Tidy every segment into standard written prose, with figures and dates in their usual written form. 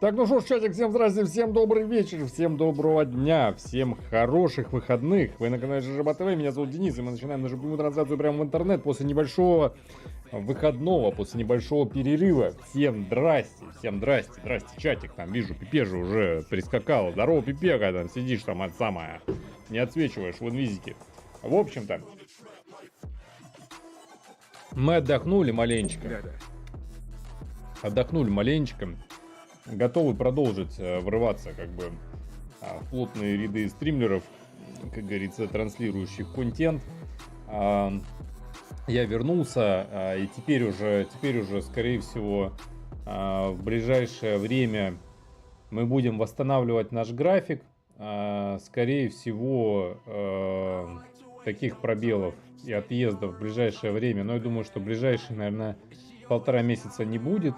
Так, ну что ж, чатик, всем здрасте, всем добрый вечер, всем доброго дня, всем хороших выходных. Вы на канале ЖЖБ ТВ, меня зовут Денис, и мы начинаем нашу прямую трансляцию прямо в интернет после небольшого выходного, после небольшого перерыва. Всем здрасте, чатик, там вижу, Пипежа уже прискакала. Здорово, Пипега, там сидишь, там это самое, не отсвечиваешь в инвизике. В общем-то, мы отдохнули маленечко. Готовы продолжить врываться как бы в плотные ряды стримлеров, как говорится, транслирующих контент. Я вернулся, и теперь уже, скорее всего, в ближайшее время мы будем восстанавливать наш график. Скорее всего, таких пробелов и отъездов в ближайшее время, но я думаю, что ближайшие, наверное, 1,5 месяца не будет.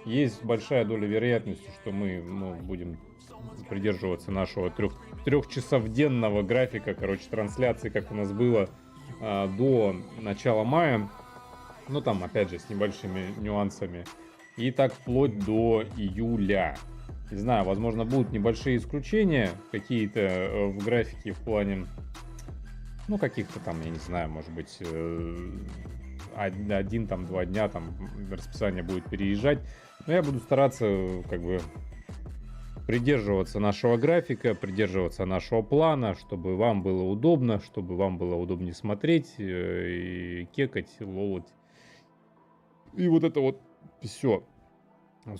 Есть большая доля вероятности, что мы будем придерживаться нашего трехчасовденного графика, трансляции, как у нас было до начала мая. Ну, там, опять же, с небольшими нюансами. И так вплоть до июля. Не знаю, возможно, будут небольшие исключения какие-то в графике в плане, ну, каких-то там, я не знаю, может быть, 1-2 дня там расписание будет переезжать. Но я буду стараться как бы придерживаться нашего графика, придерживаться нашего плана, чтобы вам было удобно, чтобы вам было удобнее смотреть, и кекать, лолать. И вот это вот все.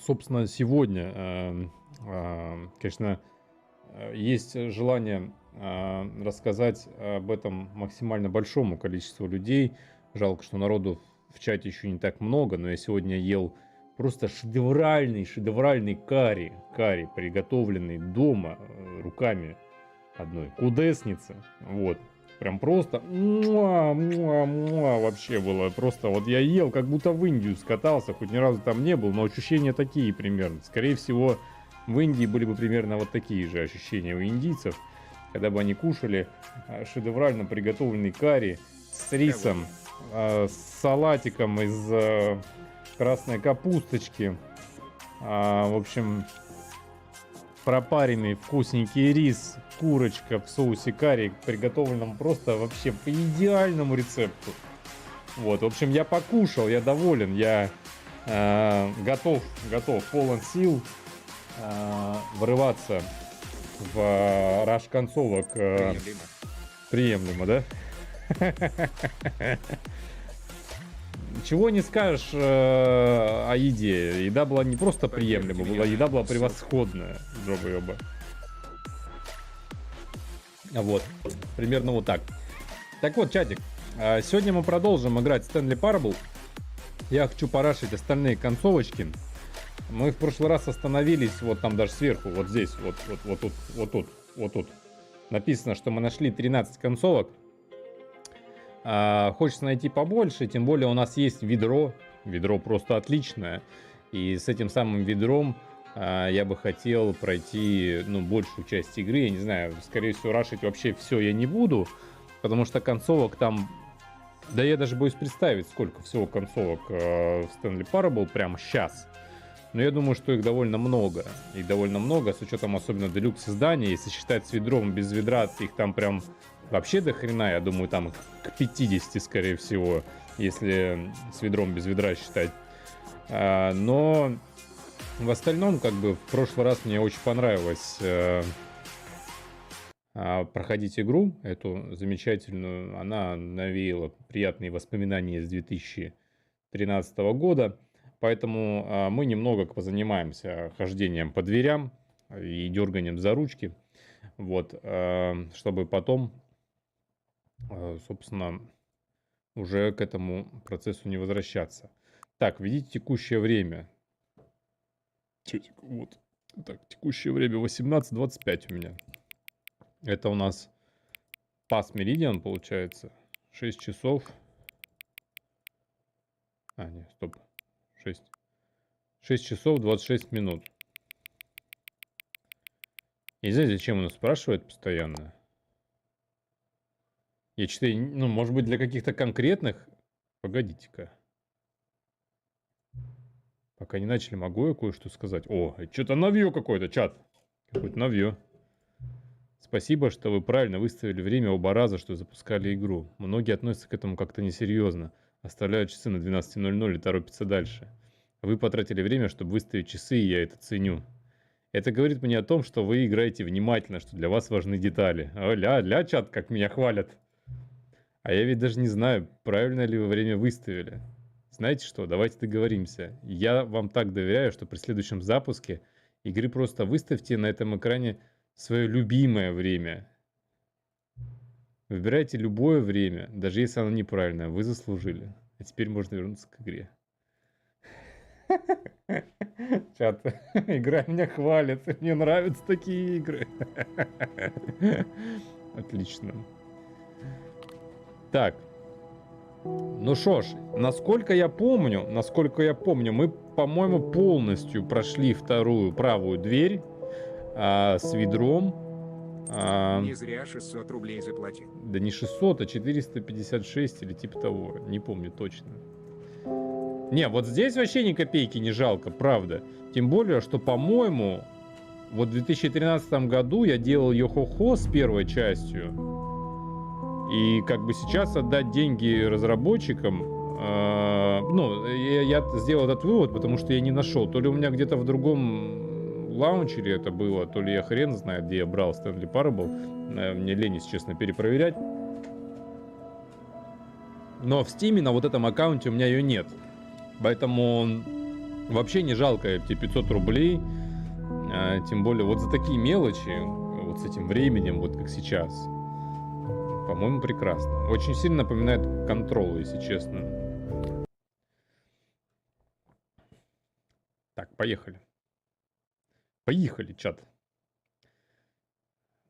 Собственно, сегодня, конечно, есть желание рассказать об этом максимально большому количеству людей. Жалко, что народу в чате еще не так много, но я сегодня ел просто шедевральный карри, приготовленный дома руками одной кудесницы. Вот. Прям просто вообще было просто. Вот я ел, как будто в Индию скатался, хоть ни разу там не был, но ощущения такие примерно. Скорее всего, в Индии были бы примерно вот такие же ощущения у индийцев, когда бы они кушали шедеврально приготовленный карри с рисом, с салатиком из красной капусточки. В общем, пропаренный вкусненький рис, курочка в соусе карри, приготовленном просто вообще по идеальному рецепту. Вот, в общем, я покушал, я доволен, я готов, полон сил врываться в раш концовок. Приемлемо, да? Чего не скажешь о еде. Еда была не просто приемлема, еда была превосходная. Дробоеба. Вот. Примерно вот так. Так вот, чатик. Сегодня мы продолжим играть Stanley Parable. Я хочу порашить остальные концовочки. Мы в прошлый раз остановились вот там даже сверху, вот здесь, вот тут. Написано, что мы нашли 13 концовок. Хочется найти побольше, тем более у нас есть ведро. Ведро просто отличное. И с этим самым ведром я бы хотел пройти, большую часть игры. Я не знаю, скорее всего, рашить вообще все я не буду, потому что концовок там... Да я даже боюсь представить, сколько всего концовок в Stanley Parable прямо сейчас. Но я думаю, что их довольно много. Их довольно много, с учетом особенно делюкс издания. Если считать с ведром, без ведра, их там прям вообще до хрена. Я думаю, там к 50, скорее всего, если с ведром, без ведра считать. Но в остальном, как бы, в прошлый раз мне очень понравилось проходить игру эту замечательную. Она навеяла приятные воспоминания с 2013 года. Поэтому мы немного позанимаемся хождением по дверям и дерганием за ручки. Вот, чтобы потом, собственно, уже к этому процессу не возвращаться. Так, введите текущее время. Вот. Так, текущее время 18:25 у меня. Это у нас Past Meridian, получается. 6 часов. Нет, стоп. 6 часов 26 минут. Я не знаю, зачем он спрашивает постоянно. Я читаю, может быть, для каких-то конкретных... Погодите-ка. Пока не начали, могу я кое-что сказать? О, что-то новье какое-то, чат. Какое-то новье. Спасибо, что вы правильно выставили время оба раза, что запускали игру. Многие относятся к этому как-то несерьезно. Оставляют часы на 12:00 и торопятся дальше. Вы потратили время, чтобы выставить часы, и я это ценю. Это говорит мне о том, что вы играете внимательно, что для вас важны детали. Ля, чат, как меня хвалят. А я ведь даже не знаю, правильно ли вы время выставили. Знаете что, давайте договоримся. Я вам так доверяю, что при следующем запуске игры просто выставьте на этом экране свое любимое время. Выбирайте любое время, даже если оно неправильное, вы заслужили. А теперь можно вернуться к игре. Чат, игра меня хвалит, мне нравятся такие игры. Отлично. Так. Ну шо ж, насколько я помню, мы, по-моему, полностью прошли вторую правую дверь с ведром. Не зря 600 рублей заплатил. Да не 600, а 456 или типа того, не помню точно. Не, вот здесь вообще ни копейки не жалко, правда. Тем более, что, по-моему, вот в 2013 году я делал Йо-Хо-Хо с первой частью. И как бы сейчас отдать деньги разработчикам, ну, я сделал этот вывод, потому что я не нашел. То ли у меня где-то в другом лаунчере это было, то ли я хрен знает, где я брал Stanley Parable. Мне лень, если честно, перепроверять. Но в Steam на вот этом аккаунте у меня ее нет. Поэтому вообще не жалко эти 500 рублей. Тем более вот за такие мелочи, вот с этим временем, вот как сейчас. По-моему, прекрасно. Очень сильно напоминает Control, если честно. Так, поехали. Поехали, чат.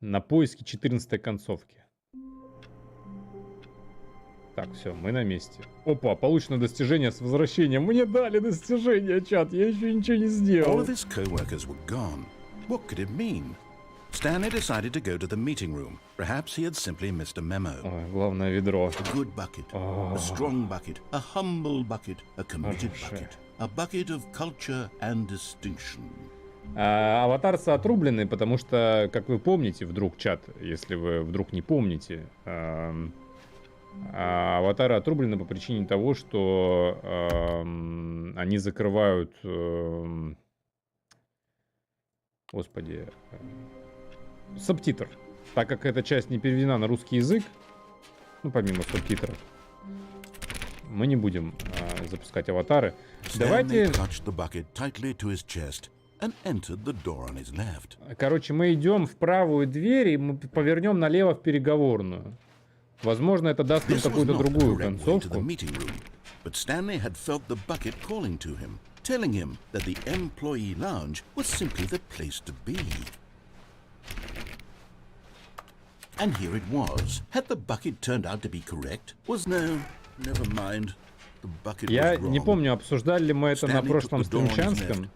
На поиске 14-й концовки. Так, все, мы на месте. Опа, получено достижение с возвращением. Мне дали достижение, чат, я еще ничего не сделал. Stanley decided to go to the meeting room. Perhaps he had simply missed a memo. Ой, главное ведро. A good bucket, a strong bucket, a humble bucket, a committed bucket, a bucket of culture and distinction. Аватарцы отрублены, потому что, как вы помните, вдруг, чат, если вы вдруг не помните, аватары отрублены по причине того, что они закрывают, господи, субтитр. Так как эта часть не переведена на русский язык, ну, помимо субтитров, мы не будем запускать аватары. Давайте... Короче, мы идем в правую дверь, и мы повернем налево в переговорную. Возможно, это даст нам какую-то другую концовку. Telling him that the employee lounge was simply the place to be. And here it was. Had the bucket turned out to be correct? Was no, never mind. The bucket was wrong. Я не помню, обсуждали ли мы это на прошлом стримчанском.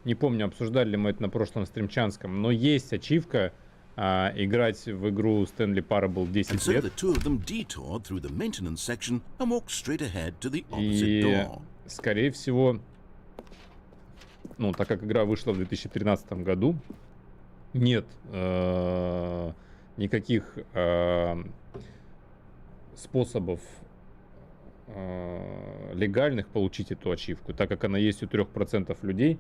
Не помню, обсуждали ли мы это на прошлом стримчанском, но есть ачивка играть в игру Stanley Parable 10 лет. И, скорее всего, ну, так как игра вышла в 2013 году, нет никаких способов легальных получить эту ачивку, так как она есть у 3% людей.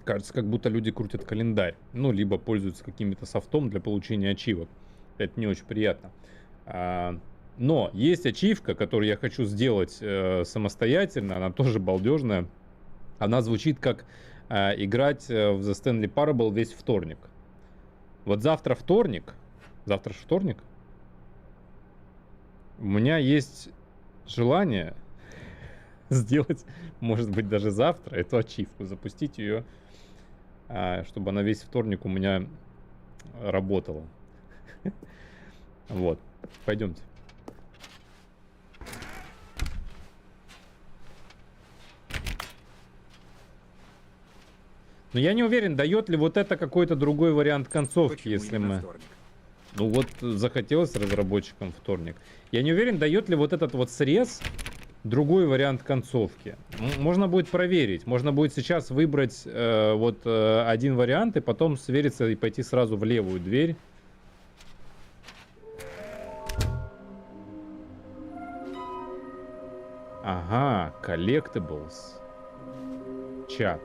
Кажется, как будто люди крутят календарь. Ну, либо пользуются каким-то софтом для получения ачивок. Это не очень приятно. Но есть ачивка, которую я хочу сделать самостоятельно. Она тоже балдежная. Она звучит как играть в The Stanley Parable весь вторник. Вот завтра вторник. Завтра же вторник. У меня есть желание сделать, может быть, даже завтра эту ачивку, запустить ее, чтобы она весь вторник у меня работала. Вот, пойдемте. Но я не уверен, дает ли вот это какой-то другой вариант концовки. Почему если мы... Вторник? Ну вот захотелось разработчикам вторник. Я не уверен, дает ли вот этот вот срез другой вариант концовки. Можно будет проверить. Можно будет сейчас выбрать вот один вариант и потом свериться и пойти сразу в левую дверь. Ага, collectibles. Чат.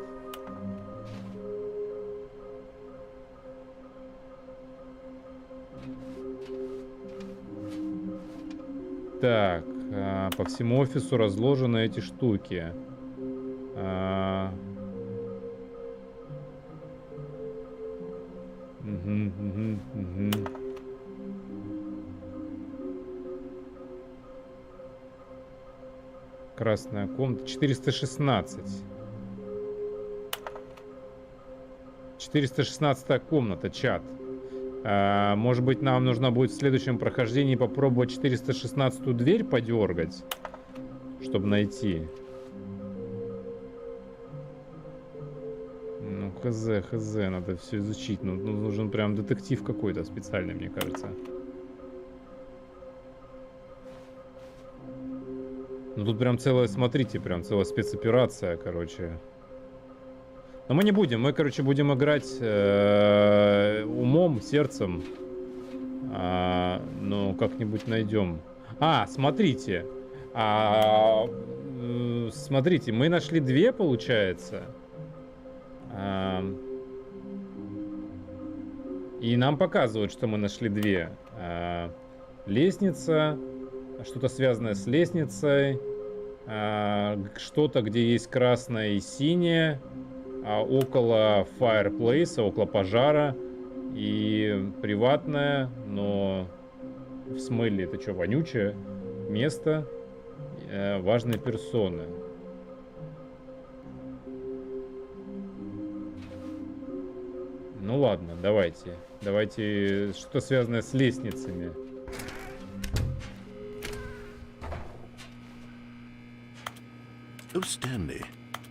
Так, по всему офису разложены эти штуки. Угу. Красная комната. 416. 416 комната, чат. Может быть, нам нужно будет в следующем прохождении попробовать 416-ю дверь подергать, чтобы найти. Ну, хз, надо все изучить. Ну, нужен прям детектив какой-то специальный, мне кажется. Ну, тут прям целая, смотрите, прям целая спецоперация, короче. Но мы не будем, мы, короче, будем играть умом, сердцем. Ну, как-нибудь найдем. Смотрите. Смотрите, мы нашли две, получается. И нам показывают, что мы нашли две. Лестница, что-то связанное с лестницей. Что-то, где есть красное и синее. Около fireplace, около пожара. И приватное, но в смысле, это что, вонючее место, важные персоны. Ну ладно, давайте. Давайте что-то связанное с лестницами. Oh, Stanley,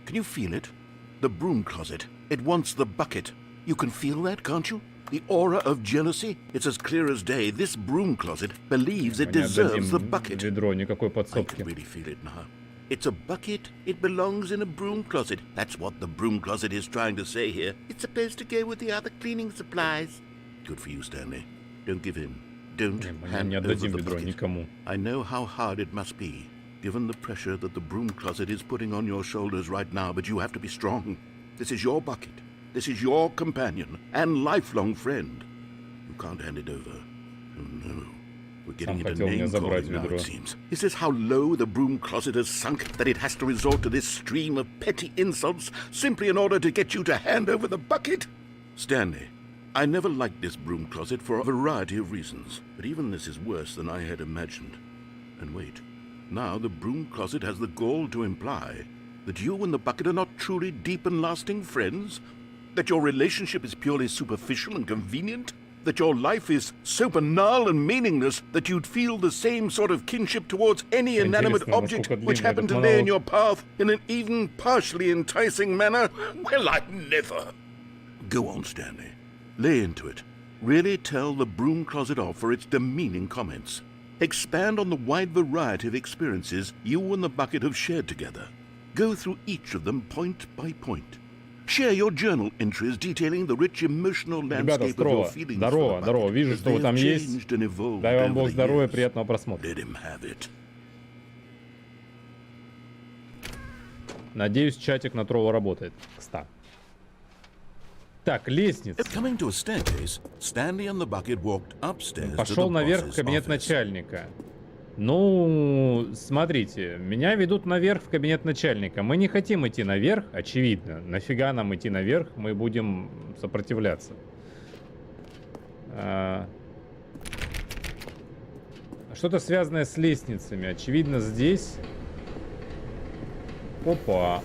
can you feel it? The broom closet. It wants the bucket. You can feel that, can't you? The aura of jealousy. It's as clear as day. This broom closet believes it deserves the bucket. Ведро, никакой I подсобки. can really feel it now. It's a bucket. It belongs in a broom closet. That's what the broom closet is trying to say here. It's supposed to go with the other cleaning supplies. Good for you, Stanley. Don't give in. Don't hand over the ведро bucket. никому. I know how hard it must be, given the pressure that the broom closet is putting on your shoulders right now, but you have to be strong. This is your bucket. This is your companion and lifelong friend. You can't hand it over. Oh no. We're getting into name-calling now, it seems. Is this how low the broom closet has sunk, that it has to resort to this stream of petty insults simply in order to get you to hand over the bucket? Stanley, I never liked this broom closet for a variety of reasons, but even this is worse than I had imagined. And wait, now the broom closet has the gall to imply that you and the bucket are not truly deep and lasting friends? That your relationship is purely superficial and convenient? That your life is so banal and meaningless that you'd feel the same sort of kinship towards any inanimate object which happened to lay in your path in an even partially enticing manner? Well, I never. Go on, Stanley. Lay into it. Really tell the broom closet off for its demeaning comments. Expand on the wide variety of experiences you and the bucket have shared together. Go through each of them point by point. Share your journal entries detailing the rich emotional landscape of your feelings. Здорово, здорово. Вижу, что вы там есть. Дай вам Бог здоровья, приятного просмотра. Let him have it. Надеюсь, чатик на Трова работает. Кста. Так, лестница. Coming to a staircase, Stanley and the bucket walked upstairs. Пошел наверх в кабинет начальника. Ну, смотрите, меня ведут наверх в кабинет начальника. Мы не хотим идти наверх, очевидно. Нафига нам идти наверх? Мы будем сопротивляться. Что-то связанное с лестницами. Очевидно, здесь. Опа.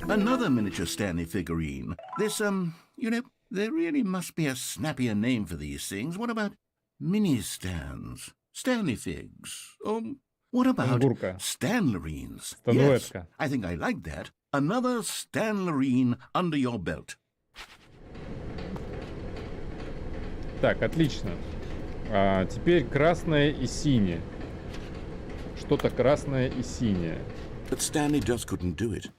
Another miniature Stanley figurine. This, you know, there really must be a snappier name for these things. What about mini stands? Stanley figs. What about Stanlerines? Yes, I think I like that. Another Stanlerine under your belt. Так, отлично. Теперь красное и синее. Что-то красное и синее. But Stanley just couldn't do it.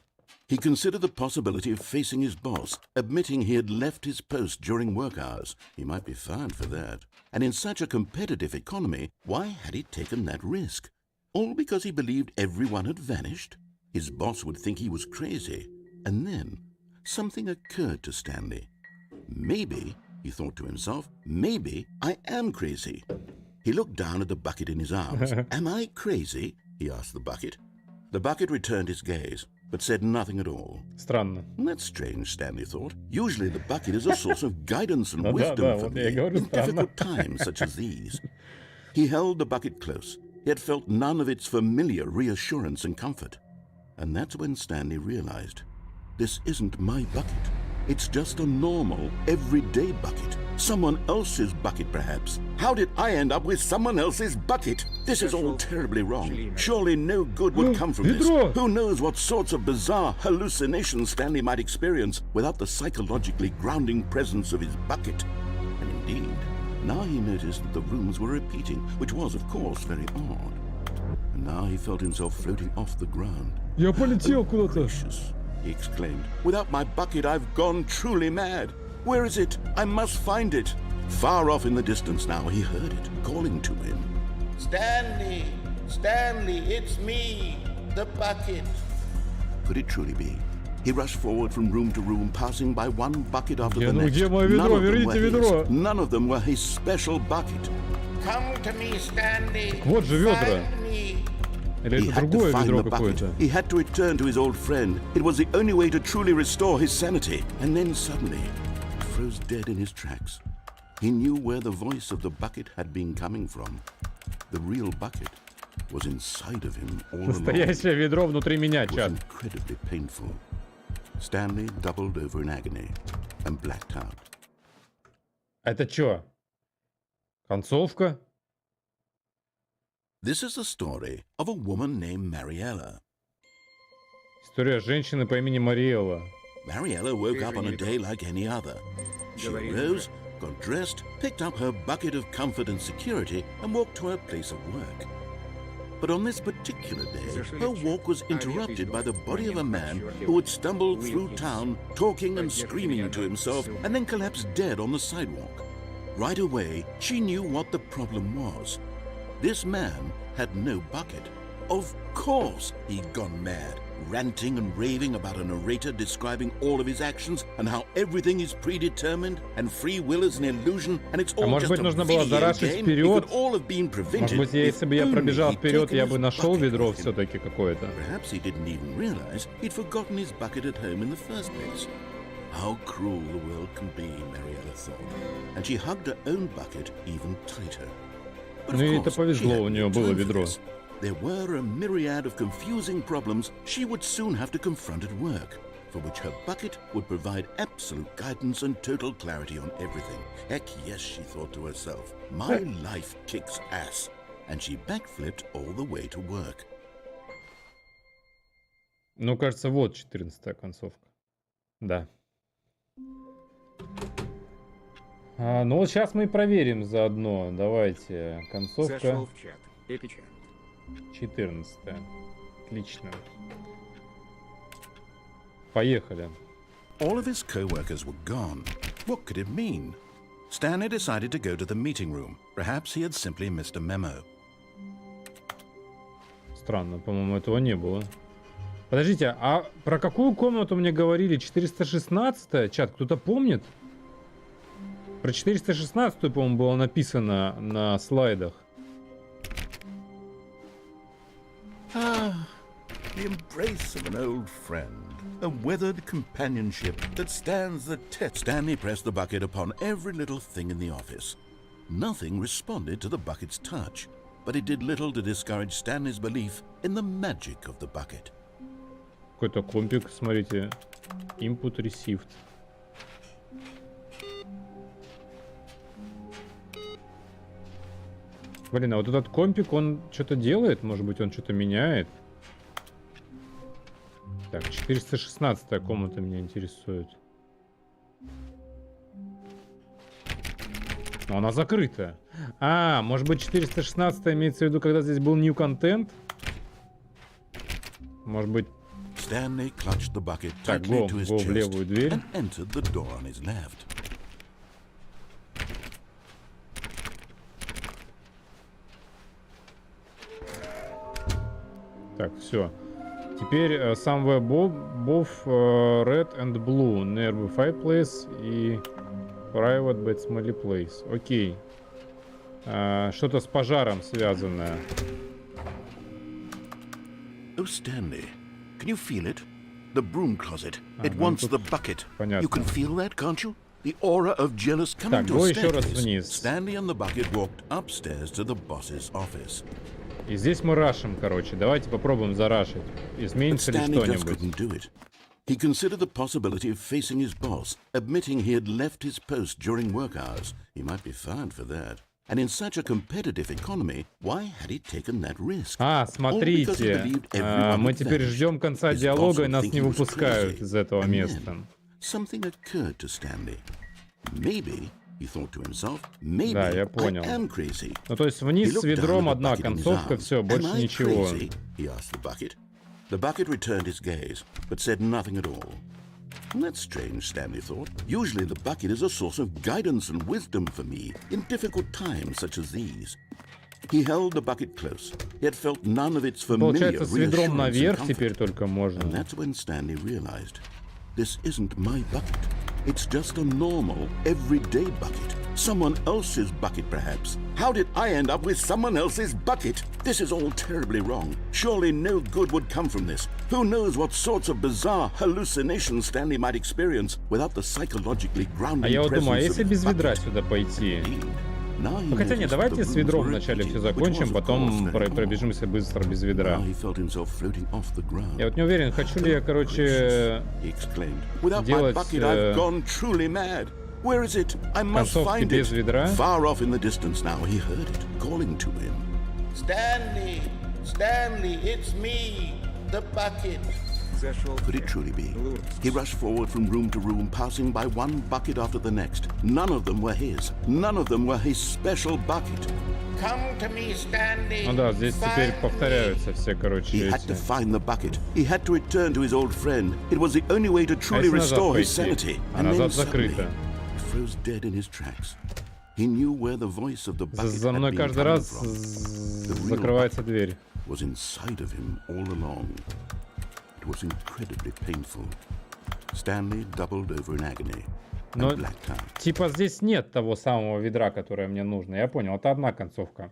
He considered the possibility of facing his boss, admitting he had left his post during work hours. He might be fired for that. And in such a competitive economy, why had he taken that risk? All because he believed everyone had vanished? His boss would think he was crazy. And then something occurred to Stanley. Maybe, he thought to himself, maybe I am crazy. He looked down at the bucket in his arms. Am I crazy? He asked the bucket. The bucket returned his gaze, but said nothing at all. Странно. That's strange, Stanley thought. Usually the bucket is a source of guidance and wisdom да, for вот me я говорю, in странно. difficult times such as these. He held the bucket close, yet felt none of its familiar reassurance and comfort. And that's when Stanley realized, this isn't my bucket. It's just a normal, everyday bucket. Someone else's bucket, perhaps. How did I end up with someone else's bucket? This is all terribly wrong. Surely no good would come from this. Who knows what sorts of bizarre hallucinations Stanley might experience without the psychologically grounding presence of his bucket. And indeed, now he noticed that the rooms were repeating, which was, of course, very odd. And now he felt himself floating off the ground. Я полетел куда-то. Gracious, he exclaimed. Without my bucket, I've gone truly mad. Where is it? I must find it. Far off in the distance now, he heard it, calling to him. Stanley! Stanley, it's me, the bucket. Could it truly be? He rushed forward from room to room, passing by one bucket after the Ну next. где мое ведро? Верните ведро. None of them were his special bucket. Come to me, Stanley. Вот же ведра. Find me. Или He это had to другое find ведро the bucket. какое-то? He had to return to his old friend. It was the only way to truly restore his sanity. And then suddenly, he froze dead in his tracks. He knew where the voice of the bucket had been coming from. The real bucket was inside of him all along. Настоящее ведро внутри меня, It was чат. incredibly painful. Stanley doubled over in agony and blacked out. Это чё? Концовка? This is the story of a woman named Mariella. История женщины по имени Мариэлла. Mariella woke up on a day like any other. She arose, got dressed, picked up her bucket of comfort and security, and walked to her place of work. But on this particular day, her walk was interrupted by the body of a man who had stumbled through town, talking and screaming to himself, and then collapsed dead on the sidewalk. Right away, she knew what the problem was. This man had no bucket. Of course he'd gone mad, ranting and raving about a narrator describing all of his actions and how everything is predetermined and free will is an illusion and it's all может just быть, a нужно было video зарашить game. It вперед? could all have been prevented Может быть, if если бы я only пробежал he'd вперед, taken я his бы нашел bucket ведро with him. все-таки какое-то. Perhaps he didn't even realize he'd forgotten his bucket at home in the first place. How cruel the world can be, Mariella thought, and she hugged her own bucket even tighter. But Ну of и это course, повезло, she had у нее no было time for ведро. this. There were a myriad of confusing problems she would soon have to confront at work, for which her bucket would provide absolute guidance and total clarity on everything. Heck yes, she thought to herself, my life kicks ass. And she backflipped all the way to work. Ну, кажется, вот 14-я концовка. Да. Ну вот сейчас мы и проверим заодно. Давайте. Концовка Зашел в чат. Эпичат. 14-я. Отлично. Поехали. All of his co-workers were gone. What could it mean? Stanley decided to go to the meeting room. Perhaps he had simply missed a memo. Странно, по-моему, этого не было. Подождите, а про какую комнату мне говорили? 416-я? Чат, кто-то помнит? Про 416-ю, по-моему, было написано на слайдах. Ah, the embrace of an old friend. A weathered companionship that stands the test. Stanley pressed the bucket upon every little thing in the office. Nothing responded to the bucket's touch, but it did little to discourage Stanley's belief in the magic of the bucket. Какой-то компик, смотрите. Input received. Блин, а вот этот компик, он что-то делает? Может быть, он что-то меняет? Так, 416-я комната меня интересует. Но она закрыта. А, может быть, 416-я имеется в виду, когда здесь был new контент? Может быть... Stanley clutched the bucket Так, tightly to his в chest левую дверь. and entered the door on his left. Так, все. Теперь somewhere both red and blue, near fireplace и private but smelly place. Окей. Что-то с пожаром связанное. Oh, Stanley, can you feel it? The broom closet. It ну wants тут the bucket. понятно. You can feel that, can't you? The aura of jealous coming Так, to го a еще раз staircase. вниз. Stanley and the bucket walked upstairs to the boss's office. И здесь мы рашим, короче. Давайте попробуем зарашить. But Изменится ли Stanley just что-нибудь? couldn't do it. He considered the possibility of facing his boss, admitting he had left his post during work hours. He might be fired for that. And in such a competitive economy, why had he taken that risk? Смотрите, мы теперь ждем конца диалога, и нас не выпускают из этого места. Something occurred to Stanley. Maybe, he thought to himself, maybe Да, я I понял. am crazy. Ну, то есть He вниз looked с down ведром, at the одна bucket in his концовка, arms. все, Am больше I ничего. crazy? He asked the bucket. The bucket returned his gaze, but said nothing at all. That's strange, Stanley thought. Usually the bucket is a source of guidance and wisdom for me in difficult times such as these. He held the bucket close, yet felt none of its familiar Получается, с ведром reassurance and наверх comfort. теперь только And можно. that's when Stanley realized, this isn't my bucket. It's just a normal, everyday bucket. Someone else's bucket, perhaps. How did I end up with someone else's bucket? This is all terribly wrong. Surely no good would come from this. Who knows what sorts of bizarre hallucinations Stanley might experience without the psychologically grounding А я вот думаю, а presence если of his без ведра bucket? сюда пойти? Now he Ну хотя нет, noticed давайте the с rooms ведром were вначале empty, все which закончим, was, of потом course, very odd. пробежимся быстро без ведра. Now he felt himself floating off the ground. Я вот не уверен, хочу ли я, короче, He exclaimed, "Without my делать, bucket, I've gone truly mad. Where is it? I must концовки find без it." ведра. Far off in the distance now, he heard it calling to him. Stanley, Stanley, it's me, the bucket. Зашел Could it в truly be? Ультра. He rushed forward from room to room, passing by one bucket after the next. None of them were his. None of them were his special bucket. Come to me, Stanley. Ну да, здесь теперь Find me. повторяются все, He короче, had to эти. find the bucket. He had to return to his old friend. It was the only way to А truly если назад restore his пойти? sanity. А And then назад suddenly, закрыто. he froze dead in his tracks. He knew where the voice of the bucket За had мной been каждый coming раз from. The real закрывается bucket дверь. was inside of him all along. It was incredibly painful. Stanley doubled over in agony and Но blacked out. типа здесь нет того самого ведра, которое мне нужно. Я понял, это одна концовка.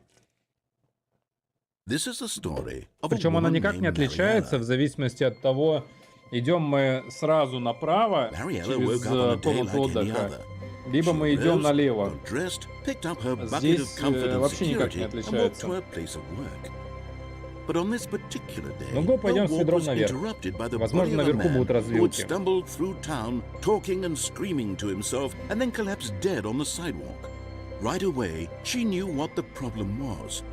This is the story of a Причем она woman никак не named отличается в Mariella. зависимости от того, идем мы сразу направо Mariella через woke up on a day комнату like any отдыха, other. либо She мы идем rose, налево. got dressed, picked up her bucket of Здесь comfort and вообще никак не security, and walked отличается. to her place of work. But on this particular day, Ну, го, her пойдем с walk ведром was наверх. interrupted by the Возможно, body of a наверху man будут who had развилки. stumbled through town, talking and screaming to himself, and then collapsed dead on the sidewalk. Right away, she knew what the problem was.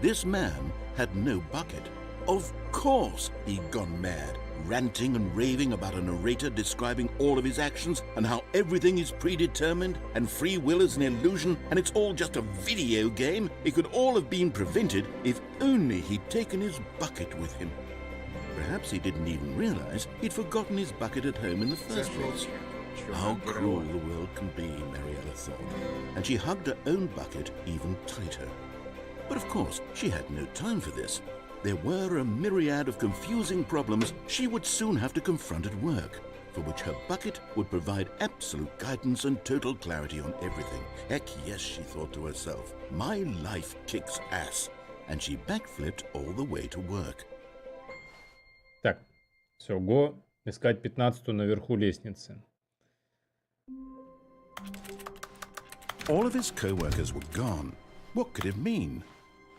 This man had no bucket. Of course he'd gone mad, ranting and raving about a narrator describing all of his actions and how everything is predetermined and free will is an illusion and it's all just a video game. It could all have been prevented if only he'd taken his bucket with him. Perhaps he didn't even realize he'd forgotten his bucket at home in the first place. How cruel the world can be, Mariella thought, and she hugged her own bucket even tighter. But of course, she had no time for this. There were a myriad of confusing problems she would soon have to confront at work, for which her bucket would provide absolute guidance and total clarity on everything. Heck yes, she thought to herself, my life kicks ass. And she backflipped all the way to work. Так, все, го, искать 15-ю наверху лестницы. All of his co-workers were gone. What could it mean?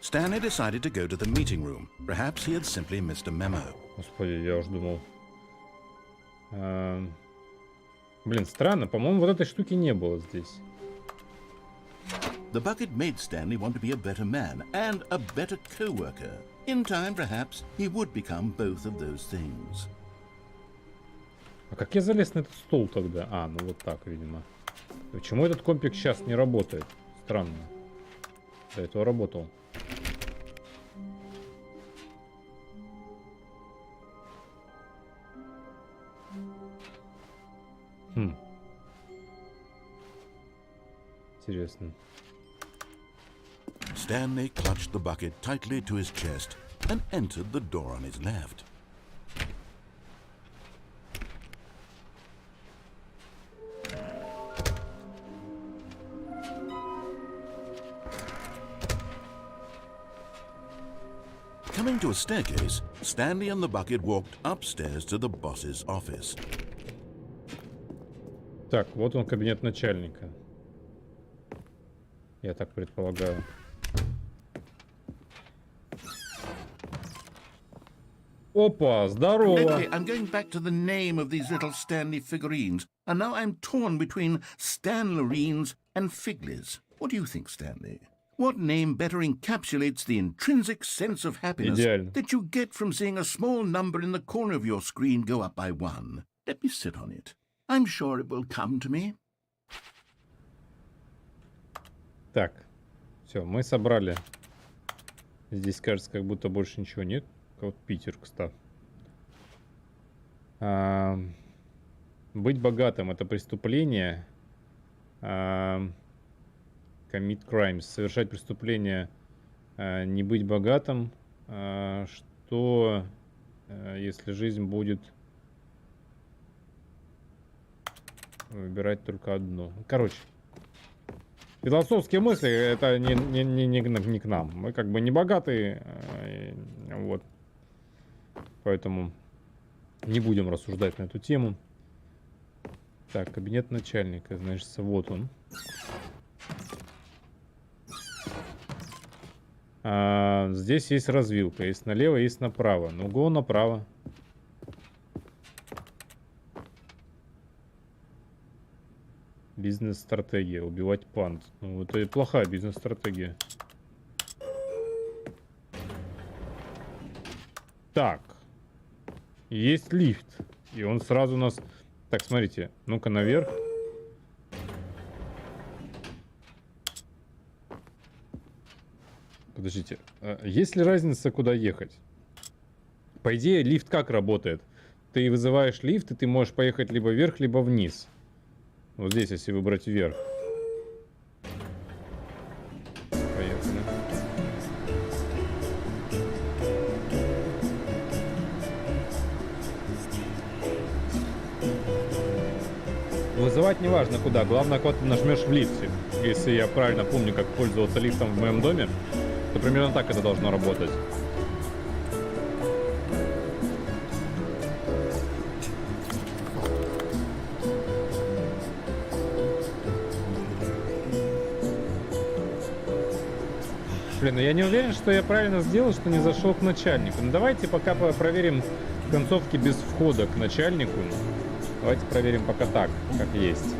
Stanley decided to go to the meeting room. Perhaps he had simply missed a memo. Господи, я уж думал. Блин, странно, по-моему, вот этой штуки не было здесь. The bucket made Stanley want to be a better man and a better co-worker. In time, perhaps, he would become both of those things. А как я залез на этот стол тогда? А, ну вот так, видимо. Почему этот компик сейчас не работает? Странно. До этого работал. Интересно. Stanley clutched the bucket tightly to his chest and entered the door on his left. Coming to a staircase, Stanley and the bucket walked upstairs to the boss's office. Так, вот он, кабинет начальника. Я так предполагаю. Опа, здорово! Lately, I'm going back to the name of these little Stanley figurines, and now I'm torn between Stanlerines and Figlies. What do you think, Stanley? What name better encapsulates the intrinsic sense of happiness Идеально. that you get from seeing a small number in the corner of your screen go up by 1? Let me sit on it. I'm sure it will come to me. Так, все, мы собрали. Здесь, кажется, как будто больше ничего нет. Вот Питер, кстати. Быть богатым — это преступление. Commit crimes. Совершать преступление. Не быть богатым. Что, если жизнь будет выбирать только одно? Короче. Философские мысли — это не к нам. Мы как бы не богатые. Вот. Поэтому не будем рассуждать на эту тему. Так, кабинет начальника. Значит, вот он. Здесь есть развилка. Есть налево, есть направо. Ну, го направо. Бизнес-стратегия. Убивать панд. Ну, это и плохая бизнес-стратегия. Так. Есть лифт. И он сразу нас... Так, смотрите. Ну-ка, наверх. Подождите. Есть ли разница, куда ехать? По идее, лифт как работает? Ты вызываешь лифт, и ты можешь поехать либо вверх, либо вниз. Вот здесь, если выбрать вверх. Поехали. Вызывать не важно куда. Главное, куда ты нажмешь в лифте. Если я правильно помню, как пользоваться лифтом в моем доме, то примерно так это должно работать. Блин, ну я не уверен, что я правильно сделал, что не зашел к начальнику. Ну давайте пока проверим концовки без входа к начальнику. Давайте проверим пока так, как есть.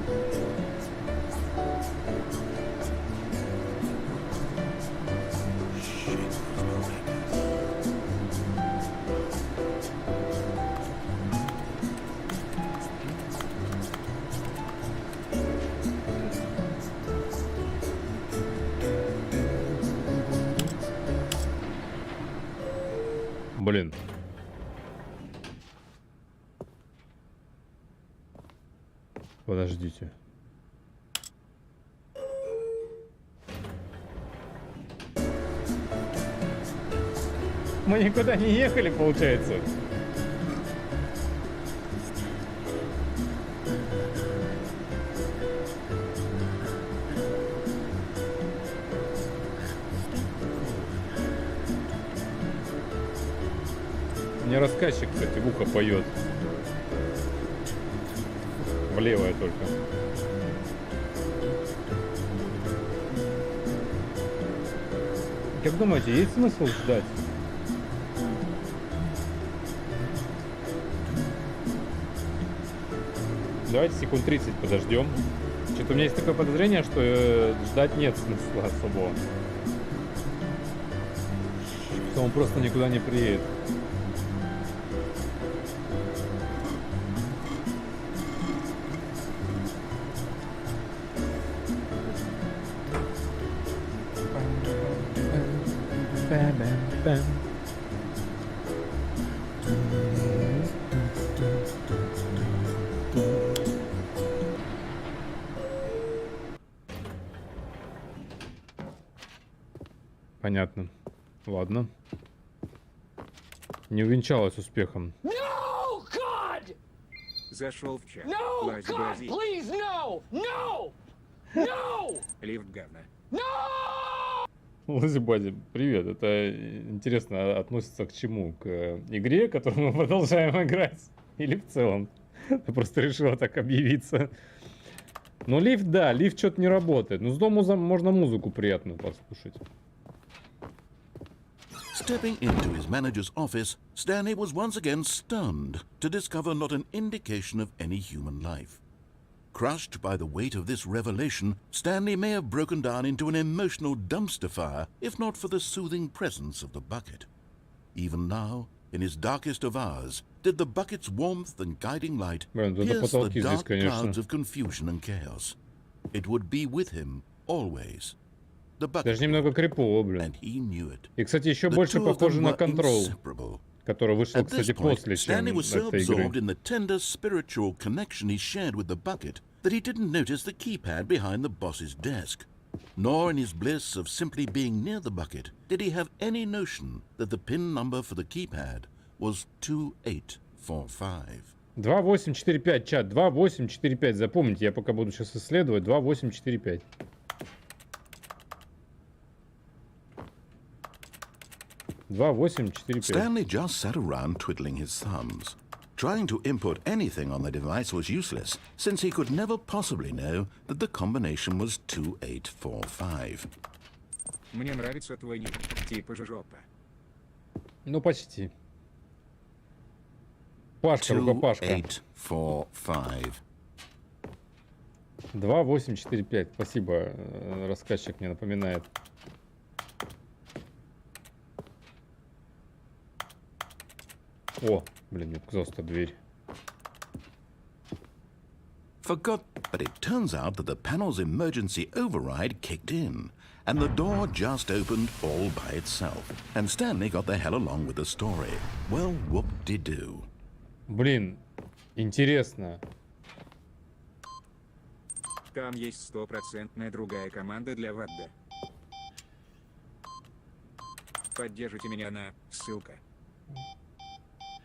Блин. Подождите. Мы никуда не ехали, получается. Мне рассказчик, кстати, в ухо поет. В левое только. Как думаете, есть смысл ждать? Давайте секунд 30 подождем. Что-то у меня есть такое подозрение, что ждать нет смысла особого. Что он просто никуда не приедет. Понятно. Ладно. Не увенчалось успехом. No, God! Зашел в чат. No, Лазь, God, глази. please, no! No! No! Лифт говно. No! Лазибади, привет. Это интересно относится к чему? К игре, которую мы продолжаем играть? Или в целом? Ты просто решила так объявиться. Ну, лифт, да, лифт что-то не работает. Но с дому можно музыку приятную послушать. Stepping into his manager's office, Stanley was once again stunned to discover not an indication of any human life. Crushed by the weight of this revelation, Stanley may have broken down into an emotional dumpster fire if not for the soothing presence of the bucket. Even now, in his darkest of hours, did the bucket's warmth and guiding light pierce the dark clouds of confusion and chaos. It would be with him always. The bucket, Даже немного крипово, блин. and he knew it. И, кстати, еще The больше two of them похоже на were Control, inseparable. который вышел, At this кстати, point, после, чем Stanley was so этой absorbed игры. in the tender spiritual connection he shared with the bucket that he didn't notice the keypad behind the boss's desk. Nor in his bliss of simply being near the bucket did he have any notion that the pin number for the keypad was 2845. 2845, чат, 2845, запомните, я пока буду сейчас исследовать, 2845. Stanley just sat around twiddling his thumbs. Trying to input anything on the device was useless, since he could never possibly know that the combination was 2845. Мне нравится твой ник. Типа жопа. Ну, почти. Пашка, рукопашка. 2845. 2845, спасибо, рассказчик мне напоминает. О, блин, мне показалась-то дверь. Forgot, but it turns out that the panel's emergency override kicked in, and the door just opened all by itself. And Stanley got the hell along with the story. Well, whoop-de-doo. Блин, интересно. Там есть стопроцентная другая команда для ВАДДа. Поддержите меня на ссылка.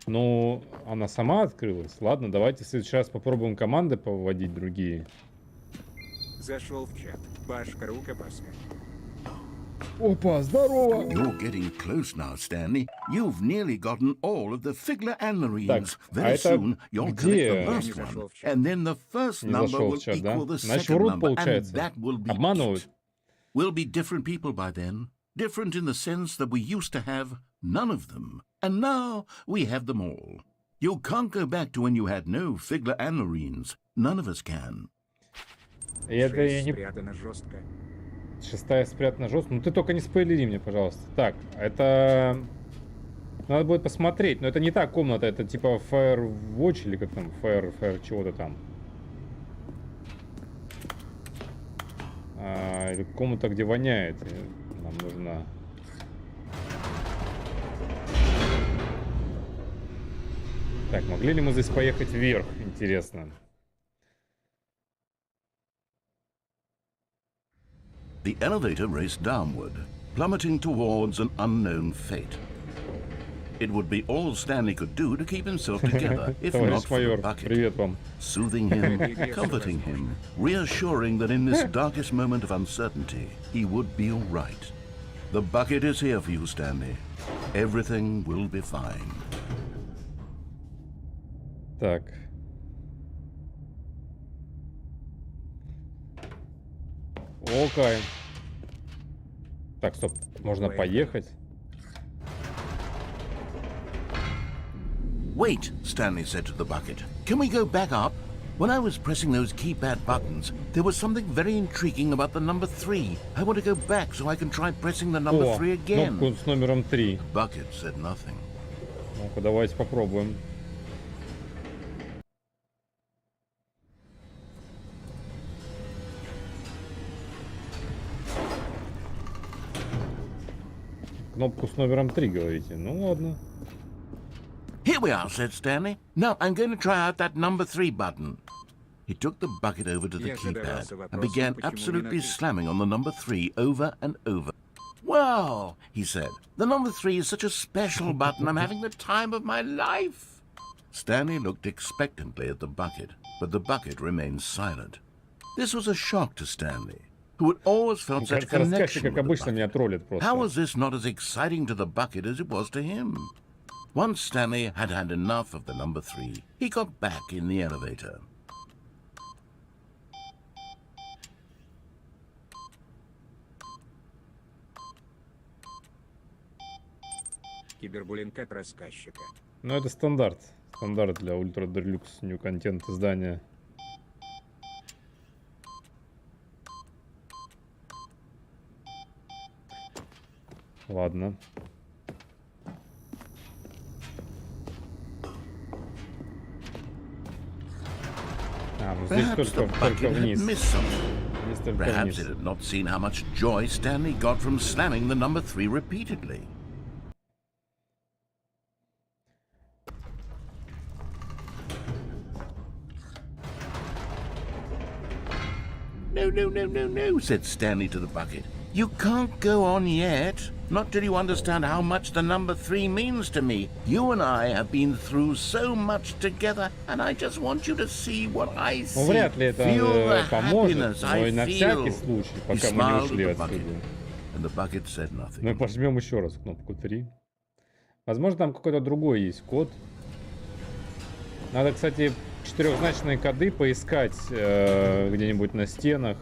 Ну, она сама открылась. Ладно, давайте в следующий раз попробуем команды повводить другие. Зашел в чат. Пашка, рукопашка. Опа, здорово! You're getting close now, Stanley. You've nearly gotten all of the Figler and Marines. Так, Very это soon you'll collect the где? last Не one, зашел в чат. and then the first Не number зашел will в чат, да? equal the Значит, second врут, number, and получается. that will be Обманывают. it. We'll be different people by then. Different in the sense that we used to have none of them, and now we have them all. You can't go back to when you had no Figler and Marines. None of us can. И это я Шесть не... спрятано жестко. Шестая спрятана жестко. Ну ты только не спойлери мне, пожалуйста. Так, это... Надо будет посмотреть, но это не та комната, это типа Firewatch или как там, Fire чего-то там. Или комната, где воняет. Нам нужна. Так, могли ли мы здесь поехать вверх? Интересно. The elevator raced downward, plummeting towards an unknown fate. It would be all Stanley could do to keep himself together, if not Товарищ for the майор, bucket. привет вам. Soothing him, comforting him, reassuring that in this darkest moment of uncertainty, he would be all right. The bucket is here for you, Stanley. Everything will be fine. Так. Окей. Так, стоп. Можно поехать. Wait, Stanley said to the bucket. Can we go back up? When I was pressing those keypad buttons, there was something very intriguing about the number 3. I want to go back so I can try pressing the number О, 3 again. кнопку с номером 3. The bucket said nothing. Ну-ка, давайте попробуем. Кнопку с номером 3, говорите. Ну ладно. Here we are, said Stanley. Now I'm going to try out that number 3 button. He took the bucket over to the Я keypad задавался and вопросом, began почему absolutely именно ты? slamming on the number 3 over and over. Well, he said, the number 3 is such a special button. I'm having the time of my life. Stanley looked expectantly at the bucket, but the bucket remained silent. This was a shock to Stanley, who had always felt such Кажется, рассказчик, connection как with the обычно, меня bucket. троллит How просто. was this not as exciting to the bucket as it was to him? Once Stanley had had enough of the number 3, he got back in the elevator. Кибербуллинг от рассказчика. Ну, это стандарт. Стандарт для ультра делюкс new контент издания. Ладно. А, ну здесь Perhaps the только bucket had вниз. missed something. Здесь только Perhaps вниз. it had not seen how much joy Stanley got from slamming the number 3 repeatedly. No, said Stanley to the bucket. You can't go on yet. Not till you understand how much the number 3 means to me. You and I have been through so much together, and I just want you to see what I see. Ну, вряд ли это Feel the поможет, happiness но I и на feel. всякий случай, He пока мы не smiled ушли at the отсюда. bucket, and the bucket said nothing. Ну и пожмем еще раз кнопку 3. Возможно, там какой-то другой есть код. Надо, кстати, четырехзначные коды поискать где-нибудь на стенах.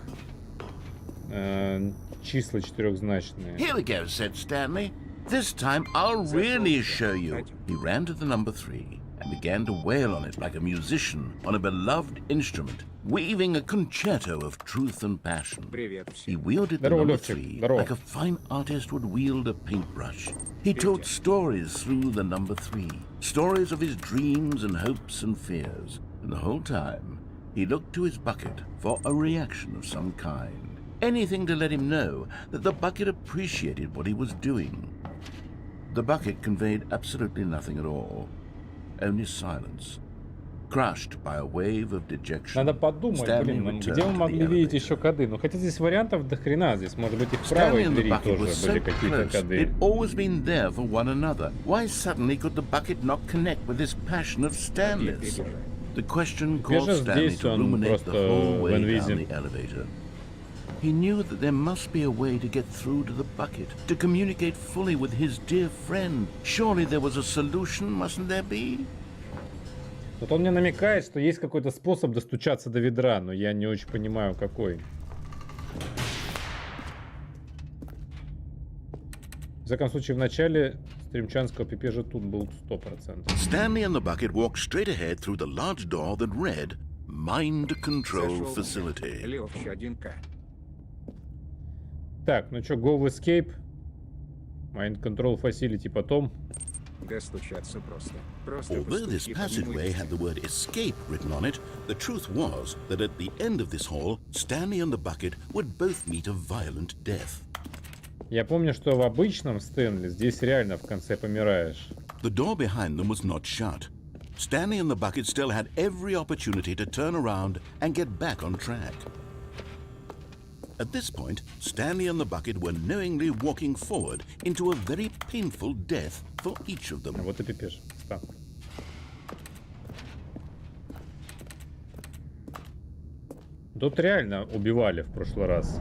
Числа четырехзначные. Here we go, said Stanley. This time I'll really show you. He ran to the number 3 and began to wail on it like a musician on a beloved instrument, weaving a concerto of truth and passion. Привет He всем. wielded the Здорово, number Лёвчик, 3 здорово. like a fine artist would wield a paintbrush. He told stories through the number 3, stories of his dreams and hopes and fears. And the whole time, he looked to his bucket for a reaction of some kind. Anything to let him know that the bucket appreciated what he was doing. The bucket conveyed absolutely nothing at all, only silence. Crushed by a wave of dejection, Надо подумать, Stanley блин, returned где мы to the могли видеть elevator. еще коды? Ну, хотя здесь вариантов до хрена. Здесь, может быть, и в Stanley правой and the двери bucket were тоже so были какие-то close. коды. They'd always been there for one another. Why suddenly could the bucket not connect with this passion of Stanley's? The question caused Бежа Stanley здесь, to он ruminate the просто whole в way down инвизе. the elevator. He knew that there must be a way to get through to the bucket, to communicate fully with his dear friend. Surely there was a solution, mustn't there be? Вот он мне намекает, что есть какой-то способ достучаться до ведра, но я не очень понимаю, какой. В всяком случае, в начале стримчанского пипежа тут был 100%. Stanley and the bucket walked straight ahead through the large door that read Mind Control Зашел Facility. Лёвчик 1К. Так, ну чё, Go Escape. Mind Control Facility потом. Достучаться просто. Просто Although this постучи по нему passageway и had the word escape written on it, the truth was that at the end of this hall, Stanley and the bucket would both meet a violent death. Я помню, что в обычном Стэнли здесь реально в конце помираешь. The door behind them was not shut. Stanley and the bucket still had every opportunity to turn around and get back on track. At this point, Stanley and the bucket were knowingly walking forward into a very painful death for each of them. Вот и пипеж. Стан. Тут реально убивали в прошлый раз.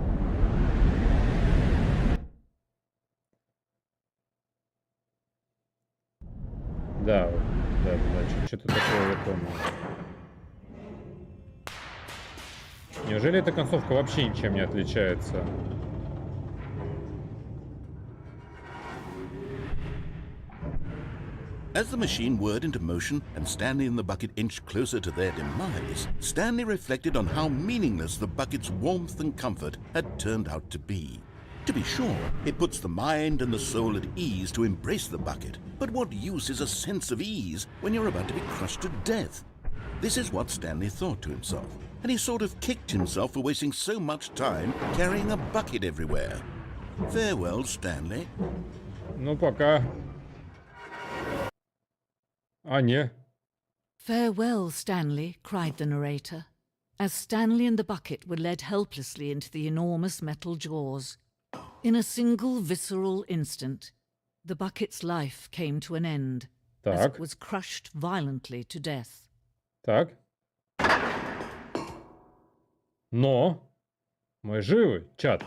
Да, что-то такое я помню. Неужели эта концовка вообще ничем не отличается? As the machine whirred into motion and Stanley and the bucket inched closer to their demise, Stanley reflected on how meaningless the bucket's warmth and comfort had turned out to be. To be sure, it puts the mind and the soul at ease to embrace the bucket, but what use is a sense of ease when you're about to be crushed to death? This is what Stanley thought to himself, and he sort of kicked himself for wasting so much time carrying a bucket everywhere. Farewell, Stanley. Ну, пока. А, не. "Farewell, Stanley," cried the narrator, as Stanley and the bucket were led helplessly into the enormous metal jaws. In a single visceral instant, the bucket's life came to an end as Так, it was crushed violently to death. так. Но мы живы, чат.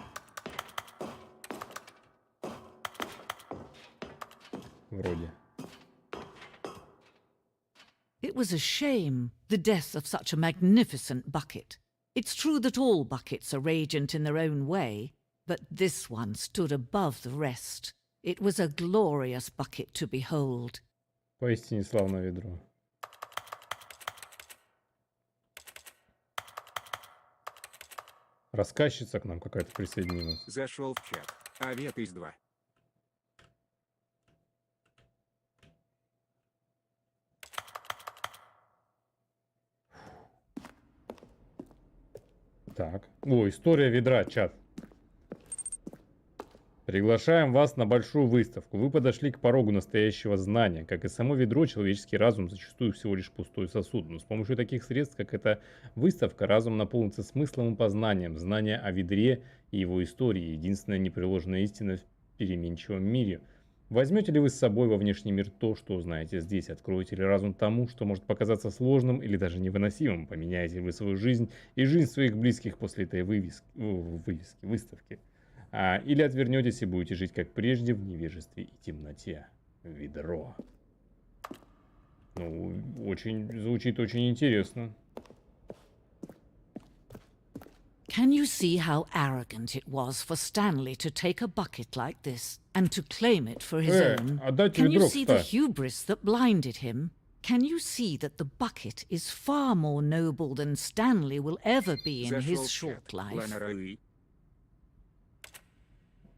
Вроде. It was a shame, the death of such a magnificent bucket. It's true that all buckets are radiant in their own way, but this one stood above the rest. It was a glorious bucket to behold. Поистине славное ведро. Рассказчица к нам какая-то присоединилась. Зашел в чат. Авет из 2. Так. О, история ведра, чат. Приглашаем вас на большую выставку. Вы подошли к порогу настоящего знания. Как и само ведро, человеческий разум зачастую всего лишь пустой сосуд. Но с помощью таких средств, как эта выставка, разум наполнится смыслом и познанием. Знание о ведре и его истории. Единственная непреложная истина в переменчивом мире. Возьмете ли вы с собой во внешний мир то, что узнаете здесь? Откроете ли разум тому, что может показаться сложным или даже невыносимым? Поменяете ли вы свою жизнь и жизнь своих близких после этой выставки? Или отвернетесь и будете жить как прежде в невежестве и темноте? Ведро. Ну, звучит очень интересно. Can you see how arrogant it was for Stanley to take a bucket like this and to claim it for his own? Отдайте Can you ведро, see the кстати. hubris that blinded him? Can you see that the bucket is far more noble than Stanley will ever be in Зашел his в short чат. life? Ланарой.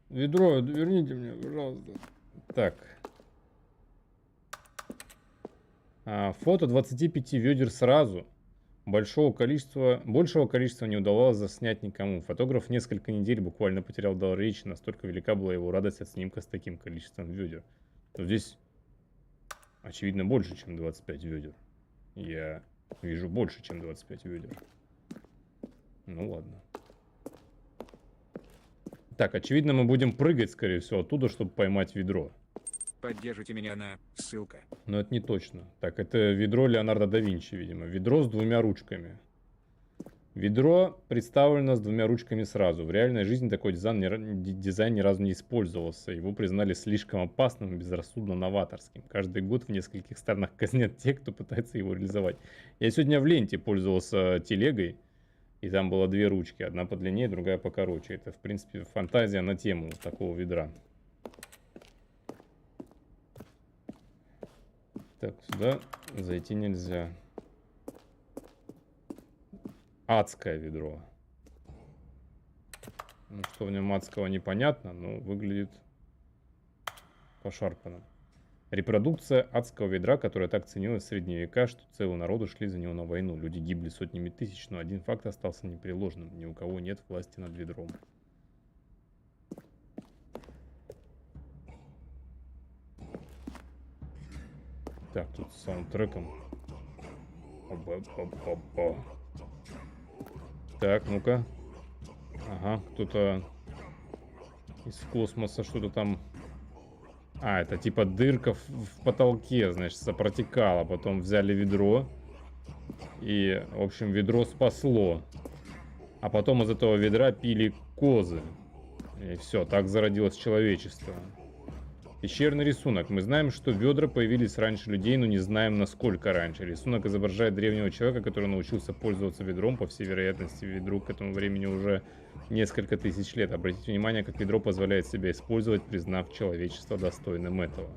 Ведро, верните мне, пожалуйста. Так. Фото 25 ведер сразу. Большего количества не удавалось заснять никому. Фотограф несколько недель буквально потерял дар речи, настолько велика была его радость от снимка с таким количеством ведер. Но здесь, очевидно, больше, чем 25 ведер. Я вижу больше, чем 25 ведер. Ну ладно. Так, очевидно, мы будем прыгать, скорее всего, оттуда, чтобы поймать ведро. Поддержите меня на ссылка. Но это не точно. Так, это ведро Леонардо да Винчи, видимо. Ведро с двумя ручками. Ведро представлено с двумя ручками сразу. В реальной жизни такой дизайн ни разу не использовался. Его признали слишком опасным и безрассудно новаторским. Каждый год в нескольких странах казнят тех, кто пытается его реализовать. Я сегодня в ленте пользовался телегой. И там было две ручки. Одна подлиннее, другая покороче. Это, в принципе, фантазия на тему такого ведра. Так, сюда зайти нельзя. Адское ведро. Ну, что в нем адского, непонятно, но выглядит пошарпанным. Репродукция адского ведра, которая так ценилась в средние века, что целые народы шли за него на войну. Люди гибли сотнями тысяч, но один факт остался непреложным. Ни у кого нет власти над ведром. Так, тут с саундтреком. Так, ну-ка. Ага, кто-то из космоса что-то там... это типа дырка в потолке, значит, протекала. Потом взяли ведро. И, в общем, ведро спасло. А потом из этого ведра пили козы. И все, так зародилось человечество. Пещерный рисунок. Мы знаем, что ведра появились раньше людей, но не знаем, насколько раньше. Рисунок изображает древнего человека, который научился пользоваться ведром. По всей вероятности, ведру к этому времени уже несколько тысяч лет. Обратите внимание, как ведро позволяет себя использовать, признав человечество достойным этого.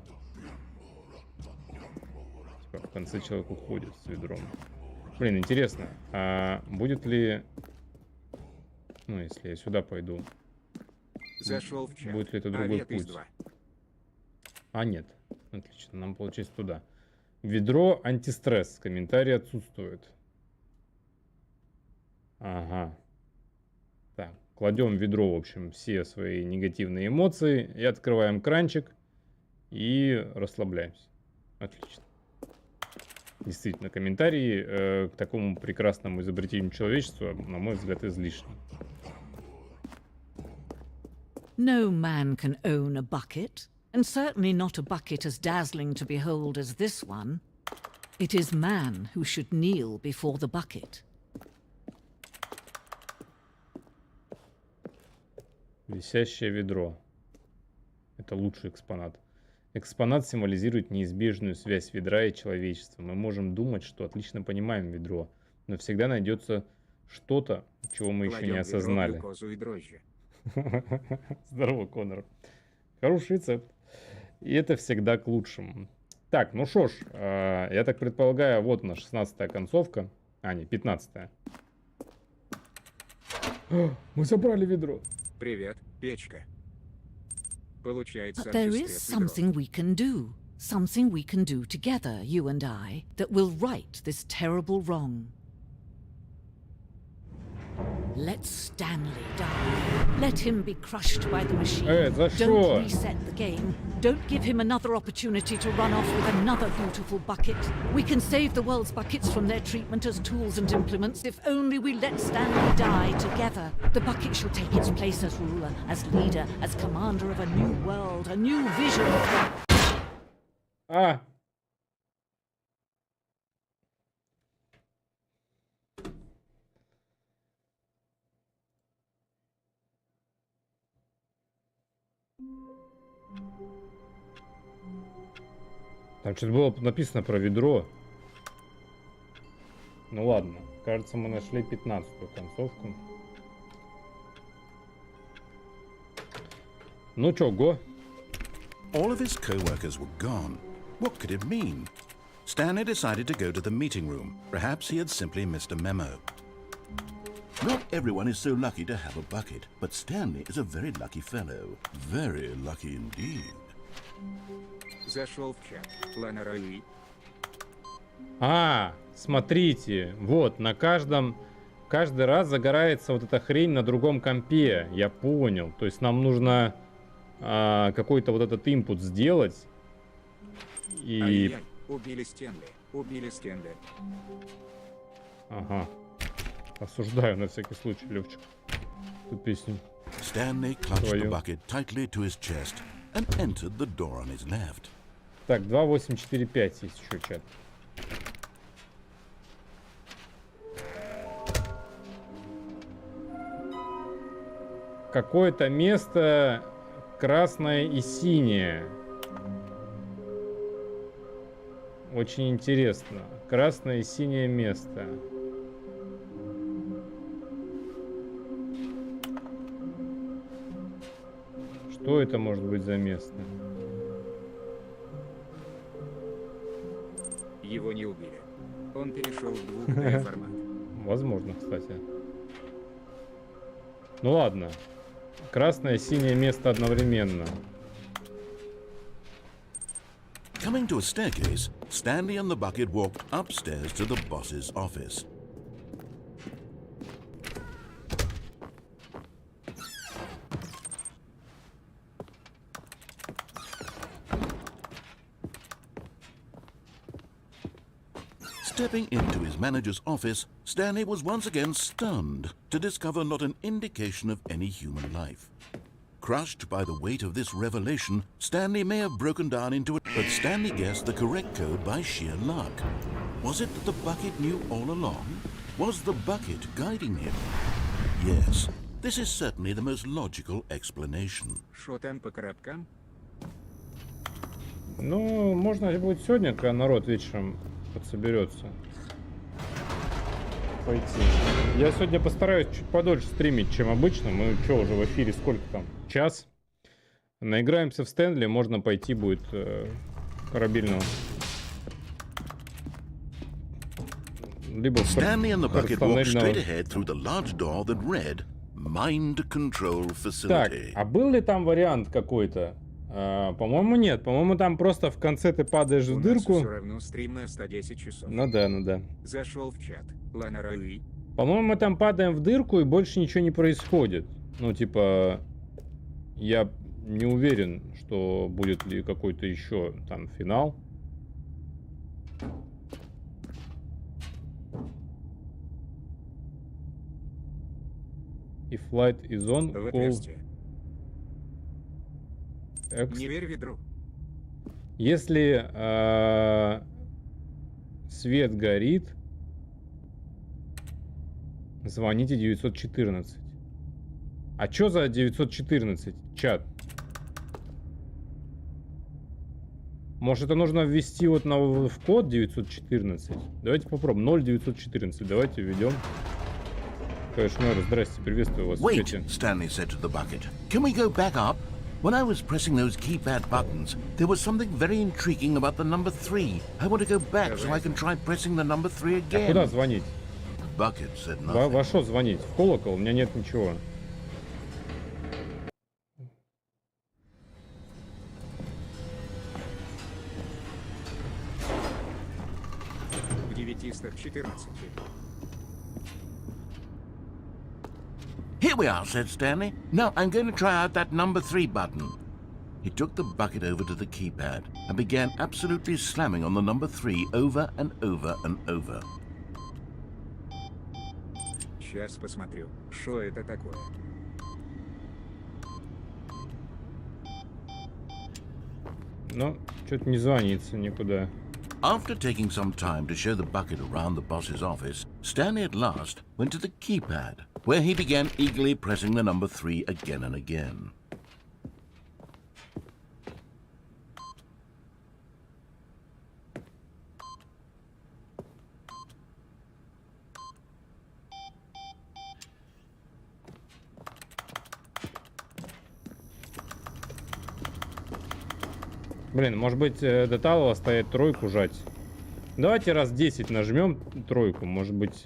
Типа, в конце человек уходит с ведром. Блин, интересно, а будет ли... Ну, если я сюда пойду... Зашел в чат. Будет ли это другой Авет из путь? 2. Нет. Отлично, нам получается туда. Ведро антистресс. Комментарий отсутствует. Ага. Так, кладем в ведро, в общем, все свои негативные эмоции. И открываем кранчик. И расслабляемся. Отлично. Действительно, комментарии к такому прекрасному изобретению человечества, на мой взгляд, излишни. No man can own a bucket, and certainly not a bucket as dazzling to behold as this one. It is man who should kneel before the bucket. Висящее ведро. Это лучший экспонат. Экспонат символизирует неизбежную связь ведра и человечества. Мы можем думать, что отлично понимаем ведро, но всегда найдется что-то, чего мы еще не осознали. Здорово, Конор. Хороший рецепт. И это всегда к лучшему. Так, ну шо ж, я так предполагаю, вот она, 16-я концовка. А, не, 15-я. Мы забрали ведро. Привет, печка. Получается, But there is something we can do. Something we can do together, you and I, that will right this terrible wrong. Let Stanley die. Let him be crushed by the machine. за что? Don't reset the game. Don't give him another opportunity to run off with another beautiful bucket. We can save the world's buckets from their treatment as tools and implements if only we let Stanley die together. The bucket shall take its place as ruler, as leader, as commander of a new world, a new vision. А! Там что-то было написано про ведро. Ну ладно, кажется, мы нашли 15-ю концовку. Ну чё, го? All of his co-workers were gone. What could it mean? Stanley decided to go to the meeting room. Perhaps he had simply missed a memo. Not everyone is so lucky to have a bucket, but Stanley is a very lucky fellow. Very lucky indeed. Зашел в чат. Лана Раи. А, смотрите, вот, на каждый раз загорается вот эта хрень на другом компе. Я понял. То есть нам нужно какой-то вот этот инпут сделать. И... Ай-яй-яй, убили Стэнли. Убили Стэнли. Ага. Осуждаю на всякий случай, Левчик. Эту песню. Stanley clutched Твою. the bucket tightly to his chest and entered the door on his left. Так, 2845 есть еще чат. Какое-то место красное и синее. Очень интересно. Красное и синее место. Что это может быть за место? Его не убили. Он перешел в 2D формат. Возможно, кстати. Ну ладно. Красное и синее место одновременно. Coming to a staircase, Stanley and the bucket walked upstairs to the boss's office. Stepping into his manager's office, Stanley was once again stunned to discover not an indication of any human life. Crushed by the weight of this revelation, Stanley may have broken down into it, but Stanley guessed the correct code by sheer luck. Was it that the bucket knew all along? Was the bucket guiding him? Yes, this is certainly the most logical explanation. Шо там по коробкам? Ну, можно будет сегодня, когда народ вечером подсоберется, пойти. Я сегодня постараюсь чуть подольше стримить, чем обычно. Мы что, уже в эфире сколько там? Час. Наиграемся в Стэнли, можно пойти будет корабельного. Либо Stanley and the bucket walked straight персонального. ahead through the large door that read Mind Control Так, Facility. а был ли там вариант какой-то? По-моему, нет. По-моему, там просто в конце ты падаешь У в нас дырку. все равно стрим на 110 часов. Ну да, ну да. Зашел в чат. Лана Раи. По-моему, мы там падаем в дырку и больше ничего не происходит. Ну, типа, я не уверен, что будет ли какой-то еще там финал. If light is on, В call. отверстие. Не верь ведру. Если свет горит, звоните 914. А чё за 914, чат? Может, это нужно ввести вот в код 914? Давайте попробуем. 0914. Давайте введем. Конечно, мэр, здрасте, приветствую вас. Wait, Петя. Stanley said to the bucket. Can we go back up? When I was pressing those keypad buttons, there was something very intriguing about the number 3. I want to go back so I can try pressing the number 3 А куда again. звонить? The bucket said nothing. Во что звонить? В колокол? У меня нет ничего. В 914. Here we are, said Stanley. Now I'm going to try out that number 3 button. He took the bucket over to the keypad and began absolutely slamming on the number 3 over and over and over. Сейчас посмотрю, что это такое. Ну, что-то не звонится никуда. After taking some time to show the bucket around the boss's office, Stanley at last went to the keypad, where he began eagerly pressing the number 3 again and again. Блин, может быть, до талого стоять тройку жать. Давайте раз 10 нажмем тройку, может быть...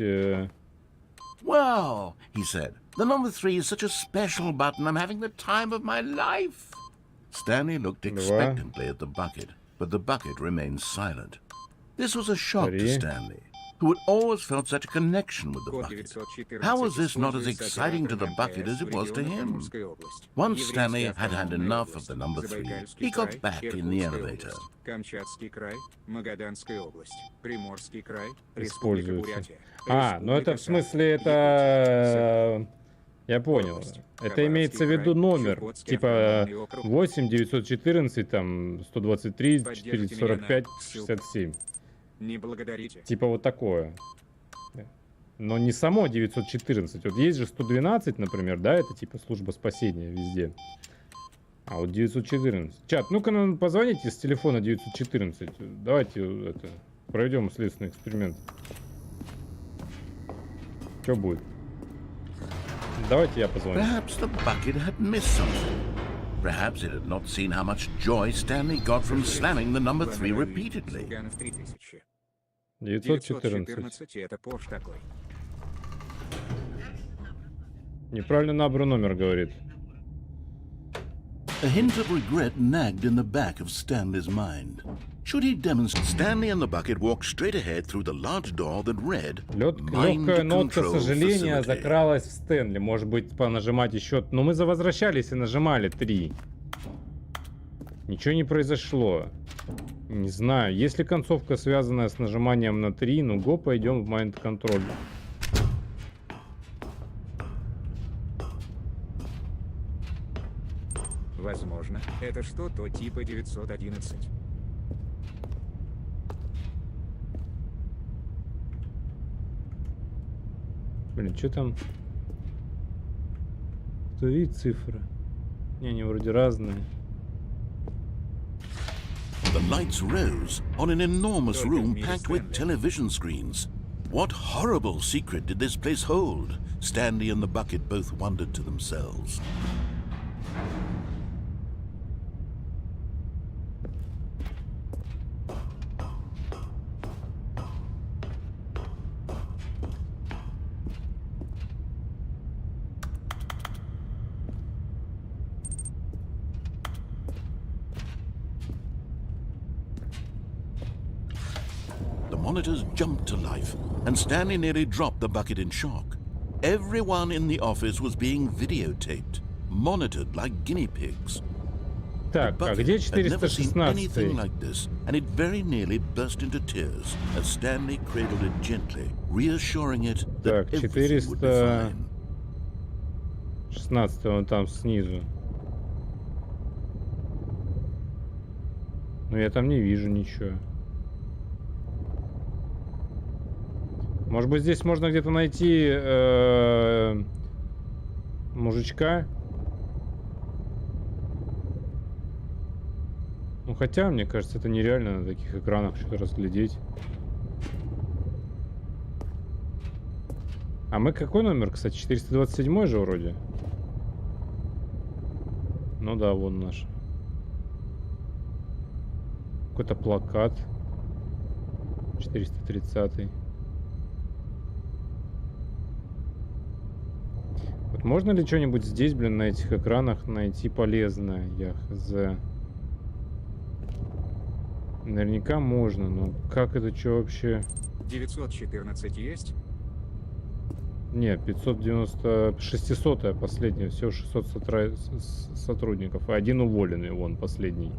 Well, he said, the number 3 is such a special button. I'm having the time of my life. Stanley looked expectantly at the bucket, but the bucket remained silent. This was a shock to Stanley, who had always felt such a connection with the Код bucket. 914 How was this not as используется exciting to the оператором bucket as МТС it was to в регионах him? Амурской области, Once Еврейской Stanley had had автономной enough области, of the number 3, Забайкальский he got край, back in the Иркутская elevator. область, Камчатский край, Магаданская область, Приморский край, Республика Используется. Бурятия. А, ну это в Республика смысле Саха, это... Я понял. область, Это Хабаровский имеется в виду край, номер. Чукотский Типа автономный округ. 8 914, там 123 Поддержите 445 меня на ссылку. 67. Не благодарите. Типа вот такое. Но не само 914. Вот есть же 112, например, да, это типа служба спасения везде. А вот 914. Чат, ну-ка нам позвоните с телефона 914. Давайте это проведем следственный эксперимент. Что будет? Давайте я позвоню. Perhaps the bucket had missed something. Perhaps it had not seen how much joy Stanley got from slamming the number 3 repeatedly. Цыганов 3000. 914. 914 это Пош такой. Неправильно набран номер, говорит. A hint of regret nagged in the back of Stanley's mind. Should he demonstrate? Stanley and the bucket walked straight ahead through the large door that read Легкая нотка Control сожаления Facility. закралась в Стэнли. Может быть, понажимать еще... Но мы возвращались и нажимали 3. Ничего не произошло. Не знаю. Если концовка, связанная с нажиманием на 3, ну го, пойдем в Mind Control. Возможно, это что-то типа 911. Блин, что там? Кто видит цифры? Не, они вроде разные. The lights rose on an enormous Только в room мире packed with Стэнли. television screens. What horrible secret did this place hold? Stanley and the bucket both wondered to themselves. The monitors jumped to life, and Stanley nearly dropped the bucket in shock. Everyone in the office was being videotaped, monitored like guinea pigs. Так, а Bucket где had never seen anything 416? like this, and it very nearly burst into tears as Stanley cradled it gently, reassuring it that Так, everything would be 400. fine. 16 он там снизу. Но я там не вижу ничего. Может быть, здесь можно где-то найти мужичка? Ну, хотя, мне кажется, это нереально на таких экранах что-то разглядеть. А мы какой номер, кстати? 427 же вроде. Ну да, вон наш. Какой-то плакат. 430. Вот можно ли что-нибудь здесь, блин, на этих экранах найти полезное? Я хз. Наверняка можно, но как это что вообще? 914 есть? Нет, 590, 600 последняя, всего 600 сотрудников, и один уволенный, вон, последний.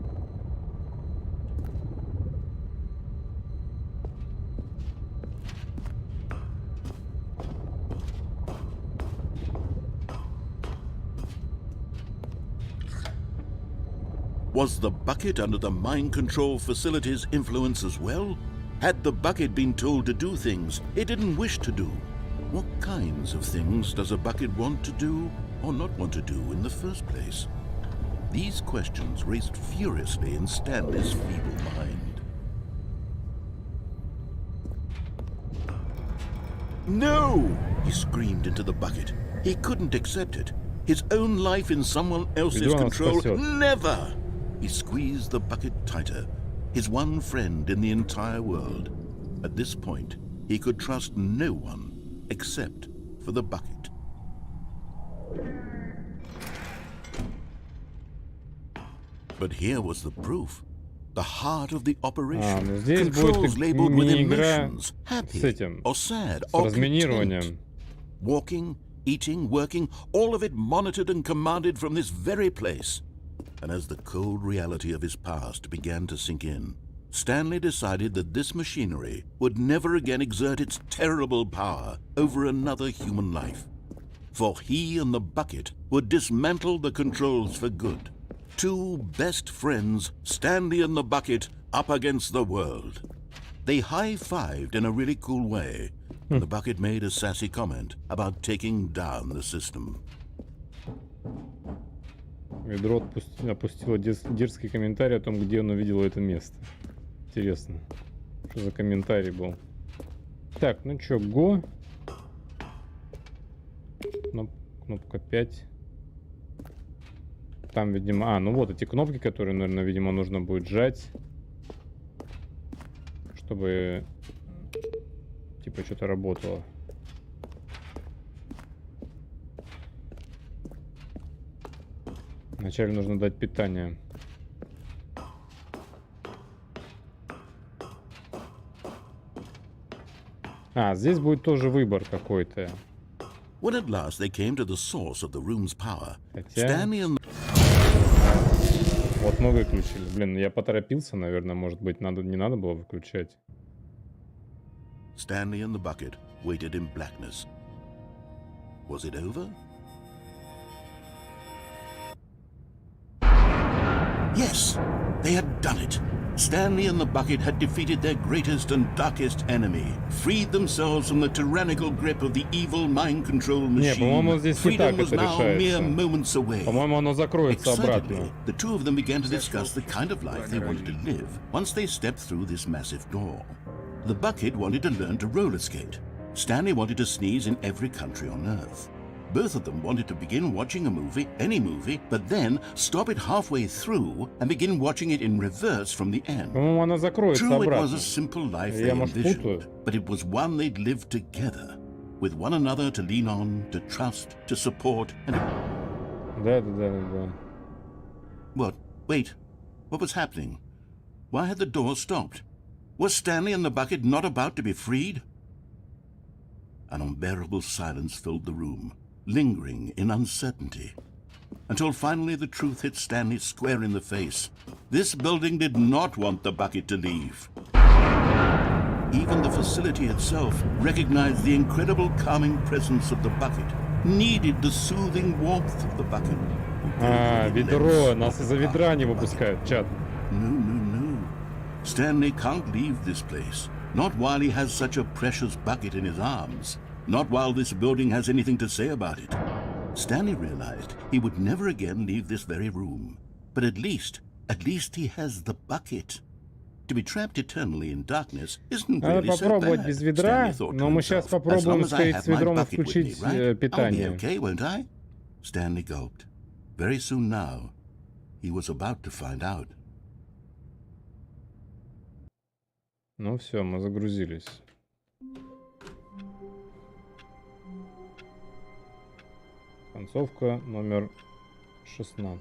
Was the bucket under the mind control facility's influence as well? Had the bucket been told to do things it didn't wish to do? What kinds of things does a bucket want to do or not want to do in the first place? These questions raced furiously in Stanley's feeble mind. No! He screamed into the bucket. He couldn't accept it. His own life in someone else's control. Never! He squeezed the bucket tighter. His one friend in the entire world. At this point, he could trust no one except for the bucket. But here was the proof. The heart of the operation. Здесь Controls будет labeled with мини-игра emotions, с happy этим, or sad с or разминированием. content. Walking, eating, working, all of it monitored and commanded from this very place. And as the cold reality of his past began to sink in, Stanley decided that this machinery would never again exert its terrible power over another human life. For he and the bucket would dismantle the controls for good. Two best friends, Stanley and the bucket, up against the world. They high-fived in a really cool way, and the bucket made a sassy comment about taking down the system. Ведро опустило дерзкий комментарий о том, где он увидел это место. Интересно, что за комментарий был. Так, ну чё, го. Кнопка 5. Там, видимо... ну вот эти кнопки, которые, наверное, видимо, нужно будет сжать. Чтобы... типа, что-то работало. Вначале нужно дать питание. Здесь будет тоже выбор какой-то. When at last they came to the source of the room's power, Хотя... Stanley and Вот мы выключили. Блин, я поторопился, наверное, может быть, не надо было выключать. Stanley and the bucket waited in blackness. Was it over? Yes, they had done it. Stanley and the bucket had defeated their greatest and darkest enemy, freed themselves from the tyrannical grip of the evil mind control machine. по-моему, здесь не так Freedom was это now mere решается. moments away. По-моему, оно закроется обратно. Excitedly, the two of them began to discuss the kind of life they wanted to live once they stepped through this massive door. The bucket wanted to learn to roller skate. Stanley wanted to sneeze in every country on Earth. Both of them wanted to begin watching a movie, any movie, but then stop it halfway through and begin watching it in reverse from the end. По-моему, она закроется True, it was обратно. a simple life they Я, может, envisioned, путаю. but it was one they'd lived together, with one another to lean on, to trust, to support, and to... Да. What? Wait. What was happening? Why had the door stopped? Was Stanley and the bucket not about to be freed? An unbearable silence filled the room, lingering in uncertainty, until finally the truth hit Stanley square in the face. This building did not want the bucket to leave. Even the facility itself recognized the incredible calming presence of the bucket, needed the soothing warmth of the bucket. Ведро. Нас из-за ведра не выпускают, чат. No. Stanley can't leave this place. Not while he has such a precious bucket in his arms. Not while this building has anything to say about it. Stanley realized he would never again leave this very room. But at least he has the bucket. To be trapped eternally in darkness isn't Надо really so попробовать bad, без ведра, Stanley thought to но мы сейчас himself. As long попробуем as I сходить have с my ведром и bucket with me, включить right? I'll be питание. okay, won't I? Stanley gulped. Very soon now, he was about to find out. Ну все, мы загрузились. Концовка номер 16.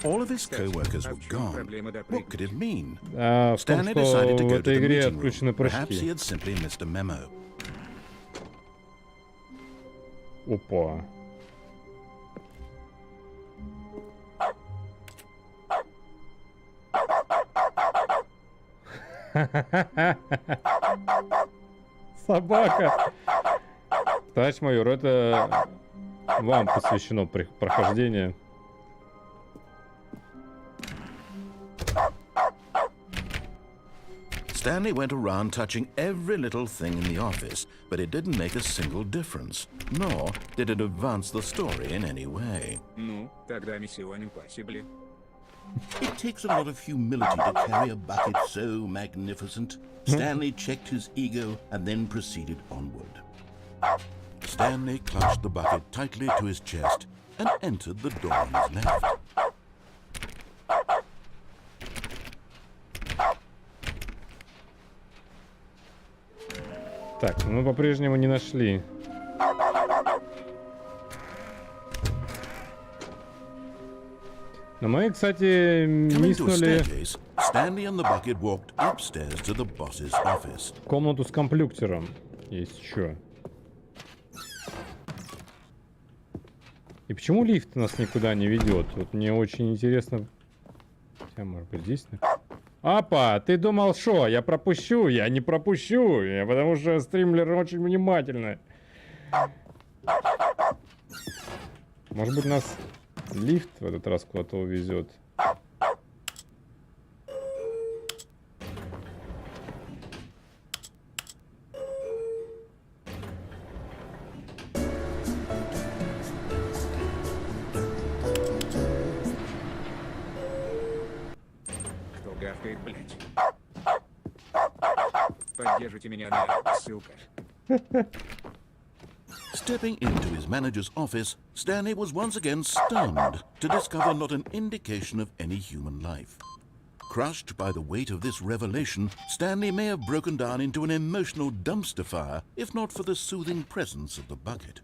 All of his co-workers were gone. What could it mean? В том, Stanley что decided to в go to этой the игре meeting отключены room. Perhaps he прыжки. had simply missed a memo. Опа. Собака. Товарищ майор, это вам посвящено прохождение. Stanley went around touching every little thing in the office, but it didn't make a single difference, nor did it advance the story in any way. Ну, тогда миссион impossible. It takes a lot of humility to carry a bucket so magnificent. Stanley checked his ego and then proceeded onward. Stanley clutched the bucket tightly to his chest and entered the door on his left. Так, мы по-прежнему не нашли. Но мы, кстати, Coming to a миснули staircase, Stanley and the bucket walked upstairs to the boss's office. комнату с компьютером. Есть еще. И почему лифт нас никуда не ведет? Вот мне очень интересно. Хотя, может быть, здесь... Апа, ты думал, что? Я пропущу? Я не пропущу. Потому что стримлер очень внимательный. Может быть, нас лифт в этот раз куда-то увезет. Кто гавкает, блядь? Поддержите меня на ссылка. Stepping into his manager's office, Stanley was once again stunned to discover not an indication of any human life. Crushed by the weight of this revelation, Stanley may have broken down into an emotional dumpster fire if not for the soothing presence of the bucket.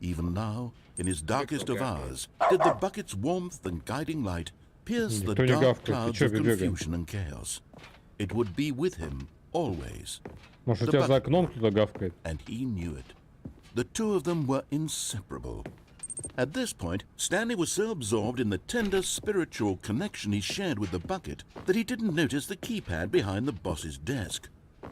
Even now, in his darkest of hours, did the bucket's warmth and guiding light pierce the Никто не dark гавкает. Ты clouds чё of бегаешь? confusion and chaos. It would be with him always, Может, у тебя за окном кто-то гавкает? and he knew it. The two of them were inseparable. At this point, Stanley was so absorbed in the tender spiritual connection he shared with the bucket that he didn't notice the keypad behind the boss's desk.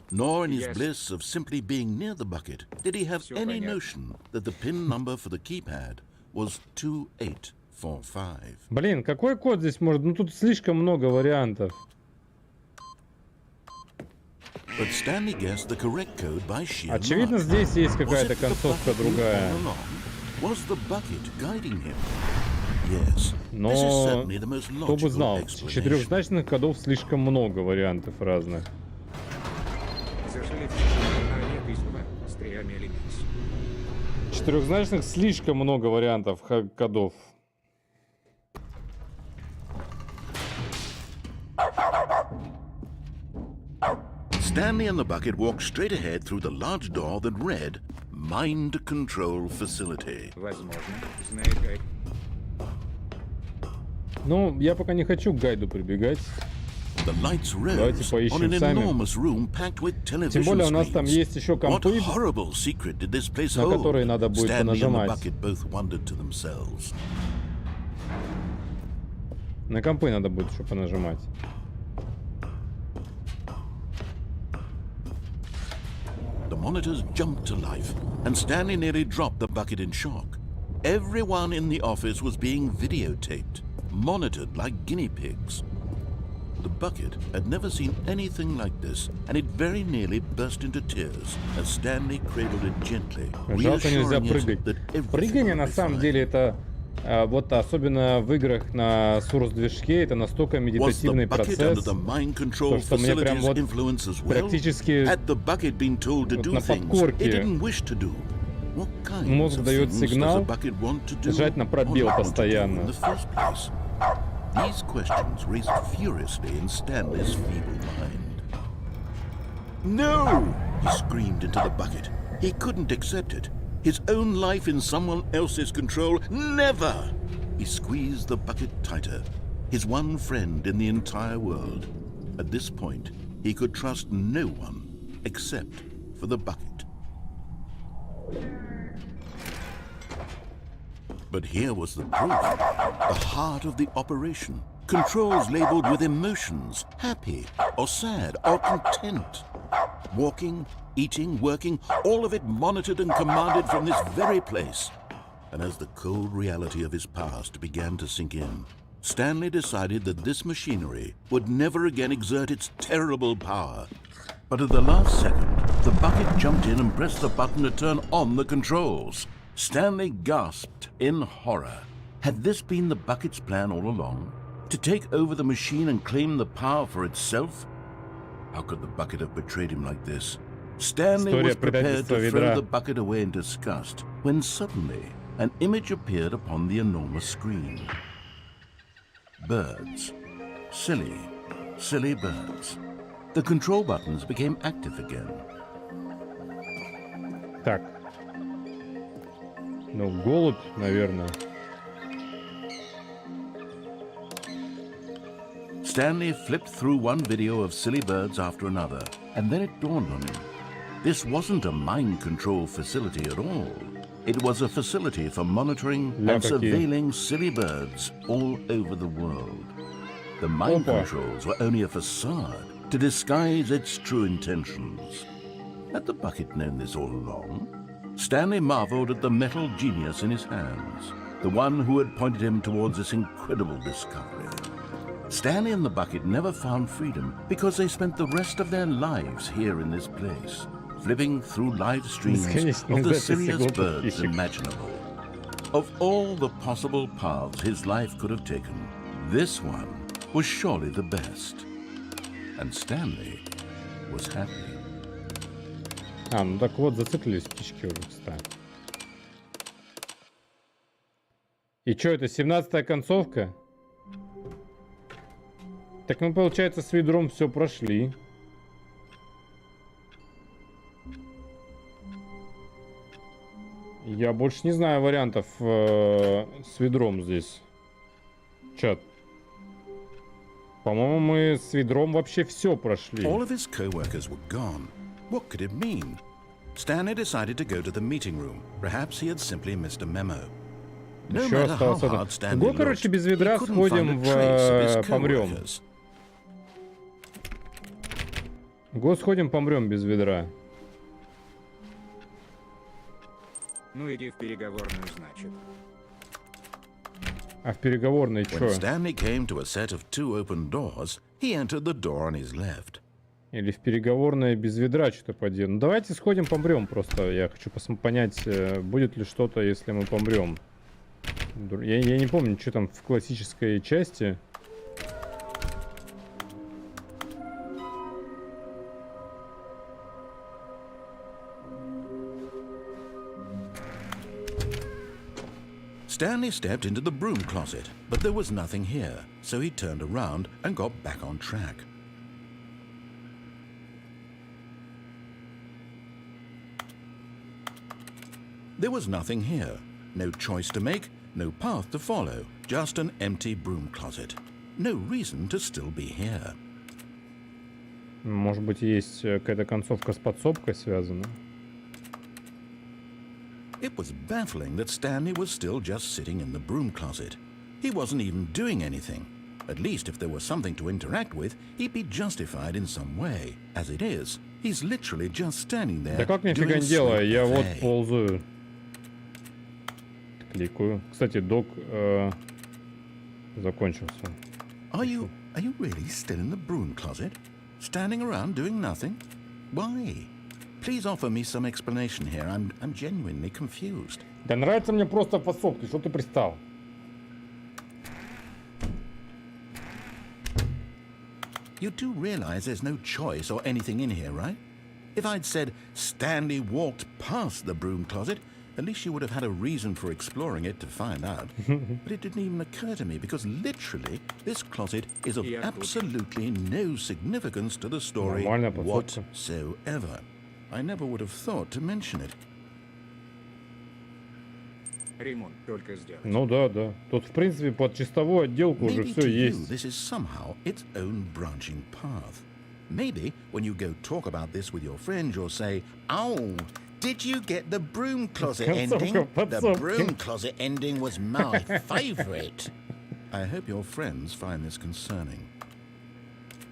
Nor in his Yes. bliss of simply being near the bucket did he have Всё any понятно. notion that the pin number for the keypad was 2845. Блин, какой код здесь может? Ну тут слишком много вариантов. But Stanley guessed the correct code by sheer Очевидно, luck. здесь есть Was какая-то it the концовка bucket all другая. along? Was the bucket guiding him? Yes. This is Но certainly the most кто бы logical знал, explanation. четырехзначных кодов слишком много вариантов разных. Зашли в письма с 3 элементами. Четырехзначных слишком много вариантов кодов. Stanley and the bucket walked straight ahead through the large door that read Mind Control Facility. Возможно, знает гайд. Ну, я пока не хочу к гайду прибегать. The lights Давайте rose поищем on an сами. enormous room packed with Тем television более у нас там screens. есть еще What компы, horrible secret did this place на hold? которые надо будет Stanley and the понажимать. bucket both wondered to themselves. На компы надо будет еще понажимать. The monitors jumped to life, and Stanley nearly dropped the bucket in shock. Everyone in the office was being videotaped. monitored like guinea pigs. The bucket had never seen anything like this, and it very nearly burst into tears as Stanley cradled it gently, Жалко, нельзя reassuring прыгать. it that everything Прыгание would на be самом fine. деле это вот особенно в играх на Source движке это настолько Was the медитативный bucket under процесс, the mind control что мне прям facility's вот influence as well? практически Had the bucket been told to вот do на things подкорке it didn't wish to do? What kinds мозг of дает things does a сигнал bucket want to do жать на пробел or not want to do постоянно. in the first place? These questions raced furiously in Stanley's feeble mind. No! He screamed into the bucket. He couldn't accept it. His own life in someone else's control, never! He squeezed the bucket tighter. His one friend in the entire world. At this point, he could trust no one except for the bucket. But here was the proof. The heart of the operation. Controls labeled with emotions, happy or sad or content. Walking, eating, working, all of it monitored and commanded from this very place. And as the cold reality of his past began to sink in, Stanley decided that this machinery would never again exert its terrible power. But at the last second, the bucket jumped in and pressed the button to turn on the controls. Stanley gasped in horror. Had this been the bucket's plan all along? To take over the machine and claim the power for itself? How could the bucket have betrayed him like this? Stanley История was prepared предательства to throw ведра. the bucket away in disgust when suddenly an image appeared upon the enormous screen. Birds. Silly, silly birds. The control buttons became active again. Так. Ну, голубь, наверное. Stanley flipped through one video of silly birds after another, and then it dawned on him. This wasn't a mind control facility at all. It was a facility for monitoring Ля and какие. surveilling silly birds all over the world. The mind Опа. controls were only a facade to disguise its true intentions. Had the bucket known this all along? Stanley marveled at the metal genius in his hands, the one who had pointed him towards this incredible discovery. Stanley and the bucket never found freedom because they spent the rest of their lives here in this place, flipping through live streams Бесконечная of the запись silliest глупых birds фишек. imaginable. Of all the possible paths his life could have taken, this one was surely the best. And Stanley was happy. А, ну так вот, зациклились птички уже, кстати. И что, это 17-я концовка? Так мы, получается, с ведром все прошли. Я больше не знаю вариантов с ведром здесь. Чат. По-моему, мы с ведром вообще все прошли. All of his co-workers were gone. What could it mean? Stanley decided to go to the meeting room. Perhaps he had simply missed a memo. No Еще matter how осталось hard одно. Stanley Го, looked, короче, без he ведра couldn't сходим find a trace of his в помрем. co-workers. Го, сходим, помрем без ведра. Ну иди в переговорную, значит. А в переговорной When что? Stanley came to a set of two open doors, he entered the door on his left. Или в переговорной без ведра что-то поделаем. Ну, давайте сходим, помрем просто. Я хочу понять, будет ли что-то, если мы помрем. Я не помню, что там в классической части. Stanley stepped into the broom closet, but there was nothing here, so he turned around and got back on track. There was nothing here. No choice to make, no path to follow, just an empty broom closet. No reason to still be here. Может быть, есть какая-то концовка с подсобкой связана. It was baffling that Stanley was still just sitting in the broom closet. He wasn't even doing anything. At least if there was something to interact with, he'd be justified in some way. As it is, he's literally just standing there. Да как нифига doing не делаю, я вот sleep ползаю. Кликаю. Кстати, док... закончился. Are you really still in the broom closet? Standing around doing nothing? Why? Please offer me some explanation here. I'm genuinely confused. Да нравится мне просто в подсобке, что ты пристал? You do realize there's no choice or anything in here, right? If I'd said Stanley walked past the broom closet, at least you would have had a reason for exploring it to find out. But it didn't even occur to me because literally this closet is of absolutely no significance to the story Нормальная подсобка. whatsoever. I never would have thought to mention it. Ремонт только сделать. Ну да. Тут, в принципе, под чистовую отделку уже Maybe все to you есть. this is somehow its own branching path. Maybe when you go talk about this with your friends, you'll say, "Oh, did you get the broom closet ending? The broom closet ending was my favorite." I hope your friends find this concerning.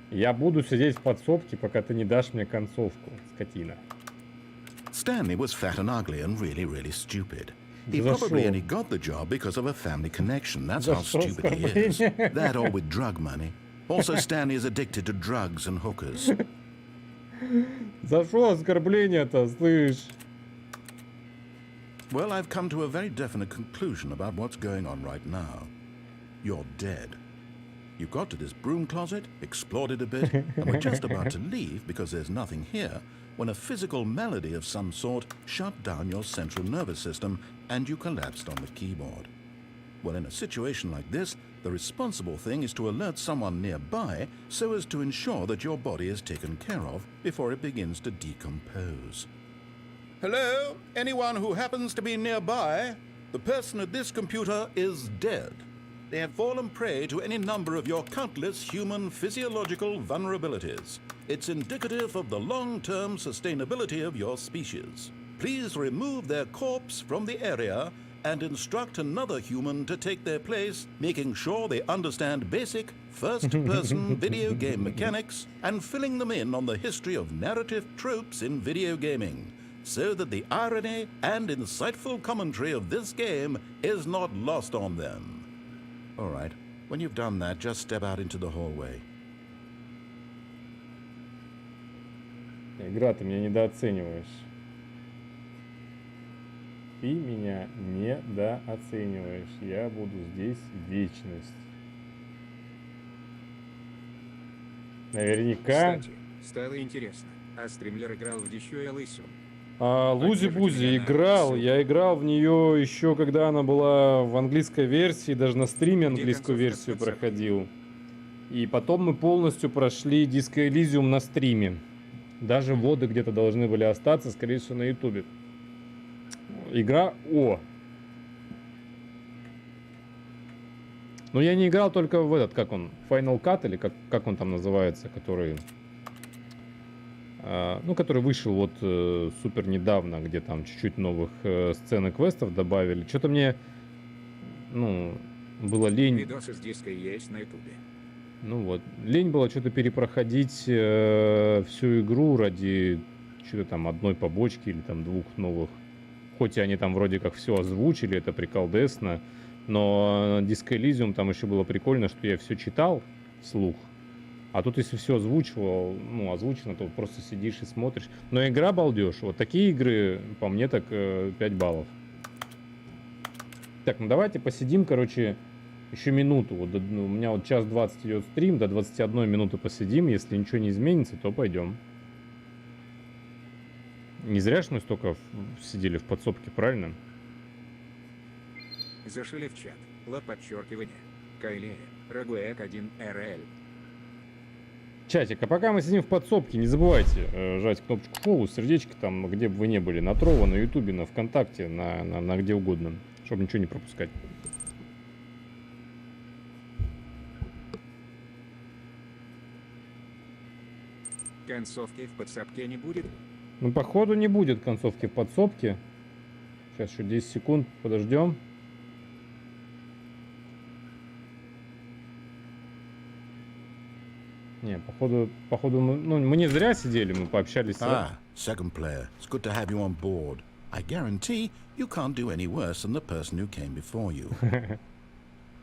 Я буду сидеть в подсобке, пока ты не дашь мне концовку, скотина. Stanley was fat and ugly and really, really stupid. He За probably что? only got the job because of a family connection. That's За how что stupid he is. оскорбление? That or with drug money. Also, Stanley is addicted to drugs and hookers. За что оскорбление-то, слышь? Well, I've come to a very definite conclusion about what's going on right now. You're dead. You got to this broom closet, explored it a bit, and were just about to leave because there's nothing here, when a physical malady of some sort shut down your central nervous system and you collapsed on the keyboard. Well, in a situation like this, the responsible thing is to alert someone nearby so as to ensure that your body is taken care of before it begins to decompose. Hello? Anyone who happens to be nearby? The person at this computer is dead. They have fallen prey to any number of your countless human physiological vulnerabilities. It's indicative of the long-term sustainability of your species. Please remove their corpse from the area and instruct another human to take their place, making sure they understand basic first-person video game mechanics and filling them in on the history of narrative tropes in video gaming, so that the irony and insightful commentary of this game is not lost on them. All right, when you've done that, just step out into the hallway. Игра, ты меня недооцениваешь. Ты меня недооцениваешь. Я буду здесь вечность. Наверняка. Кстати, стало интересно. А стримлер играл в еще и Ищем. Лузи-Бузи играл. Я играл в нее еще, когда она была в английской версии. Даже на стриме английскую версию проходил. И потом мы полностью прошли Disco Elysium на стриме. Даже вводы где-то должны были остаться, скорее всего, на ютубе. Игра Но я не играл только в этот, как он, Final Cut, или как он там называется, который... который вышел вот супер недавно, где там чуть-чуть новых сцен и квестов добавили. Что-то мне, было лень. Видосы с диска есть на ютубе. Лень было что-то перепроходить всю игру ради что-то там одной побочки или там двух новых. Хоть и они там вроде как все озвучили, это приколдесно. Но Disco Elysium там еще было прикольно, что я все читал вслух. А тут если все озвучено, то просто сидишь и смотришь. Но игра балдеж. Вот такие игры, по мне, так 5 баллов. Так, давайте посидим, еще минуту. У меня вот 1:20 идет стрим, до 21 минуты посидим. Если ничего не изменится, то пойдем. Не зря ж мы столько сидели в подсобке, правильно? Зашили в чат. _. Кайлея. Рагуэк 1 РЛ. Чатик, а пока мы сидим в подсобке, не забывайте жать кнопочку фоллоу, сердечко там, где бы вы ни были, на Трова, на Ютубе, на ВКонтакте, на где угодно, чтобы ничего не пропускать. Концовки в подсобке не будет? Походу не будет концовки в подсобке. Сейчас еще 10 секунд, подождем. Не, походу мы не зря сидели, мы пообщались. Second player, it's good to have you on board. I guarantee you can't do any worse than the person who came before you.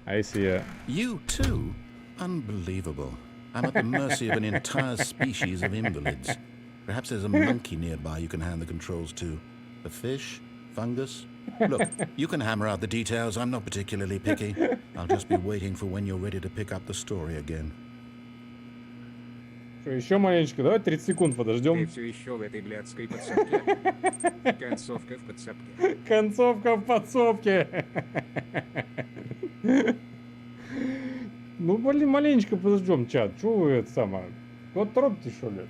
А если я... You too? Unbelievable. I'm at the mercy of an entire species of invalids. Perhaps there's a monkey nearby you can hand the controls to. A fish? Fungus? Look, you can hammer out the details. I'm not particularly picky. I'll just be waiting for when you're ready to pick up the story again. Что, еще маленечко? Давай 30 секунд Ты подождем. все еще в этой блядской подсобке. Концовка в подсобке. Концовка в подсобке. Ну, блин, маленечко подождем, чат. Чего вы это самое? Вот торопитесь, что ли?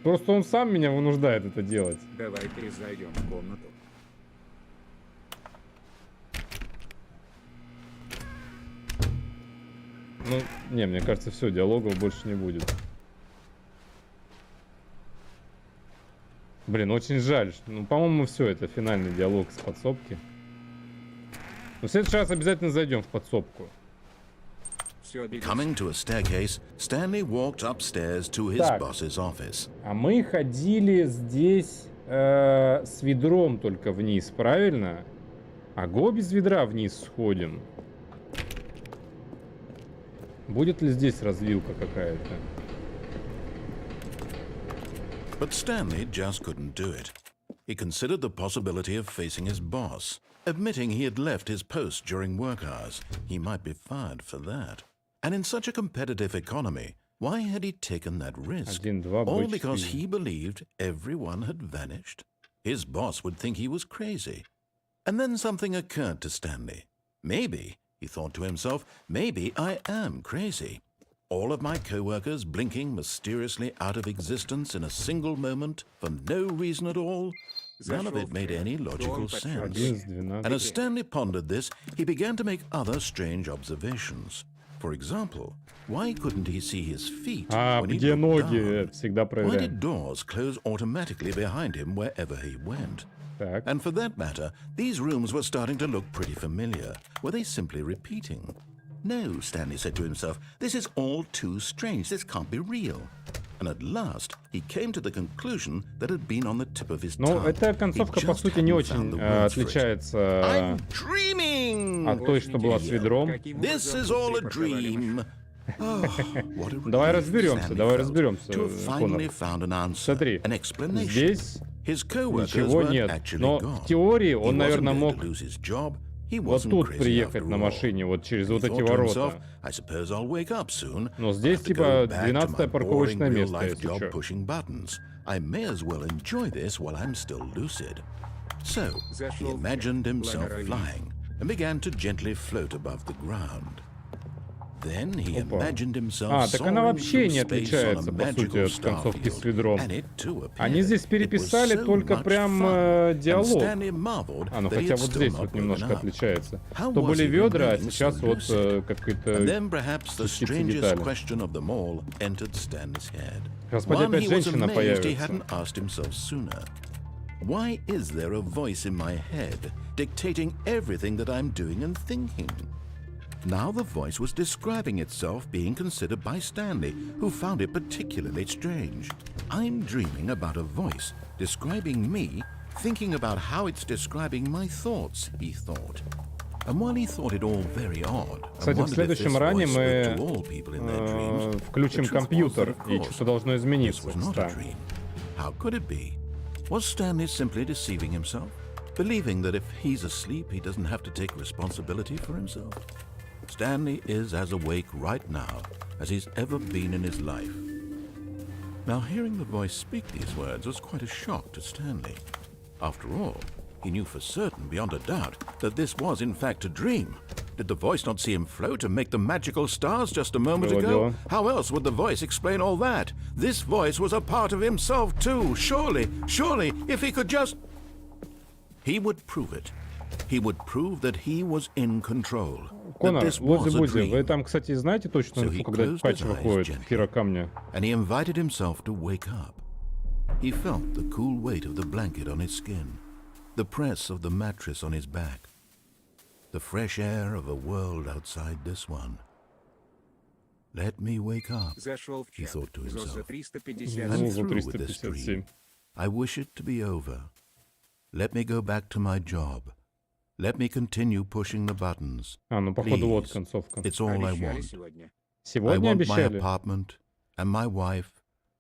Просто он сам меня вынуждает это делать. Давай перезайдем в комнату. Ну, не, мне кажется, все, диалогов больше не будет. Блин, очень жаль. Ну, по-моему, все, это финальный диалог с подсобки. Но в следующий раз обязательно зайдем в подсобку. Все, двигаемся. Coming to a staircase, Stanley walked upstairs to his Так. boss's office. А мы ходили здесь с ведром только вниз, правильно? А го без ведра вниз сходим. Будет ли здесь развилка какая-то? But Stanley just couldn't do it. He considered the possibility of facing his boss. Admitting he had left his post during work hours, he might be fired for that. And in such a competitive economy, why had he taken that risk? 1, 2, All б, because 4. he believed everyone had vanished? His boss would think he was crazy. And then something occurred to Stanley. Maybe, he thought to himself, maybe I am crazy. All of my co-workers blinking mysteriously out of existence in a single moment for no reason at all? None of it made any logical sense. 1 из 12. And as Stanley pondered this, he began to make other strange observations. For example, why couldn't he see his feet А, when he где looked ноги? down? Всегда Why проверяем. did doors close automatically behind him wherever he went? Так. And for that matter, these rooms were starting to look pretty familiar. Were they simply repeating? No, Stanley said to himself, this is all too strange. This can't be real. And at last, he came to the conclusion that had been on the tip of his Ну, tongue. эта He концовка, по just сути, не hadn't очень found the words for it. отличается I'm dreaming! от той, что была с ведром. Каким This образом is all a припарковали машину? dream. Oh, what a Давай relief разберемся, Stanley давай felt разберемся, to have finally Конор. found an answer, Смотри, an explanation. здесь His co-workers ничего weren't нет. actually Но gone. в теории He он, wasn't наверное, going мог to lose his job. He вот wasn't тут crazy приехать after на all. машине, вот через He вот эти thought to himself, ворота. I suppose I'll wake up soon. Но здесь, I'll have to типа, go back to 12-е my парковочное boring место, real-life если job чё. pushing buttons. I may as well enjoy this while I'm still lucid. So, he imagined himself flying and began to gently float above the ground. Then he Опа. imagined himself А, так она soaring вообще through не space on a отличается, по сути, magical от концовки с starfield, ведром. and it too appeared. Они здесь It was переписали so только much прям fun, and диалог. Stanley marveled А, ну that he хотя had вот still здесь not вот woken немножко up. отличается. How То was были he ведра, а remaining сейчас so вот lucid? And какие-то then perhaps the частицы strangest детали. question of them all entered Stanley's head. Господи, One опять he was женщина amazed he появится. hadn't asked himself sooner. Why is there a voice in my head dictating everything that I'm doing and thinking? Now the voice was describing itself being considered by Stanley, who found it particularly strange. I'm dreaming about a voice describing me, thinking about how it's describing my thoughts, he thought. And while he thought it all very odd, and Кстати, в wondered if следующем this ране voice мы spoke to all people in their dreams, включим the truth was компьютер, that, of и course, что-то должно this измениться. was not a Да. dream. How could it be? Was Stanley simply deceiving himself, believing that if he's asleep, he doesn't have to take responsibility for himself? Stanley is as awake right now as he's ever been in his life. Now, hearing the voice speak these words was quite a shock to Stanley. After all, he knew for certain, beyond a doubt, that this was in fact a dream. Did the voice not see him float and make the magical stars just a moment Было ago? дело. How else would the voice explain all that? This voice was a part of himself too. Surely, if he could just... He would prove it. He would prove that he was in control. That Конор, this was a Лози-Бузи, вы dream. там, кстати, знаете точно, So he когда closed патч his eyes выходит, gently. Кира камня? And he invited himself to wake up. He felt the cool weight of the blanket on his skin, the press of the mattress on his back, the fresh air of a world outside this one. Let me wake up. Зашел в He чат. thought to ЗОС за himself. 350. I'm Ну, за through with this 357. dream. I wish it to be over. Let me go back to my job. Let me continue pushing the buttons. А, ну походу вот Please. концовка. It's all I Обещали want. сегодня. I Сегодня want my обещали? apartment and my wife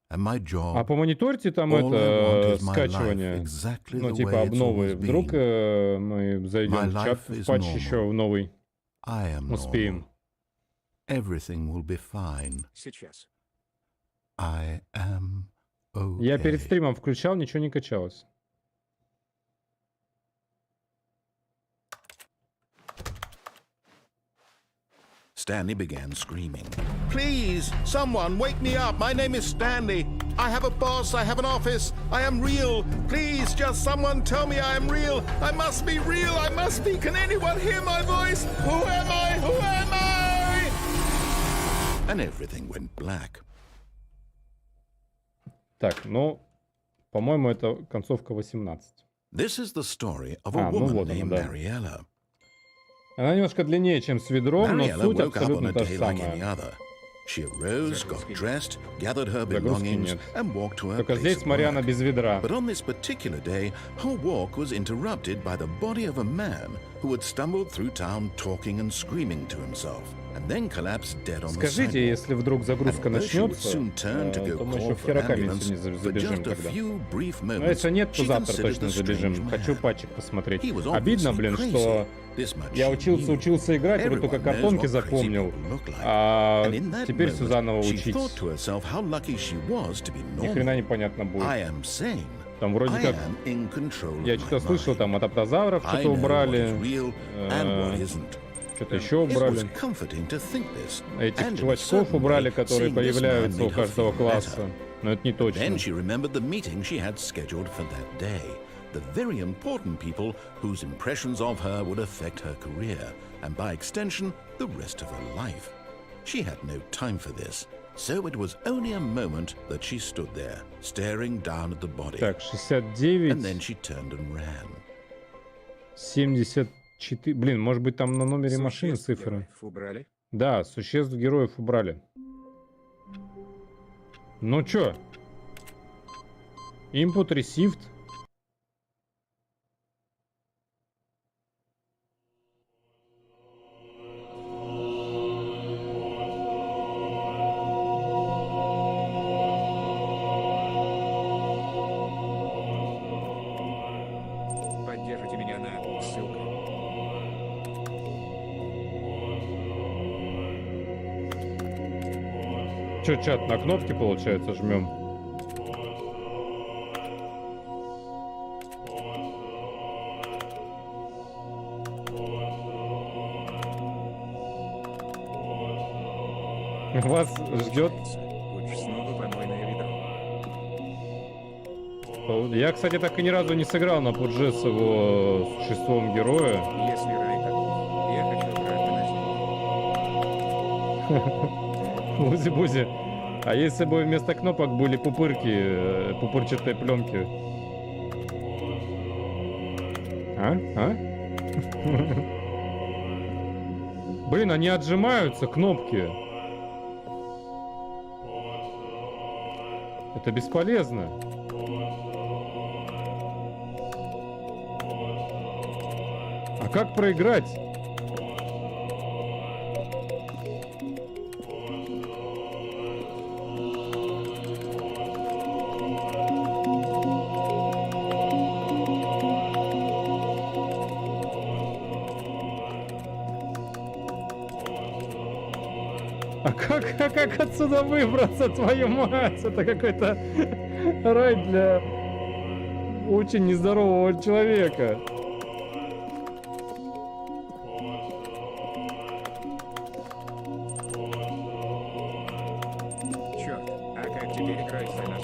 and my job. А по мониторте там All I want это is my life скачивание, exactly ну the типа way it's обновы. always Вдруг been. мы зайдем My в чат, life is в патч normal. еще в новый, I am normal. успеем. Everything will be fine. Сейчас. I am okay. Я перед стримом включал, ничего не качалось. Stanley began screaming. Please, someone, wake me up. My name is Stanley. I have a boss. I have an office. I am real. Please, just someone tell me I am real. I must be real. I must be. Can anyone hear my voice? Who am I? Who am I? And everything went black. Так, ну, по-моему, это концовка 18. This is the story of a ну woman вот она, named да. Mariella. Она немножко длиннее, чем с ведром, но Mariella суть woke up on абсолютно a та же day like any самая. other. She arose, got dressed, gathered her Загрузки belongings, нет. and walked to her Только place здесь of Мариана work. без ведра. But on this particular day, her walk was interrupted by the body of a man who had stumbled through town talking and screaming to himself, and then collapsed dead on the Скажите, sidewalk. если вдруг загрузка And though she would начнется, soon turn to go то мы еще call в for Херокамень ambulance, сегодня for забежим just a тогда. few brief Но moments, если нет, то she завтра considered точно the забежим. strange Хочу man. патчик посмотреть. He was Обидно, obviously блин, crazy. что This much я she учился играть, вроде только Everyone knows картонки what crazy запомнил, people look like. а And in that теперь все moment, заново she учить. thought to herself how lucky she was to be Ни normal. хрена непонятно I будет. am sane. Там вроде I как, am in control я of что-то my слышал, mind. там от аптозавров I что-то know what is убрали, real and what isn't. что-то еще It was убрали. comforting to think this. Этих And in a чувачков certain убрали, way, которые seeing this man появляются у made her каждого feel класса. better. Но это не точно. Then she remembered the meeting she had scheduled for that day. The very important people whose impressions of her would affect her career, and by extension, the rest of her life. She had no time for this, so it was only a moment that she stood there, staring down at the body. Так, And then 69, she turned and ran. 74. Блин, может быть там на номере машины Существ цифры. героев убрали. Да, существ героев убрали. Ну чё? Input received. Поддержите меня на ссылку. Чё, чат, на кнопки, получается, жмем? Вас ждет. Лучше снова помойное ведро. Я, кстати, так и ни разу не сыграл на Пудже с его существом героя. Если рай таков, я хочу обратно на землю. Бузи-бузи. А если бы вместо кнопок были пупырки, пупырчатые пленки? А? Блин, они отжимаются, кнопки. Это бесполезно. А как проиграть? А как отсюда выбраться, твою мать? Это какой-то рай для очень нездорового человека. Черт, а как теперь играть за нас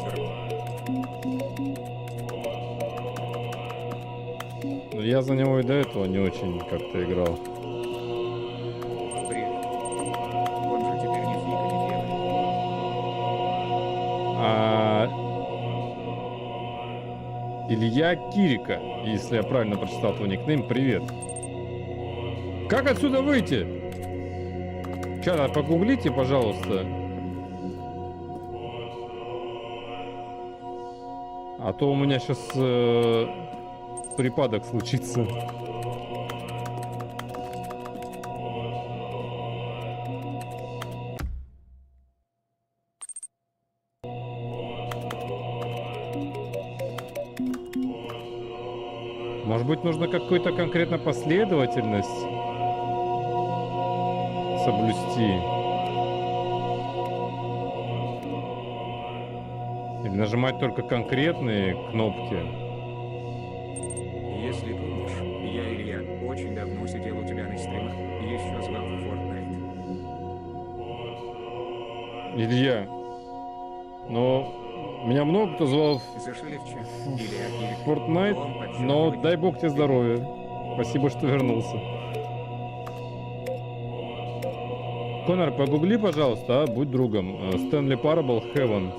Я за него и до этого не очень как-то играл. Бред. Он же теперь ни фига не делает. Илья Кирика, если я правильно прочитал твой никнейм, привет. Как отсюда выйти? Чат, погуглите, пожалуйста. А то у меня сейчас припадок случится. Может быть, нужно какую-то конкретно последовательность соблюсти. Или нажимать только конкретные кнопки. Если помнишь, я Илья очень давно сидел у тебя на стримах, еще звал в Fortnite. Илья. Но меня много кто звал в Зашли в чат. Илья Кирик. Fortnite, Он но подчеркивает. дай бог тебе здоровья. Спасибо, что вернулся. Конор, погугли, пожалуйста, будь другом. Stanley Parable Heaven.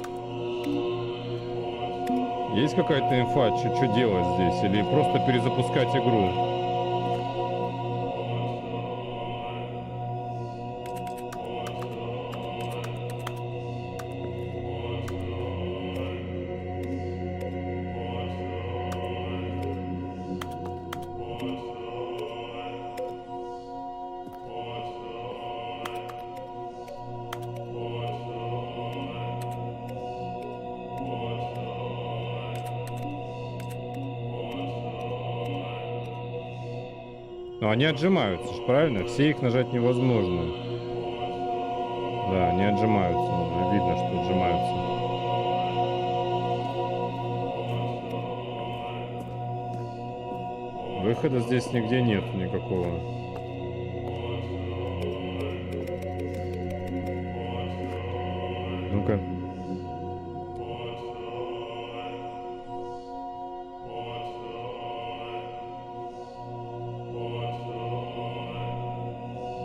Есть какая-то инфа, что делать здесь? Или просто перезапускать игру? Но они отжимаются, ж, правильно? Все их нажать невозможно. Да, они отжимаются. Уже видно, что отжимаются. Выхода здесь нигде нет никакого. Ну-ка.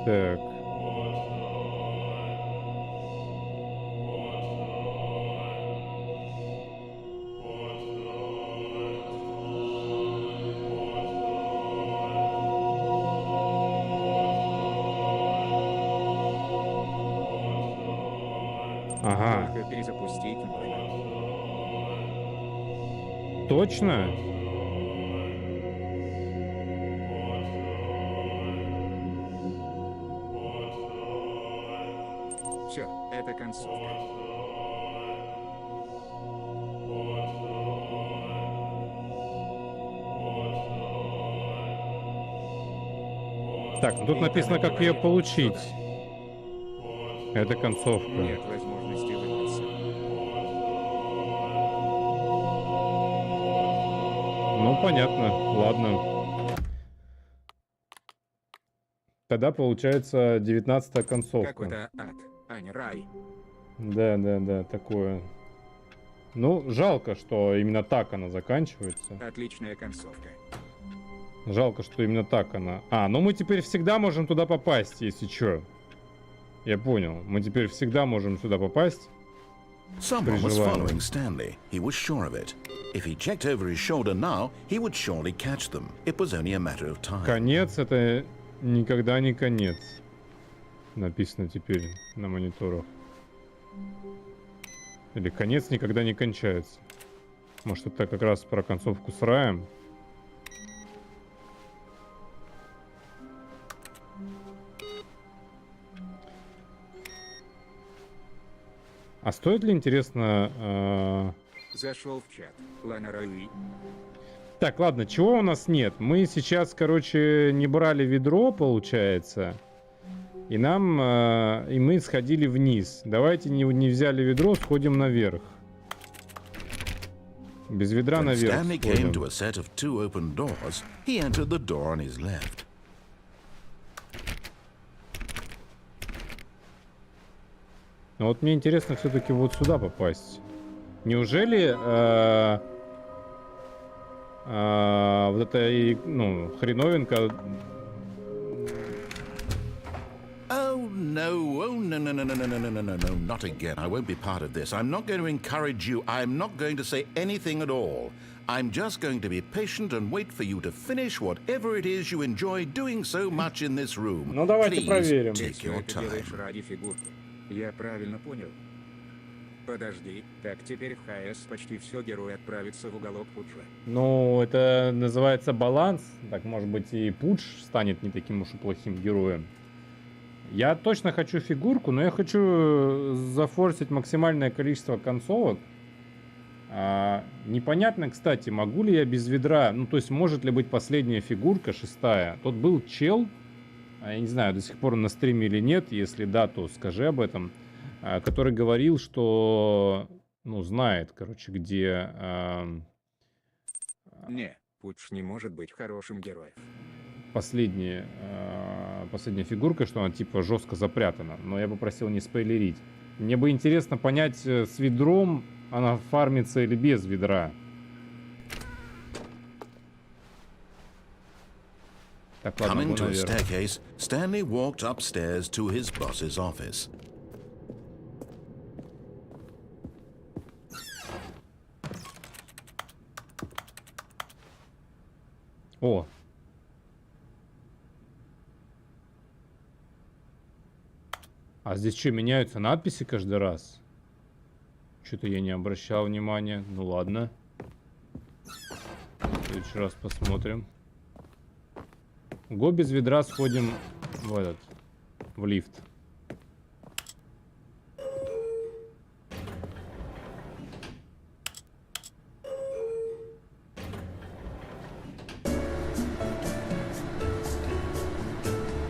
Так. Ага. Только перезапустить можно. Точно? Все, это концовка. Так, ну тут написано, как ее получить. Это концовка. Нет возможности выбраться. Ну, понятно. Ладно. Тогда получается 19-я концовка. Какой-то ад, а не рай. Да, такое. Ну, жалко, что именно так она заканчивается. Отличная концовка. Жалко, что именно так она... А, ну мы теперь всегда можем туда попасть, если чё. Я понял. Мы теперь всегда можем сюда попасть. Someone was Приживаем. following Stanley. He was sure of it. If he checked over his shoulder now, he would surely catch them. It was only a matter of time. Конец — это никогда не конец. Написано теперь на мониторах. Или конец никогда не кончается. Может, это как раз про концовку с раем. А стоит ли, интересно... Зашел в чат. Лана Рой. Так, ладно, чего у нас нет? Мы сейчас, короче, не брали ведро, получается. И нам... и мы сходили вниз. Давайте не взяли ведро, сходим наверх. Без ведра When наверх Stanley came to сходим. a set of two open doors, he entered the door on his left. Но вот мне интересно все-таки вот сюда попасть. Неужели вот эта, ну, хреновинка... Oh no, no, not again. I won't be part of this. I'm not going to encourage you. I'm not going to say anything at all. I'm just going to be patient and wait for you to finish whatever it is you enjoy doing so much in this room. Ну, давайте Please проверим. take Все your это делаешь time. ради фигурки. Я правильно понял? Подожди, так теперь в ХС почти все герой отправится в уголок Ультра. Ну, это называется баланс. Так, может быть, и Пудж станет не таким уж и плохим героем. Я точно хочу фигурку, но я хочу зафорсить максимальное количество концовок. Непонятно, кстати, могу ли я без ведра, ну, то есть, может ли быть последняя фигурка, 6-я. Тут был чел, я не знаю, до сих пор на стриме или нет, если да, то скажи об этом, который говорил, что, ну, знает, короче, где... Не, Пудж не может быть хорошим героем. Последняя фигурка, что она типа жестко запрятана. Но я попросил не спойлерить. Мне бы интересно понять, с ведром она фармится или без ведра. Так, ладно, Coming ну, to a наверное. staircase, Stanley walked upstairs to his boss's office. О! А здесь что, меняются надписи каждый раз? Что-то я не обращал внимания. Ну ладно. В следующий раз посмотрим. Го без ведра сходим в лифт.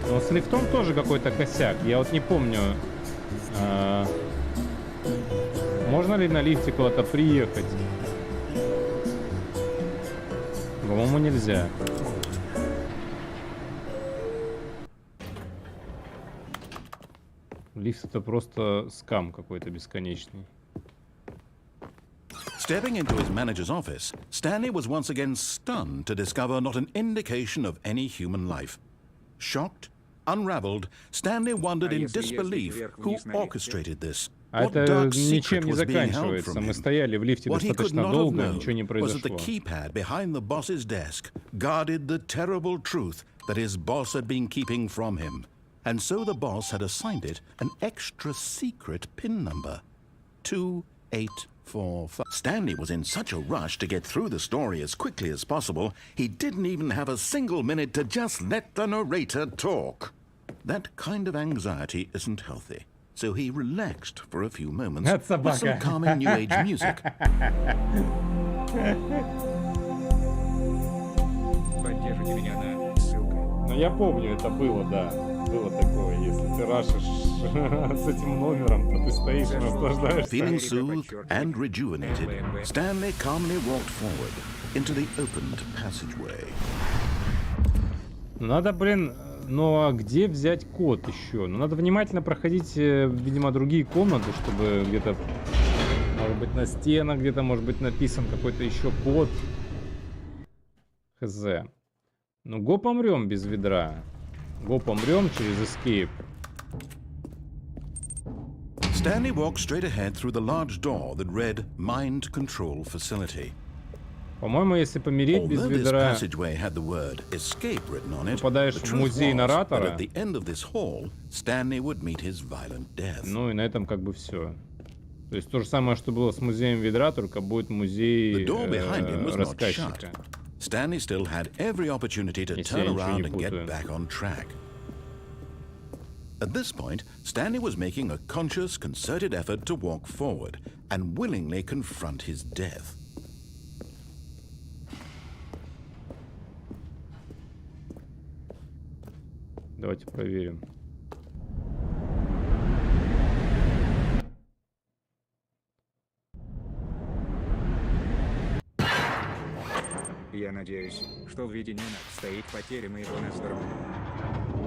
Но с лифтом тоже какой-то косяк. Я вот не помню, можно ли на лифте куда-то приехать. По-моему, нельзя. Лифт — это просто скам какой-то бесконечный. Stepping into his manager's office, Stanley was once again stunned to discover not an indication of any human life. Shocked, unraveled, Stanley wondered in disbelief who orchestrated this. А What это dark ничем secret не was being held заканчивается. from Мы him? стояли в лифте What he could достаточно not have долго, known ничего не was that the произошло. keypad behind the boss's desk guarded the terrible truth that his boss had been keeping from him. And so the boss had assigned it an extra secret PIN number. 2845. Stanley was in such a rush to get through the story as quickly as possible, he didn't even have a single minute to just let the narrator talk. That kind of anxiety isn't healthy. So he relaxed for a few moments That's a with some bugger. calming new age music. Поддержите меня на ссылка. Ну, я помню, это было, да. Было такое. Если ты рашишь с этим номером, то ты стоишь и наслаждаешься. Feeling soothed and rejuvenated, Stanley calmly walked forward into the opened passageway. Надо, блин, ну а где взять код еще? Ну, надо внимательно проходить, видимо, другие комнаты, чтобы где-то, может быть, на стенах где-то, может быть, написан какой-то еще код. Хз. Ну, го помрем без ведра. Го помрем через escape. Stanley walked straight ahead through the large door that read Mind Control Facility. По-моему, если помереть без Although this ведра, passageway had the word escape written on it, попадаешь the в truth музей was that наратора. at the end of this hall, Stanley would meet his violent death. ну и на этом как бы все. То есть то же самое, что было с музеем ведра, только будет The музей door behind him was not shut. рассказчика. Stanley still had every opportunity to Если я turn ничего around не and get путаю. back on track. At this point, Stanley was making a conscious, concerted effort to walk forward and willingly confront his death. Давайте проверим. Я надеюсь, что в виде Нина стоит потеря моего настроя.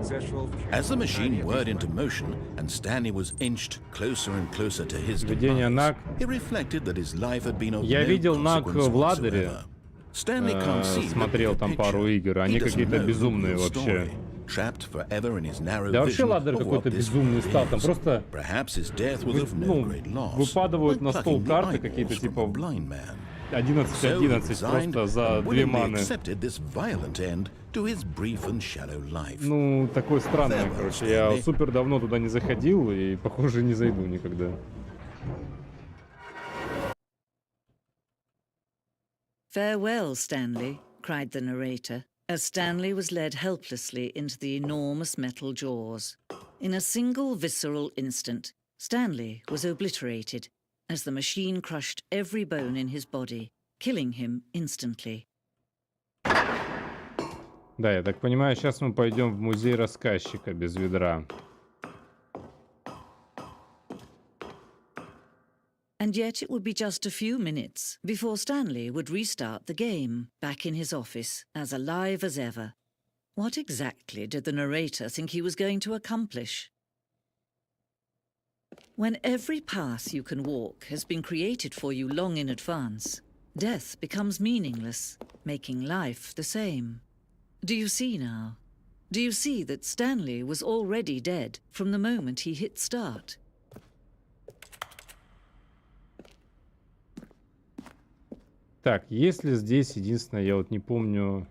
Зашел в чат. As the machine А, whirred я into motion and Stanley was inched closer and closer to his Видение demise, Наг. he reflected that his life had been of Я no видел Наг consequence в Ладере. whatsoever. Stanley can't see the смотрел bigger там пару picture. игр, He они doesn't какие-то know the безумные real вообще. story, trapped forever in his narrow Да вообще vision Ладер of какой-то what this безумный world стал. Там is. просто Perhaps his death was of no ну, great loss, выпадывают like на стол plucking the карты какие-то eyeballs from типа a blind man. So he 11-11 resigned просто за and 2 willingly маны. accepted this violent end to his brief and shallow life. Ну, такое странное, короче. Я супер давно туда не заходил и, похоже, не зайду никогда. Farewell, Stanley, cried the narrator, as Stanley was led helplessly into the enormous metal jaws. In a single visceral instant, Stanley was obliterated as the machine crushed every bone in his body, killing him instantly. Да, я так понимаю, сейчас мы пойдем в музей рассказчика без ведра. And yet it would be just a few minutes before Stanley would restart the game, back in his office, as alive as ever. What exactly did the narrator think he was going to accomplish? When every path you can walk has been created for you long in advance, death becomes meaningless, making life the same. Do you see now? Do you see that Stanley was already dead from the moment he hit start? Так, если здесь, единственное, я вот не помню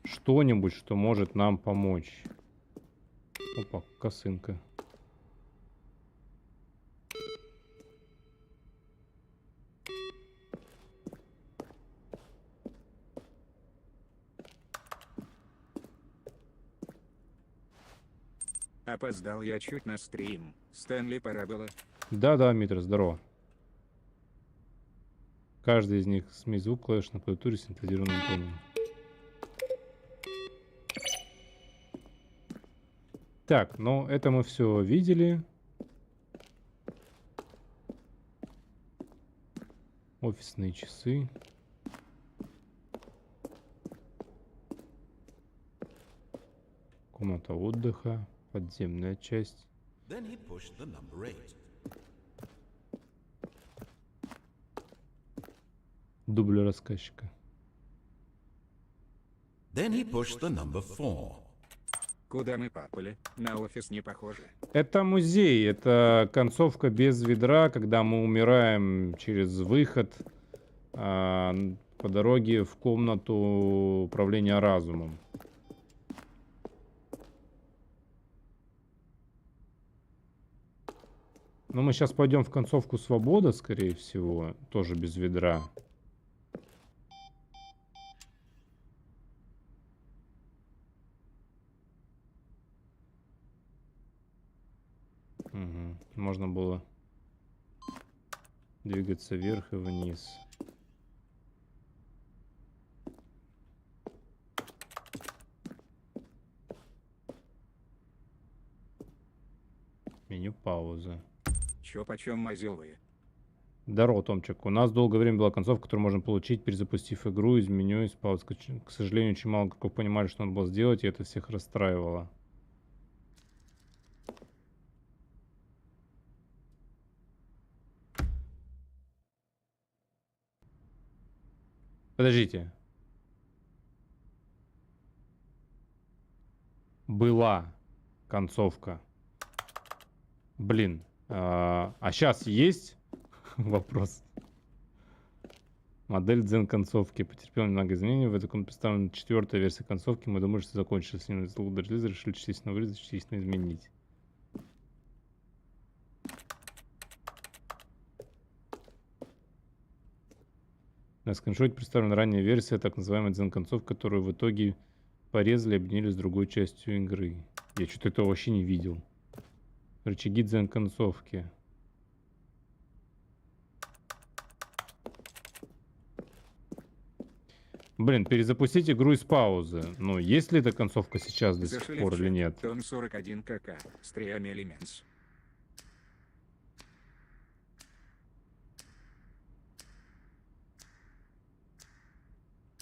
что-нибудь, что может нам помочь. Опа, косынка. Опоздал я чуть на стрим. Стэнли, пора было. Да-да, Митр, здорово. Каждый из них смесь звук клавиш на клавиатуре с синтезированным тоном. Так, ну это мы все видели. Офисные часы. Комната отдыха. Подземная часть. Then he pushed the number 8. Дубль рассказчика. Then he pushed the number 4. Куда мы попали? На офис не похоже. Это музей, это концовка без ведра, когда мы умираем через выход по дороге в комнату управления разумом. Но мы сейчас пойдем в концовку свобода, скорее всего, тоже без ведра. Угу. Можно было двигаться вверх и вниз. Меню пауза. Чё почем мазиловые? Здорово, Томчик. У нас долгое время была концовка, которую можно получить, перезапустив игру из меню, из пауз. К сожалению, очень мало игроков понимали, что надо было сделать, и это всех расстраивало. Подождите. Была концовка. Блин. А сейчас есть? Вопрос. Модель дзен концовки потерпела немного изменений. В этом представлена 4-я версия концовки. Мы думали, что закончилось. Решили частично вырезать, частично изменить. На скриншоте представлена ранняя версия, так называемая дзен-концовка, которую в итоге порезали и объединили с другой частью игры. Я что-то этого вообще не видел. Рычаги дзен-концовки. Блин, перезапустить игру из паузы. Ну, есть ли эта концовка сейчас до сих пор или нет? Том 41 КК. Стриами элементс.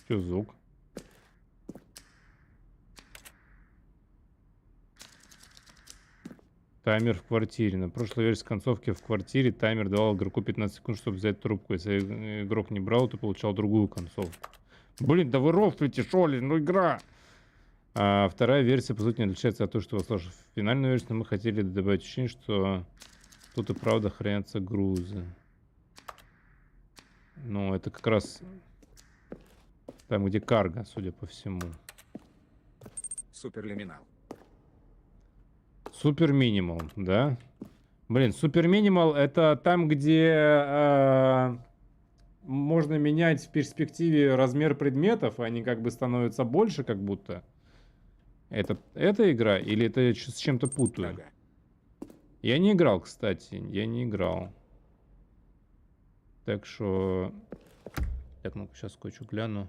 Что звук? Таймер в квартире. На прошлой версии концовки в квартире таймер давал игроку 15 секунд, чтобы взять трубку. Если игрок не брал, то получал другую концовку. Блин, да вы рофлите, шоли, ну игра! А вторая версия, по сути, не отличается от того, что в финальную версию, но мы хотели добавить ощущение, что тут и правда хранятся грузы. Ну, это как раз там, где карго, судя по всему. Суперлиминал. Супер минимал, да? Блин, супер минимал это там, где можно менять в перспективе размер предметов, они как бы становятся больше, как будто. Это игра или это я с чем-то путаю? Ага. Я не играл, кстати, я не играл. Так что... Так, ну сейчас кое-что гляну.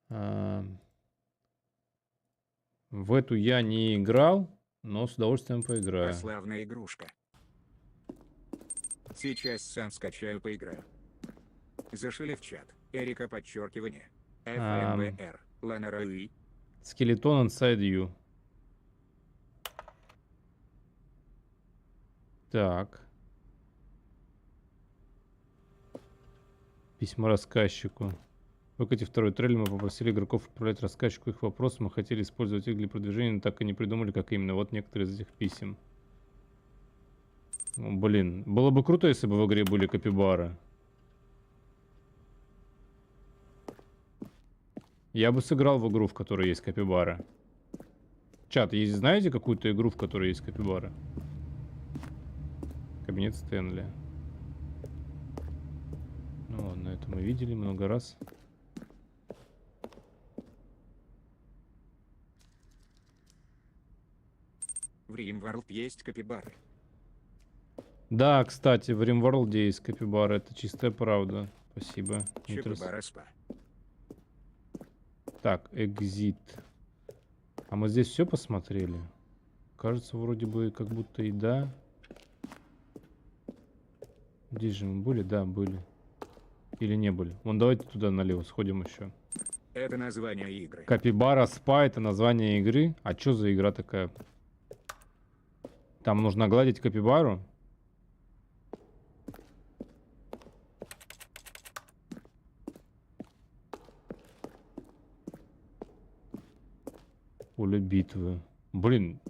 В эту я не играл, но с удовольствием поиграю. Славная игрушка. Сейчас сам скачаю, поиграю. Зашили в чат. Эрика подчеркивание. ФМБР. Ланараи. Skeleton Inside You. Так. Письмо рассказчику. Выкатив второй трейлер, мы попросили игроков отправлять рассказчику их вопросы. Мы хотели использовать их для продвижения, но так и не придумали, как именно. Вот некоторые из этих писем. О, блин, было бы круто, если бы в игре были капибары. Я бы сыграл в игру, в которой есть капибары. Чат, знаете какую-то игру, в которой есть капибары? Кабинет Стэнли. Ну ладно, это мы видели много раз. В RimWorld есть капибары. Да, кстати, в RimWorld есть капибары, это чистая правда. Спасибо. Чапибара-спа. Так, экзит. А мы здесь все посмотрели? Кажется, вроде бы как будто и да. Здесь же мы были? Да, были. Или не были? Вон, давайте туда налево сходим еще. Это название игры. Капибара Спа — это название игры. А что за игра такая? Там нужно гладить капибару? Поле битвы. Блин,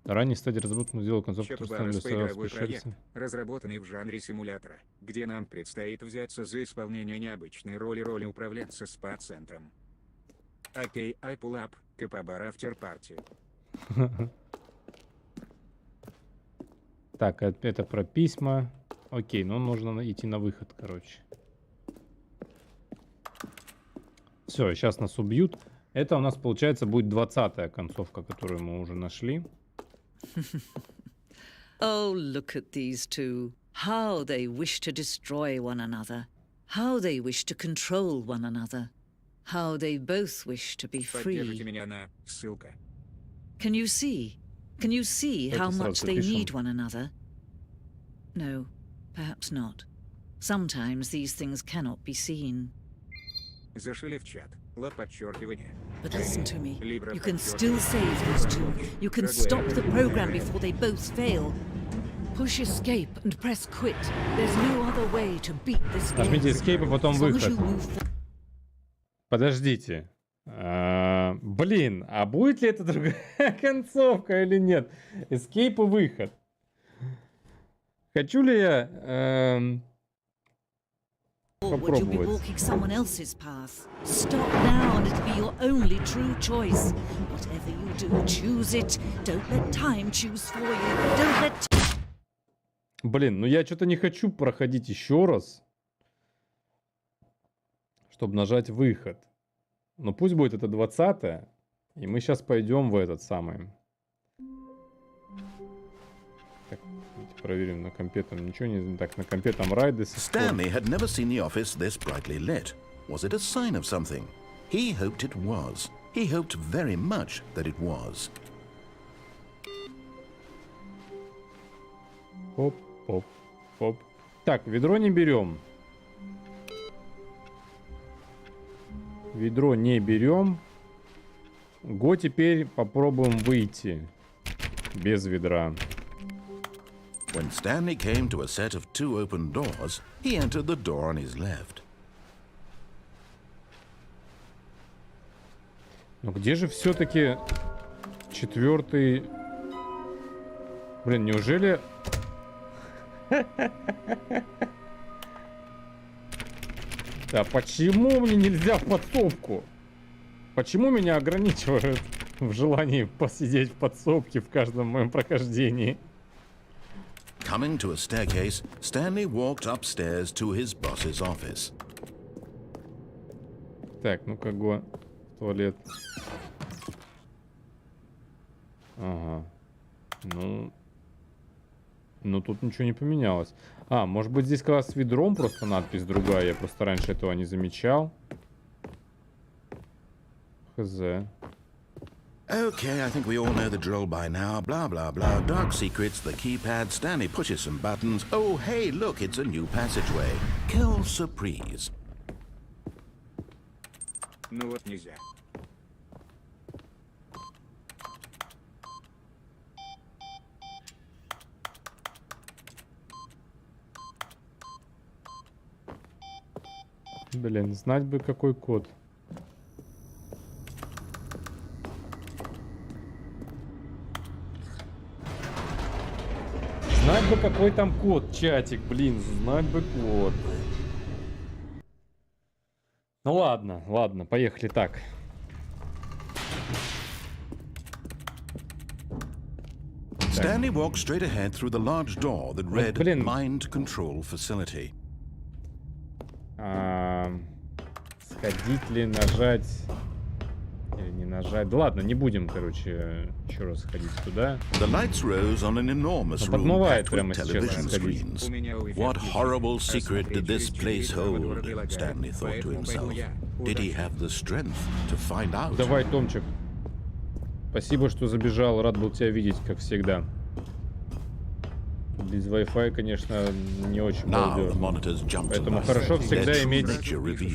ранее стадии разработки мы сделали концовку Чапибара-спа — игровой проект, разработанный в жанре симулятора, где нам предстоит взяться за исполнение необычной роли управленца спа-центром. Окей, I pull up, Капибара After Party. Так, это про письма. Окей, ну нужно идти на выход, короче. Все, сейчас нас убьют. Это у нас, получается, будет 20-я концовка, которую мы уже нашли. Oh, look at these two. How they wish to destroy one another. How they wish to control one another. How they both wish to be Поддержите free. меня на ссылка. Can you see? Can you see how Давайте much сразу they пишем. need one another? No, perhaps not. Sometimes these things cannot be seen. Зашили в чат. Подчеркивание. But listen to me. Libra You can подчеркивание. still save these two. You can stop the program before they both fail. Push escape and press quit. There's no other way to beat this game. Нажмите escape, а потом As long as выход. you move Подождите. Блин, а будет ли это другая концовка или нет? Escape и выход. Хочу ли я... forward, you'll be попробовать. walking someone else's path. Stop now and it'll be your only true choice. Whatever you do, choose it. Don't let time choose for you. Don't let... Блин, ну я что-то не хочу проходить еще раз, чтобы нажать выход. Но пусть будет это 20-е, и мы сейчас пойдем в этот самый. Так, давайте проверим на компе, там ничего не... Так, на компе там райды. Stanley had never seen the office this brightly lit. Was it a sign of something? He hoped it was. He hoped very much that it was. Оп, оп, оп. Так, ведро не берем. Ведро не берем. Го теперь попробуем выйти без ведра. When Stanley came to a set of two open doors, he entered the door on his left. Но где же все-таки четвертый... Блин, неужели... Да почему мне нельзя в подсобку? Почему меня ограничивают в желании посидеть в подсобке в каждом моем прохождении? Coming to a staircase, Stanley walked upstairs to his boss's office. Так, ну-ка, го. Туалет. Ага. Ну, тут ничего не поменялось. А, может быть, здесь как раз с ведром просто надпись другая. Я просто раньше этого не замечал. Хз. Okay, I think we all know the drill by now. Blah, blah, blah. Dark secrets, the keypad. Stanley pushes some buttons. Oh, hey, look, it's a new passageway. Kill surprise. Ну вот нельзя. Блин, знать бы какой код. Знать бы какой там код, чатик, блин, знать бы код. Ну ладно, ладно, поехали так. Stanley walked straight ahead through the large door that read блин. Mind Control Facility. Сходить ли, нажать или не нажать? Да ладно, не будем, короче, еще раз ходить туда. The lights rose on an enormous room подмывает packed прямо with сейчас television сходить. screens. What horrible secret did this place hold? Stanley thought to himself. Did he have the strength to find out? Давай, Томчик. Спасибо, что забежал. Рад был тебя видеть, как всегда. Без Wi-Fi, конечно, не очень балдежно. Поэтому хорошо всегда иметь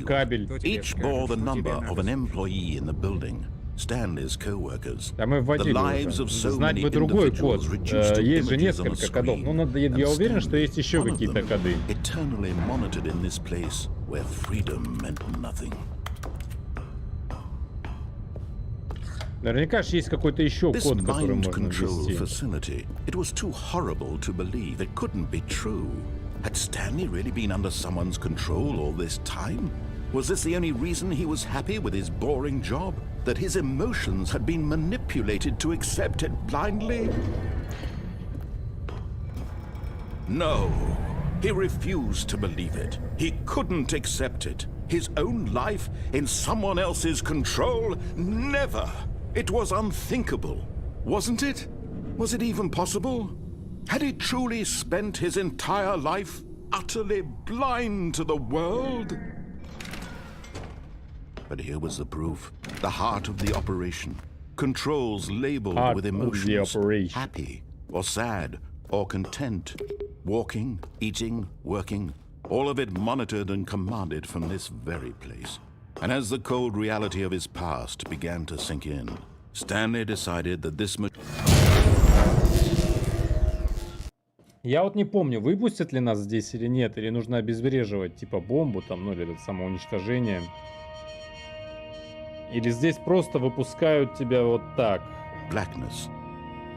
кабель. Each bore the number of an employee in the building. Stanley's co-workers. Да мы вводили уже. Знать бы другой код. Есть же несколько кодов. Ну, я уверен, что есть еще какие-то коды. Eternally monitored in this place where freedom meant nothing. Наверняка же есть какой-то еще This код, который mind можно control ввести. facility, it was too horrible to believe. It couldn't be true. Had Stanley really been under someone's control all this time? Was this the only reason he was happy with his boring job? That his emotions had been manipulated to accept it blindly? No. He refused to believe it. He couldn't accept it. His own life in someone else's control? Never! It was unthinkable, wasn't it? Was it even possible? Had he truly spent his entire life utterly blind to the world? But here was the proof. The heart of the operation. Controls labeled with emotions. Happy, or sad, or content. Walking, eating, working. All of it monitored and commanded from this very place. And as the cold reality of his past began to sink in, Stanley decided that this... Я вот не помню, выпустят ли нас здесь или нет, или нужно обезвреживать, типа бомбу там, ну или это самоуничтожение. Или здесь просто выпускают тебя вот так. Blackness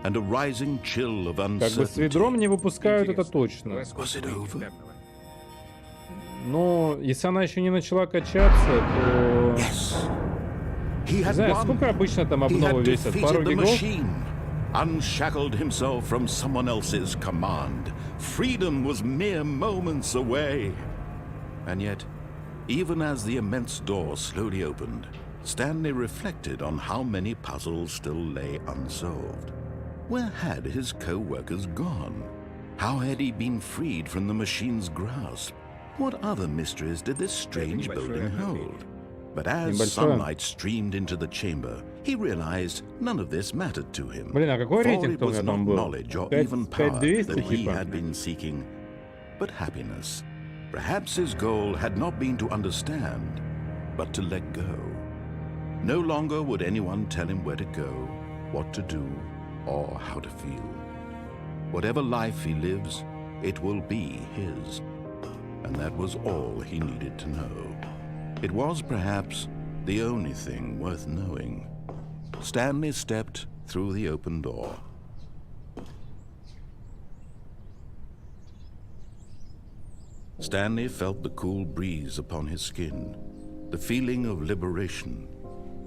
and a rising chill of uncertainty. Как бы с ведром не выпускают, это точно. Но если она еще не начала качаться, то... Не знаю, сколько обычно там обновы весят? Пару гигов? Unshackled himself from someone else's command. Freedom was mere moments away. And yet, even as the immense door slowly opened, Stanley reflected on how many puzzles still lay unsolved. Where had his co-workers gone? How had he been freed from the machine's grasp? What other mysteries did this strange building hold? But as sunlight streamed into the chamber, he realized none of this mattered to him. Блин, а какой For рейтинг it у was меня not там был? knowledge or even power 5200 that he типа. had been seeking, but happiness. Perhaps his goal had not been to understand, but to let go. No longer would anyone tell him where to go, what to do, or how to feel. Whatever life he lives, it will be his. And that was all he needed to know. It was perhaps the only thing worth knowing. Stanley stepped through the open door. Stanley felt the cool breeze upon his skin, the feeling of liberation,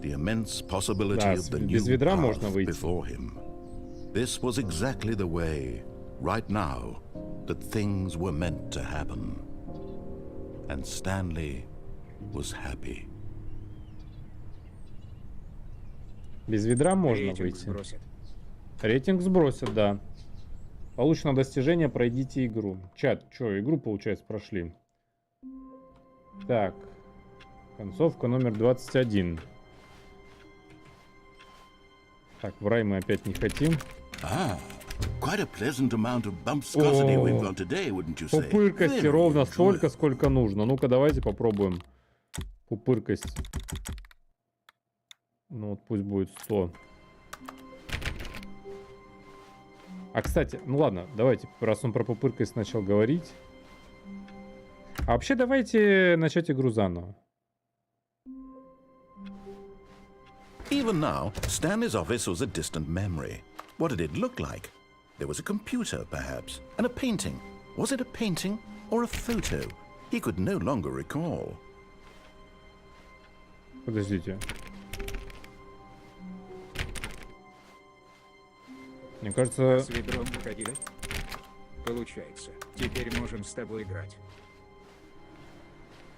the immense possibility Да, of the без new ведра можно path выйти. before him. This was exactly the way, right now, that things were meant to happen. And Stanley was happy. Без ведра можно Рейтинг выйти. сбросит. Рейтинг сбросят, да. Получено достижение, пройдите игру. Чат, что, игру, получается, прошли. Так. Концовка номер 21. Так, в рай мы опять не хотим. Ah, quite a pleasant amount of bumpscosity we've got today, wouldn't you say? Пупыркости Very ровно столько, enjoyable. сколько нужно. Ну-ка, давайте попробуем. Пупыркость. Ну вот пусть будет 100. А, кстати, ну ладно, давайте, раз он про пупыркость начал говорить. А вообще давайте начать игру заново. Even now, Stanley's office was a distant memory. What did it look like? There was a computer, perhaps, and a painting. Was it a painting or a photo? He could no longer recall. Подождите. Мне кажется... С ведром походили? Получается. Теперь можем с тобой играть.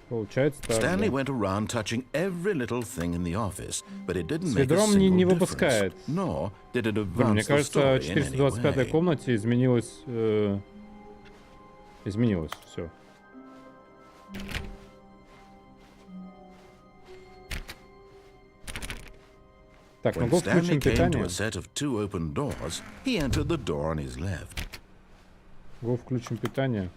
Получается так. Stanley Да. went around touching every little thing in the office, but it didn't С make a ведром single не difference. выпускает. Nor did it Блин, мне advance the кажется, story в in any 425-й way. комнате изменилось... изменилось все. Так, ну When го Stanley включим came to питание. a set of two open doors, he entered the door on his left. Го включим питание.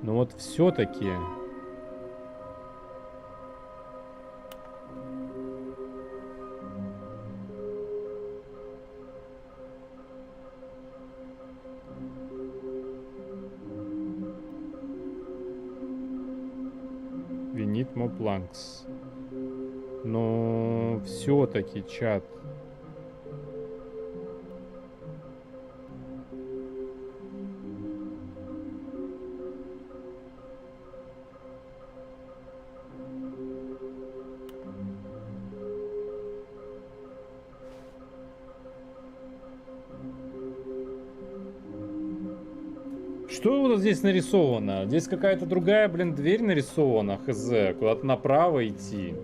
Ну вот все-таки... We need more planks. Но все-таки, чат. Что вот здесь нарисовано? Здесь какая-то другая, блин, дверь нарисована, хз. Куда-то направо идти.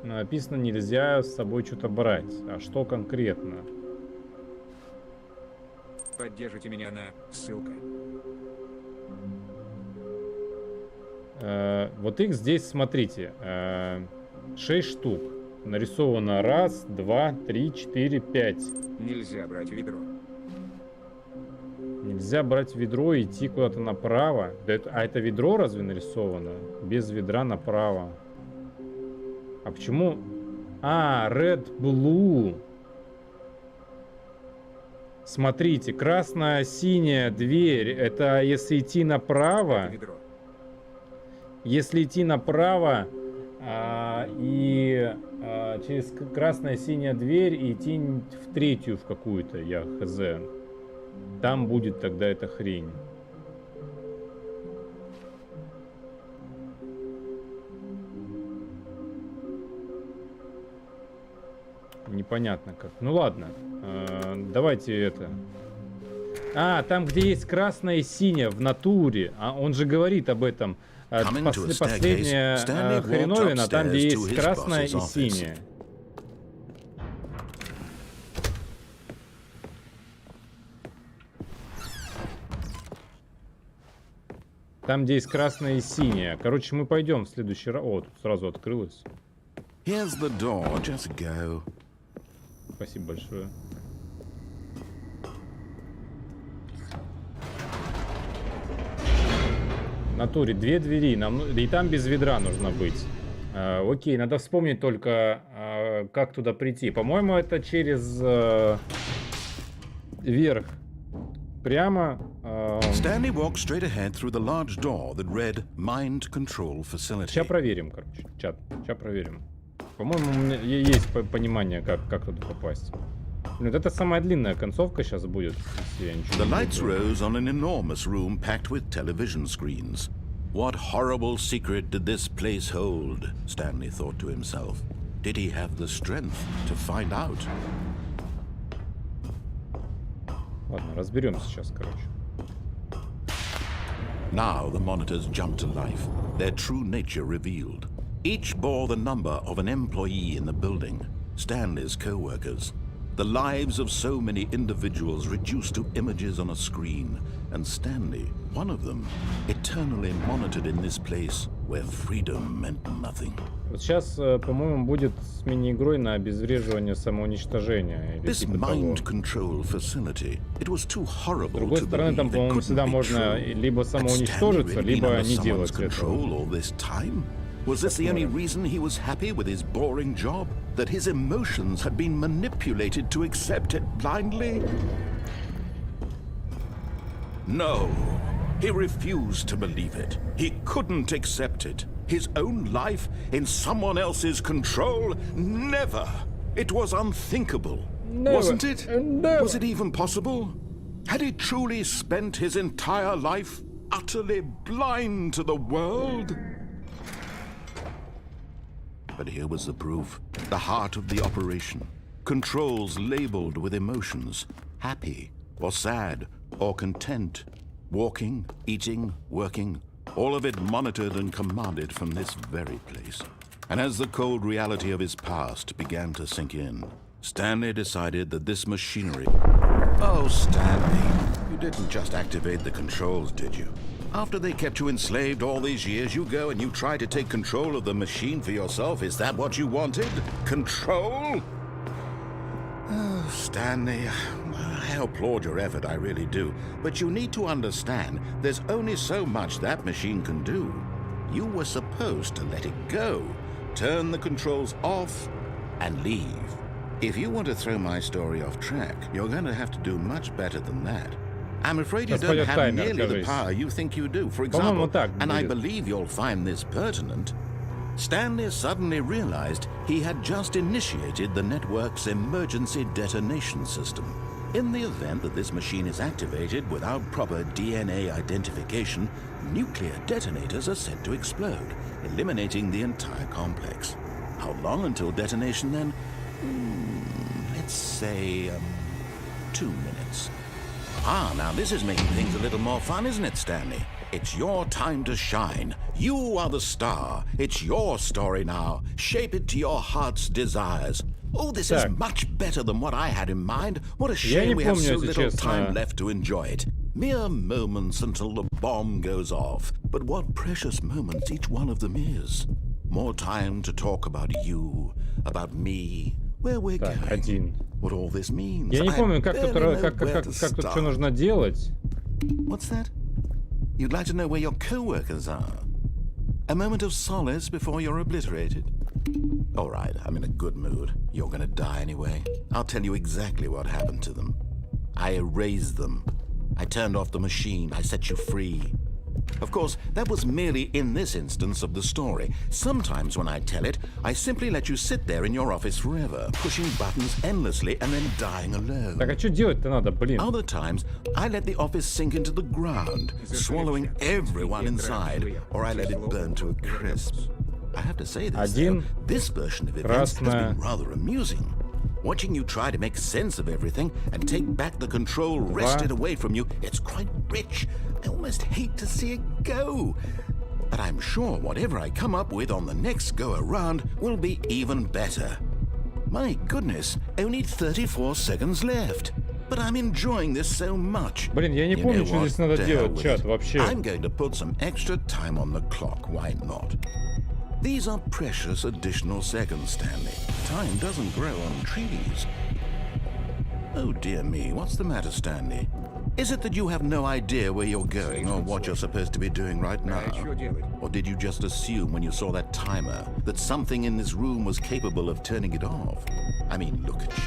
Написано, нельзя с собой что-то брать. А что конкретно? Поддержите меня на ссылка. Вот их здесь, смотрите, 6 штук. Нарисовано 1, 2, 3, 4, 5. Нельзя брать ведро. Нельзя брать ведро и идти куда-то направо. Да а это ведро разве нарисовано? Без ведра направо. А почему? А, red, blue. Смотрите, красная, синяя дверь. Это если идти направо. Ведро. Если идти направо и через красная, синяя дверь и идти в третью в какую-то, я хз. Там будет тогда эта хрень. Непонятно как. Ну ладно. Давайте это. А, там, где есть красная и синяя в натуре. А он же говорит об этом. Последняя хреновина, там, где есть красная и синяя. Там, где есть красная и синяя. Короче, мы пойдем в следующий раз. О, тут сразу открылось. Here's the door, just go. Спасибо большое. В натуре 2 двери, и там без ведра нужно быть. Окей, надо вспомнить только, как туда прийти. По-моему, это через верх. Прямо. Stanley walked straight ahead through the large door that read Mind Control Facility. Сейчас проверим, короче, чат. Сейчас проверим. По-моему, у меня есть понимание, как туда попасть. Вот это самая длинная концовка сейчас будет, если я ничего The не lights буду. rose on an enormous room packed with television screens. What horrible secret did this place hold? Stanley thought to himself. Did he have the strength to find out? Ладно, разберемся сейчас, короче. Now the monitors jumped to life, their true nature revealed. Each bore the number of an employee in the building, Stanley's co-workers. The lives of so many individuals reduced to images on a screen, and Stanley, one of them, eternally monitored in this place where freedom meant nothing. Вот сейчас, по-моему, будет с мини-игрой на обезвреживание самоуничтожения. Или This типа того. mind control facility, it was too С horrible другой to стороны, там, believe it по-моему, couldn't всегда be можно true. либо Had Stanley самоуничтожиться, really been либо under не someone's делать этого. control all this time? Was this the only reason he was happy with his boring job? That his emotions had been manipulated to accept it blindly? No, he refused to believe it. He couldn't accept it. His own life in someone else's control? Never! It was unthinkable. Never. Wasn't it? Never. Was it even possible? Had he truly spent his entire life utterly blind to the world? But here was the proof, the heart of the operation. Controls labeled with emotions, happy or sad or content. Walking, eating, working, all of it monitored and commanded from this very place. And as the cold reality of his past began to sink in, Stanley decided that this machinery... Oh, Stanley, you didn't just activate the controls, did you? After they kept you enslaved all these years, you go and you try to take control of the machine for yourself. Is that what you wanted? Control? Oh, Stanley, I applaud your effort, I really do. But you need to understand, there's only so much that machine can do. You were supposed to let it go, turn the controls off, and leave. If you want to throw my story off track, you're going to have to do much better than that. I'm afraid you don't have nearly the power you think you do. For example, and I believe you'll find this pertinent, Stanley suddenly realized he had just initiated the network's emergency detonation system. In the event that this machine is activated without proper DNA identification, nuclear detonators are set to explode, eliminating the entire complex. How long until detonation then? Let's say 2 minutes. Ah, now this is making things a little more fun, isn't it, Stanley? It's your time to shine. You are the star. It's your story now. Shape it to your heart's desires. Oh, this is much better than what I had in mind. What a shame we have so little time left to enjoy it. Mere moments until the bomb goes off. But what precious moments each one of them is. More time to talk about you, about me, where we're going. What all this means. Я не помню, как тут что нужно делать. What's that? You'd like to know where your co-workers are? A moment of solace before you're obliterated? All right, I'm in a good mood. You're gonna die anyway. I'll tell you exactly what happened to them. I erased them. I turned off the machine. I set you free. Of course, that was merely in this instance of the story. Sometimes when I tell it, I simply let you sit there in your office forever, pushing buttons endlessly and then dying alone. Так, а что делать-то надо, блин? Other times, I let the office sink into the ground, swallowing everyone inside, or I let it burn to a crisp. I have to say this, though, this version of events has been rather amusing. Watching you try to make sense of everything and take back the control wrested away from you, it's quite rich. I almost hate to see it go. But I'm sure whatever I come up with on the next go-around will be even better. My goodness, only 34 seconds left. But I'm enjoying this so much. Блин, я не помню, что здесь надо делать, чат, вообще. I'm going to put some extra time on the clock, why not? These are precious additional seconds, Stanley. Time doesn't grow on trees. Oh dear me, what's the matter, Stanley? Is it that you have no idea where you're going or what you're supposed to be doing right now? Or did you just assume when you saw that timer that something in this room was capable of turning it off? I mean, look at you.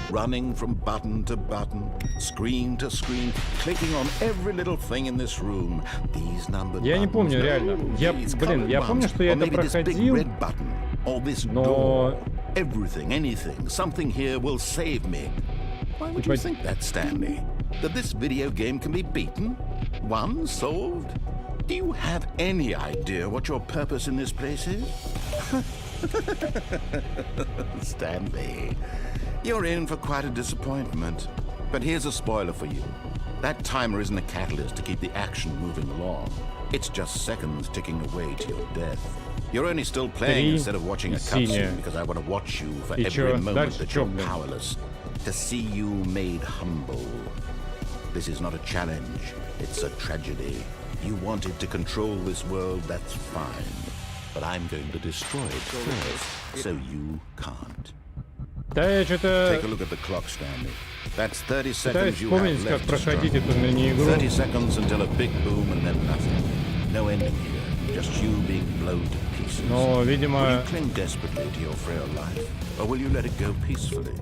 Running from button to button, screen to screen, clicking on every little thing in this room. These numbered Я не помню, buttons, реально. Я помню, что я это проходил. Or this Но- door. Everything, anything, something here will save me. Why would you think that, Stanley? That this video game can be beaten? Won? Solved? Do you have any idea what your purpose in this place is? Stanley, you're in for quite a disappointment. But here's a spoiler for you. That timer isn't a catalyst to keep the action moving along. It's just seconds ticking away to your death. You're only still playing Три instead of watching a и синяя. cutscene because I want to watch you for И every чё? moment Дальше that чё, you're блин? powerless. To see you made humble. This is not a challenge. It's a tragedy. You wanted to control this world, that's fine. But I'm going to destroy it first, so you can't. Да я что-то Take a look at the clock, Stanley. That's 30 пытаюсь seconds you have вспомнить, как left to проходить struggle. эту мини-игру. 30 seconds until a big boom and then nothing. No ending here. Just you being blown to pieces. Но, Will видимо, you cling desperately to your frail life? Or will you let it go peacefully?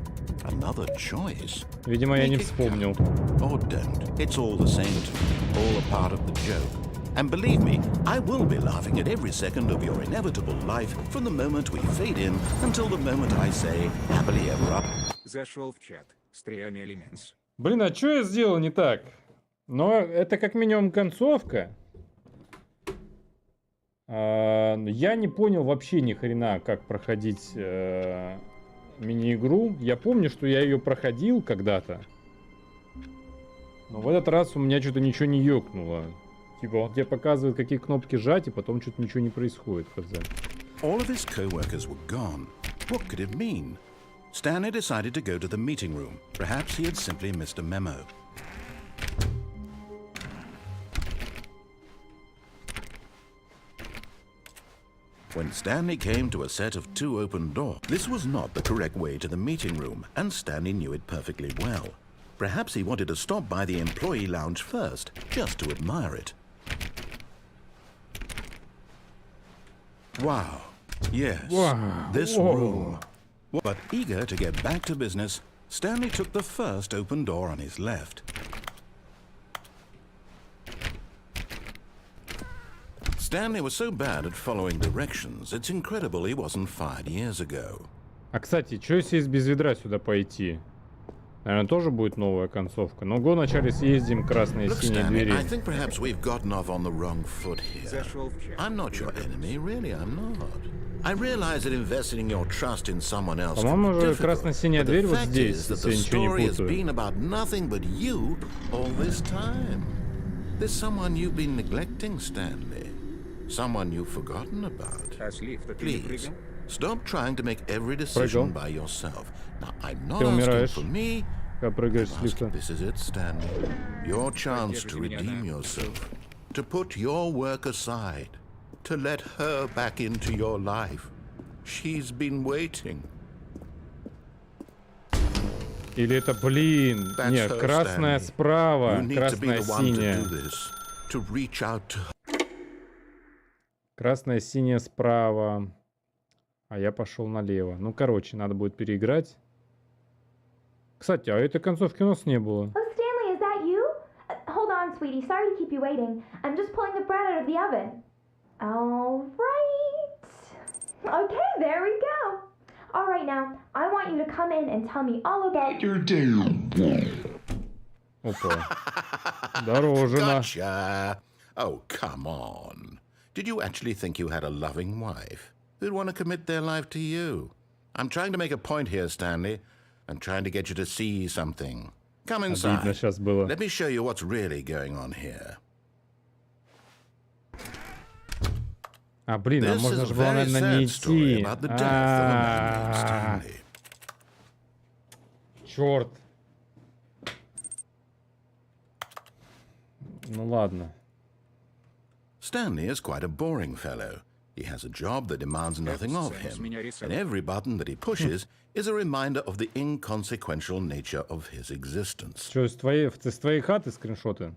Another choice. видимо, я не Make it вспомнил. count. Or don't. It's all the same to me. All a part of the joke. And believe me, I will be laughing at every second of your inevitable life from the moment we fade in until the moment I say happily ever up. Зашел в чат с 3 элементс. Блин, а что я сделал не так? Но это как минимум концовка. Я не понял вообще ни хрена, как проходить мини-игру. Я помню, что я ее проходил когда-то. Но в этот раз у меня что-то ничего не ёкнуло. Типа он тебе показывает, какие кнопки жать, и потом что-то ничего не происходит. All of his co-workers were gone. What could it mean? Stanley decided to go to the meeting room. Perhaps he had simply missed a memo. When Stanley came to a set of 2 open doors, this was not the correct way to the meeting room, and Stanley knew it perfectly well. Perhaps he wanted to stop by the employee lounge first, just to admire it. Wow. Yes. Wow. This Whoa. room. But eager to get back to business, Stanley took the first open door on his left. Stanley was so bad at following directions, it's incredible he wasn't fired years ago. А кстати, что если без ведра сюда пойти? Наверное, тоже будет новая концовка. Но го вначале съездим красные и Look, синие Stanley, двери. I think perhaps we've gotten off on the wrong foot here. Зашел в чат. I'm not your enemy, really, I'm not. I realize that investing your trust in someone else can По-моему, be уже difficult, красно-синяя but the дверь вот fact здесь, is that если the я ничего не story has путаю. been about nothing but you all this time. There's someone you've been neglecting, Stanley. Someone you've forgotten about. А с лифта ты не Please, прыгал? stop trying to make every decision Прыгал. by yourself. Now, I'm not Ты asking умираешь, for me. когда прыгаешь с I'm лифта. asking, this is it, Stanley. Your chance to redeem yourself. To put your work aside. To let her back into your life. She's been waiting. Или это, блин, That's нет, her, красная Stanley. справа, You need to be красная the one to синяя. do this. To reach out to her. Красная синяя справа. А я пошел налево. Ну, короче, надо будет переиграть. Кстати, а этой концовки у нас не было. Oh, Stanley, is that you? Hold on, sweetie. Sorry to keep you waiting. I'm just pulling the bread out of the oven. All right. Okay, there we go. All right, now, I want you to come in and tell me all about your Опа. Здорово, жена. Gotcha. Oh, come on. Did you actually think you had a loving wife who'd want to commit their life to you? I'm trying to make a point here, Stanley. I'm trying to get you to see something. Come Обидно inside. сейчас было. Let me show you what's really going on here. А, блин, а This можно is же a было, very наверное, не sad story идти. about the death of a man named Stanley. Черт. Ну ладно. Stanley is quite a boring fellow. He has a job that demands nothing of him, and every button that he pushes is a reminder of the inconsequential nature of his existence. Что, с твоей хаты скриншоты?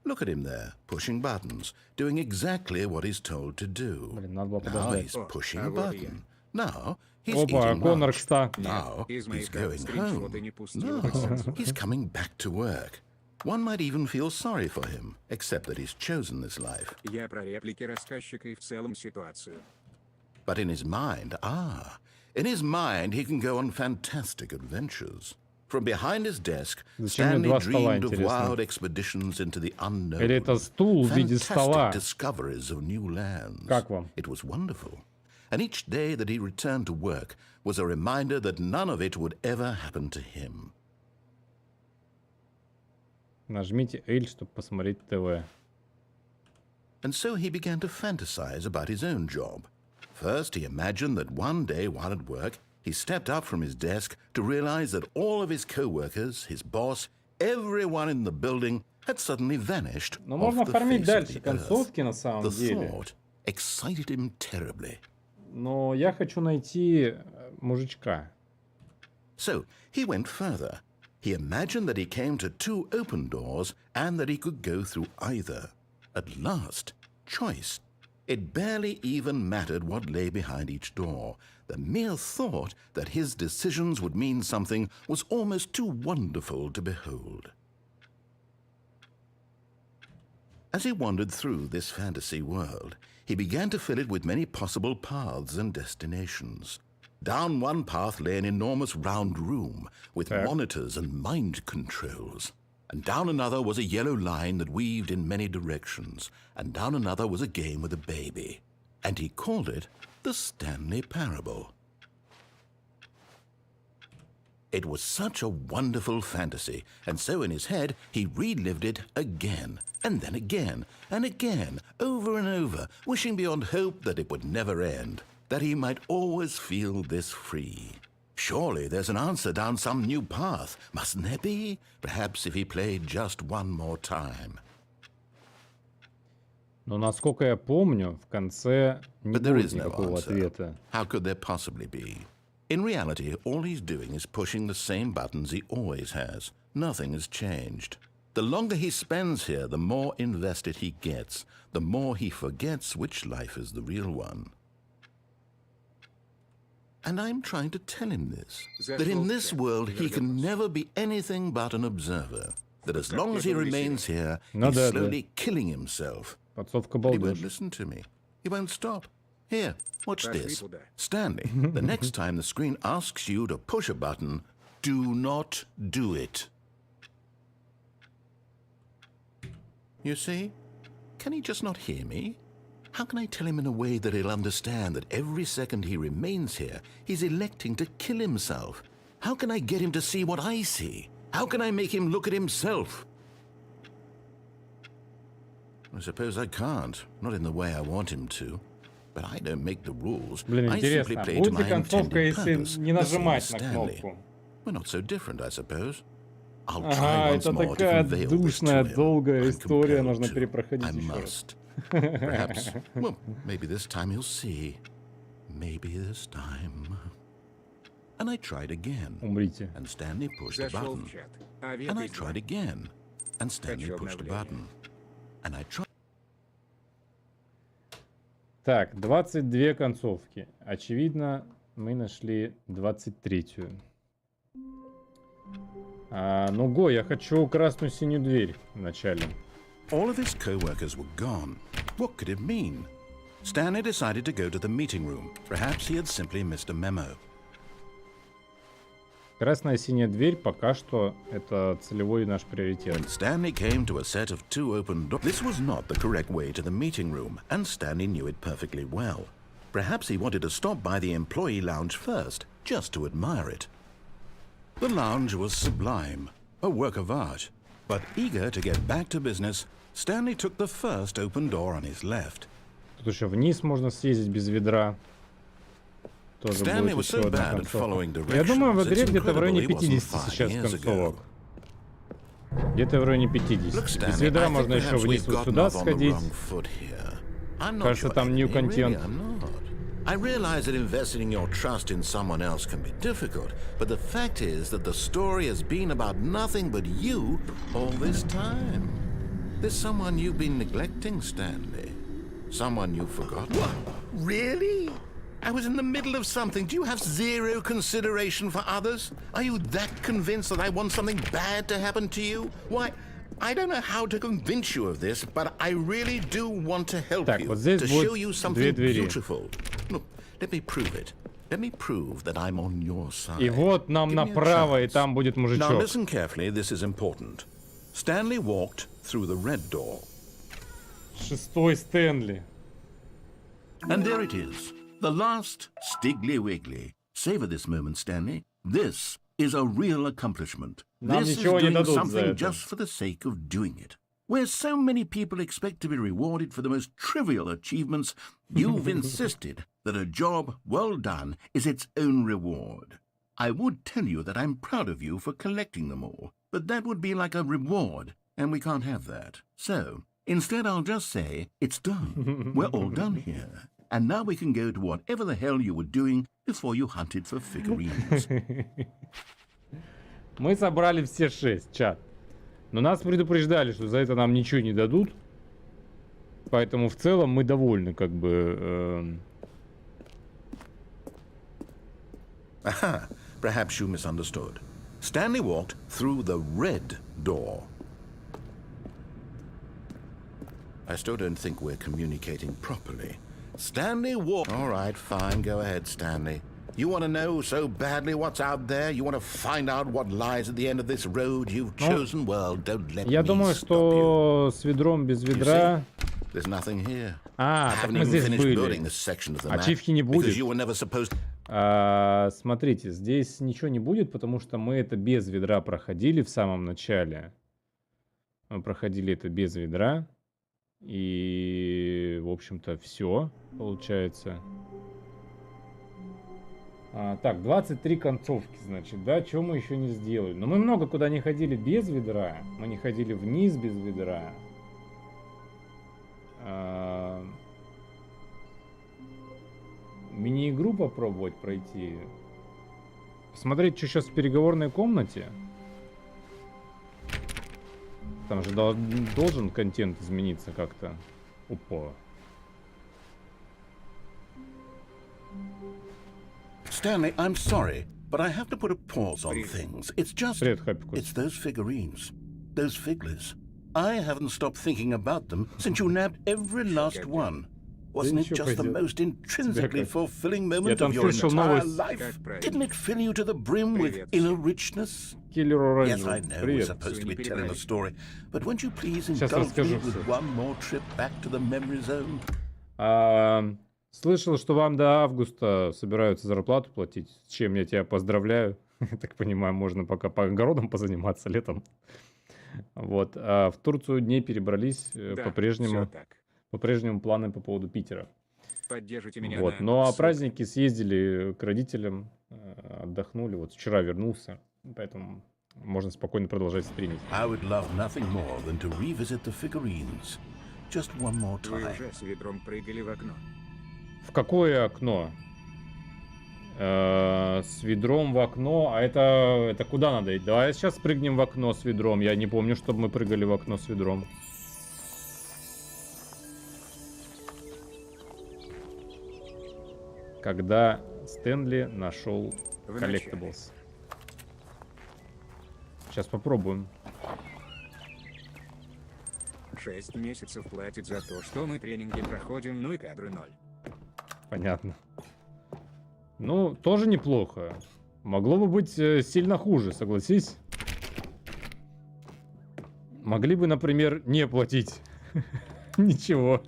Look at him there, pushing buttons, doing exactly what he's told to do. Блин, надо было Now подождать. he's pushing a button. Now He's Опа, eating Конор lunch. Кста. Now Из he's моих going скриншоты home. не пустил. No, he's coming back to work. One might even feel sorry for him, except that he's chosen this life. Я про реплики рассказчика и в целом ситуацию. But in his mind, he can go on fantastic adventures. From behind his desk, Зачем мне Stanley два стола, dreamed of интересно? wild expeditions into the unknown. Или это стул в виде стола? Fantastic discoveries of new lands. Как вам? It was wonderful. And each day that he returned to work was a reminder that none of it would ever happen to him. Нажмите L, чтобы посмотреть ТВ. And so he began to fantasize about his own job. First, he imagined that one day while at work, he stepped up from his desk to realize that all of his co-workers, his boss, everyone in the building had suddenly vanished Но off можно the фармить face of дальше the earth. концовки на самом The деле. thought excited him terribly. Но я хочу найти мужичка. So he went further. He imagined that he came to two open doors and that he could go through either. At last, choice. It barely even mattered what lay behind each door. The mere thought that his decisions would mean something was almost too wonderful to behold. As he wandered through this fantasy world, he began to fill it with many possible paths and destinations. Down one path lay an enormous round room with monitors and mind controls. And down another was a yellow line that weaved in many directions. And down another was a game with a baby. And he called it the Stanley Parable. It was such a wonderful fantasy, and so in his head he relived it again, and then again, and again, over and over, wishing beyond hope that it would never end, that he might always feel this free. Surely there's an answer down some new path, mustn't there be? Perhaps if he played just one more time. Но насколько я помню, в конце не But there будет is no никакого answer. ответа. How could there possibly be? In reality, all he's doing is pushing the same buttons he always has. Nothing has changed. The longer he spends here, the more invested he gets, the more he forgets which life is the real one. And I'm trying to tell him this, that in this world he can never be anything but an observer, that as long as he remains here, Ну he's да, slowly killing himself. Подсовка But he won't балдеж. listen to me. He won't stop. Here, watch Пошли this. туда. Stanley, the next time the screen asks you to push a button, do not do it. You see? Can he just not hear me? How can I tell him in a way that he'll understand that every second he remains here, he's electing to kill himself? How can I get him to see what I see? How can I make him look at himself? I suppose I can't, not in the way I want him to. But I don't make the rules. Блин, I simply интересно, play to будет ли my концовка, intended если purpose, не the same нажимать as на Stanley. кнопку? We're not so different, I suppose. I'll try Ага, once это more to такая convey all this to душная, him. долгая I'm история, compelled нужно to. перепроходить I еще раз. must. Perhaps. Well, maybe this time he'll see. Maybe this time. And I tried again. Умрите. And Stanley pushed a Зашел button. в чат. And I tried again. And Stanley Хочу pushed a обновление. button. And I tried. Так, 22 концовки. Очевидно, мы нашли 23-ю. Ну, Го, я хочу красную-синюю дверь вначале. All of his co-workers were gone. What could it mean? Stanley decided to go to the meeting room. Perhaps he had simply missed a memo. Красная-синяя дверь пока что это целевой наш приоритет. When Stanley came to a set of two open doors, this was not the correct way to the meeting room, and Stanley knew it perfectly well. Perhaps he wanted to stop by the employee lounge first, just to admire it. The lounge was sublime, a work of art. But eager to get back to business, Stanley took the first open door on his left. Тут еще вниз можно съездить без ведра. Тоже Stanley будет was еще so одна bad at following концовка. Я думаю, в directions, игре it's где-то в районе incredible he wasn't 50 5 сейчас years концовок. ago. Где-то в районе Look, 50. Stanley, Без ведра I think можно еще perhaps вниз we've вот gotten сюда off on the сходить. wrong foot here. I'm not Кажется, your там new enemy, контент. really, I'm not. I realize that investing your trust in someone else can be difficult, but the fact is that the story has been about nothing but you all this time. There's someone you've been neglecting, Stanley. Someone you've forgotten. Really? I was in the middle of something. Do you have zero consideration for others? Are you that convinced that I want something bad to happen to you? Why, I don't know how to convince you of this, but I really do want to help Так, you, вот здесь to будет show you две something двери. beautiful. Look, let me prove it. Let me prove that I'm on your side. И вот нам Give me a направо, и chance. там будет Now мужичок. listen carefully, this is important. Stanley walked through the red door. Шестой Стэнли. And there it is, the last Stiggly Wiggly. Savor this moment, Stanley. This is a real accomplishment. Нам This is ничего не doing дадут за something это. just for the sake of doing it. Where so many people expect to be rewarded for the most trivial achievements, you've insisted that a job well done is its own reward. I would tell you that I'm proud of you for collecting them all, but that would be like a reward, and we can't have that. So, instead I'll just say, it's done. We're all done here. And now we can go to whatever the hell you were doing before you hunted for figurines. Мы собрали все 6, чат. Но нас предупреждали, что за это нам ничего не дадут. Поэтому в целом мы довольны, как бы... Aha, perhaps you misunderstood. Stanley walked through the red door. I still don't think we're communicating properly. Stanley walked... All right, fine, go ahead, Stanley. You want to know so badly what's out there? You want to find out what lies at the end of this road you've chosen? Well, don't let Я me думаю, stop you. что с ведром без ведра... There's nothing here. А, I так haven't мы even здесь finished были. building this section of the map Ачивки не будет. because you were never supposed... Смотрите, здесь ничего не будет, потому что мы это без ведра проходили в самом начале. Мы проходили это без ведра. И, в общем-то, все получается. Так, 23 концовки, значит, да, чего мы еще не сделали. Но мы много куда не ходили без ведра. Мы не ходили вниз без ведра. Мини-игру попробовать пройти. Посмотреть, что сейчас в переговорной комнате. Там же должен контент измениться как-то. Опа. Stanley, I'm sorry, but I have to put a pause on things. It's just... Привет, Хаппикус. It's those figurines. Those figlers. I haven't stopped thinking about them since you nabbed every last one. Wasn't it just the most intrinsically fulfilling moment of your entire life? Didn't it fill you to the brim with inner richness? Киллер Yes, I Оранжевый. know we're Привет. supposed to be telling a story, but won't you please Сейчас indulge me расскажу with всё. one more trip back to the memory zone? Слышал, что вам до августа собираются зарплату платить, с чем я тебя поздравляю. Я так понимаю, можно пока по огородам позаниматься летом. Вот. А в Турцию не перебрались Да, по-прежнему. всё так. По-прежнему планы по поводу Питера. Поддержите меня Вот. на Ну а ссылках. праздники съездили к родителям, отдохнули. Вот вчера вернулся, поэтому можно спокойно продолжать стримить. I would love nothing more than to revisit the figurines. Just one more Вы time. уже с ведром прыгали в окно. В какое окно? С ведром в окно. А это куда надо идти? Давай сейчас прыгнем в окно с ведром. Я не помню, чтобы мы прыгали в окно с ведром. Когда Стэнли нашел В Collectibles. Сейчас попробуем. 6 месяцев платит за то, что мы тренинги проходим, ну и кадры 0. Понятно. Ну, тоже неплохо. Могло бы быть сильно хуже, согласись? Могли бы, например, не платить. Ничего.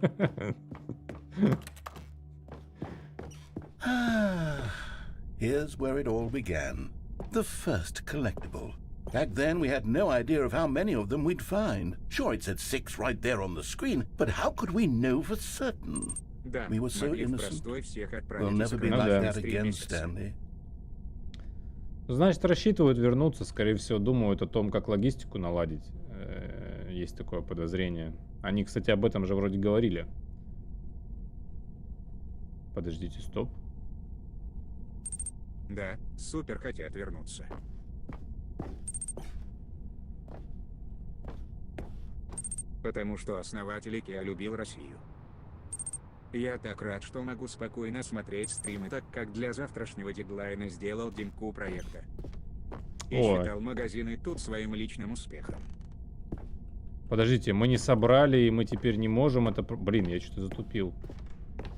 Here's where it all began. The first collectible. Back then, we had no idea of how many of them we'd find. Sure, it said 6 right there on the screen, but how could we know for certain? Да, We were so могли в innocent. простой всех We'll отправить never be из like да. that через 3 again, месяца. Stanley. Значит, рассчитывают вернуться, скорее всего, думают о том, как логистику наладить. Есть такое подозрение. Они, кстати, об этом же вроде говорили. Подождите, стоп. Да, супер хотят вернуться. Потому что основатель IKEA любил Россию. Я так рад, что могу спокойно смотреть стримы, так как для завтрашнего дедлайна сделал демку проекта. И Ой. считал магазины тут своим личным успехом. Подождите, мы не собрали, и мы теперь не можем это... Блин, я что-то затупил.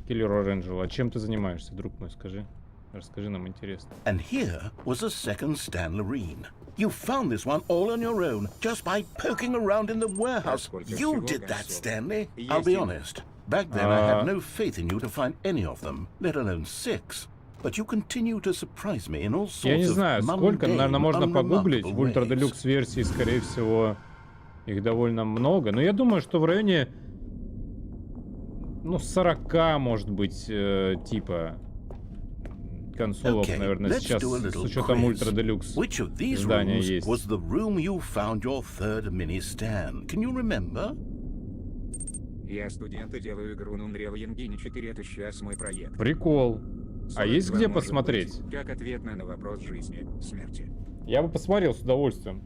Киллер Оранжел, а чем ты занимаешься, друг мой, скажи? Расскажи нам, интересно. And here was a second Stan Loreen. You found this one all on your own, just by poking around in the warehouse. You did that, Stanley. I'll be honest. Back then, I had no faith in you to find any of them, let alone 6. But you continue to surprise me in all sorts Я не of знаю, сколько, mundane, наверное, можно погуглить. unremarkable В Ультра ways. делюкс версии, скорее всего, их довольно много. Но я думаю, что в районе, ну, 40, может быть, типа консолов, Okay, наверное, let's сейчас do a с little учетом quiz. Ультра делюкс Which of these издания rooms есть. was the room you found your third mini Stan? Can you remember? Я студент и делаю игру на Unreal Engine 4, это сейчас мой проект. Прикол. А есть 42 где может посмотреть? быть, как ответ на вопрос жизни, смерти. Я бы посмотрел с удовольствием.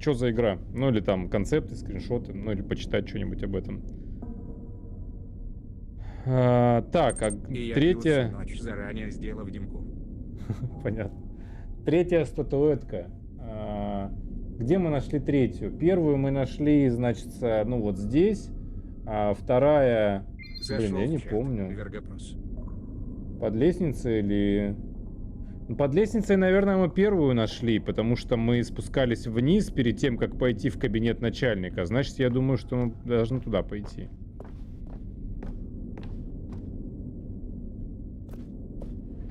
Что за игра? Ну или там концепты, скриншоты, ну или почитать что-нибудь об этом. Так, а И я третья... пил всю ночь, заранее сделав демку. Понятно. Третья статуэтка. Где мы нашли третью? Первую мы нашли, значит, ну вот здесь. А вторая... Блин, я не помню. Вергопрос. Под лестницей или... Ну, под лестницей, наверное, мы первую нашли, потому что мы спускались вниз перед тем, как пойти в кабинет начальника. Значит, я думаю, что мы должны туда пойти.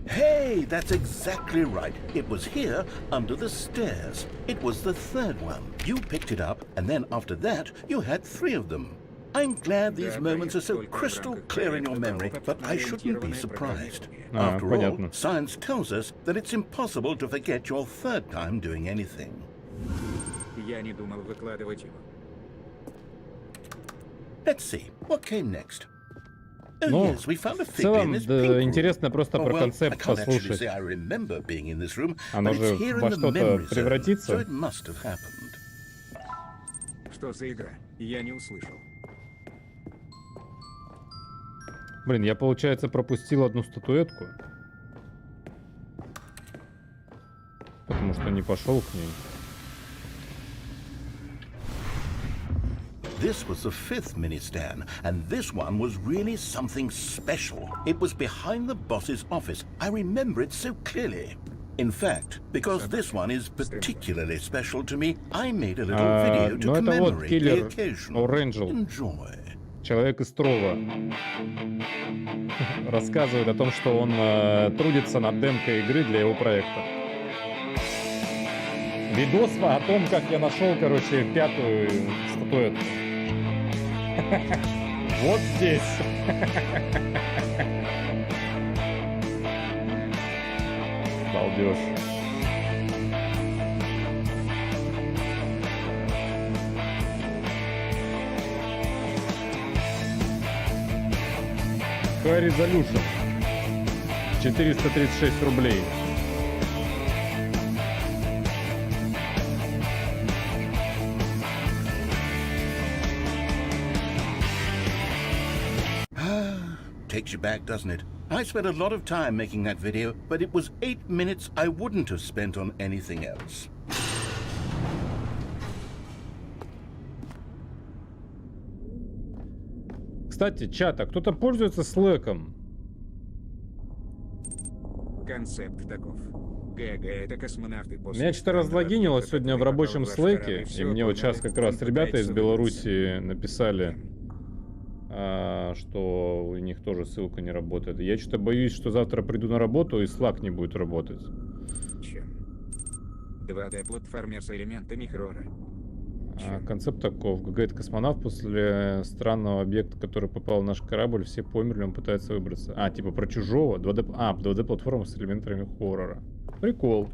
Hey, that's exactly right. It was here, under the stairs. It was the third one. You picked it up, and then after that, you had 3 of them. I'm glad these moments are so crystal clear in your memory, but I shouldn't be surprised. After all, понятно. science tells us that it's impossible to forget your third time doing anything. Я не думал выкладывать его. Let's see, what came next? Oh, Ну, yes, we found a в figure in целом, this да, pink room. интересно просто Oh, про well, I концепт can't actually послушать. say I remember being in this room, Оно but же it's here во in the что-то memory zone, превратится. so it must have happened. Что за игра? Я не услышал. Блин, я, получается, пропустил одну статуэтку. Потому что не пошел к ней. This was the 5th mini Stan, and this one was really something special. It was behind the boss's office. I remember it so clearly. In fact, because this one is particularly special to me, I made a little video to ну это вот commemorate the киллер occasion. Оранжел. Enjoy. Человек из Трова. Рассказывает о том, что он трудится над демкой игры для его проекта. Видос о том, как я нашел, короче, 5-ю статуэтку. Вот здесь. Балдеж. High Resolution. 436 рублей. Takes you back, doesn't it? I spent a lot of time making that video, but it was 8 minutes I wouldn't have spent on anything else. Кстати, чат, а кто-то пользуется Slack'ом? Концепт таков. ГГ — это космонавты после... Меня что-то разлогинило сегодня в рабочем Slack'е, и мне вот сейчас как раз ребята из Беларуси написали, что у них тоже ссылка не работает. Я что-то боюсь, что завтра приду на работу и Slack не будет работать. Чем? 2D-платформер с элементами хоррора. Концепт таков. ГГ — это космонавт, после странного объекта, который попал в наш корабль, все померли, он пытается выбраться. Типа про чужого. 2D-платформа с элементами хоррора. Прикол.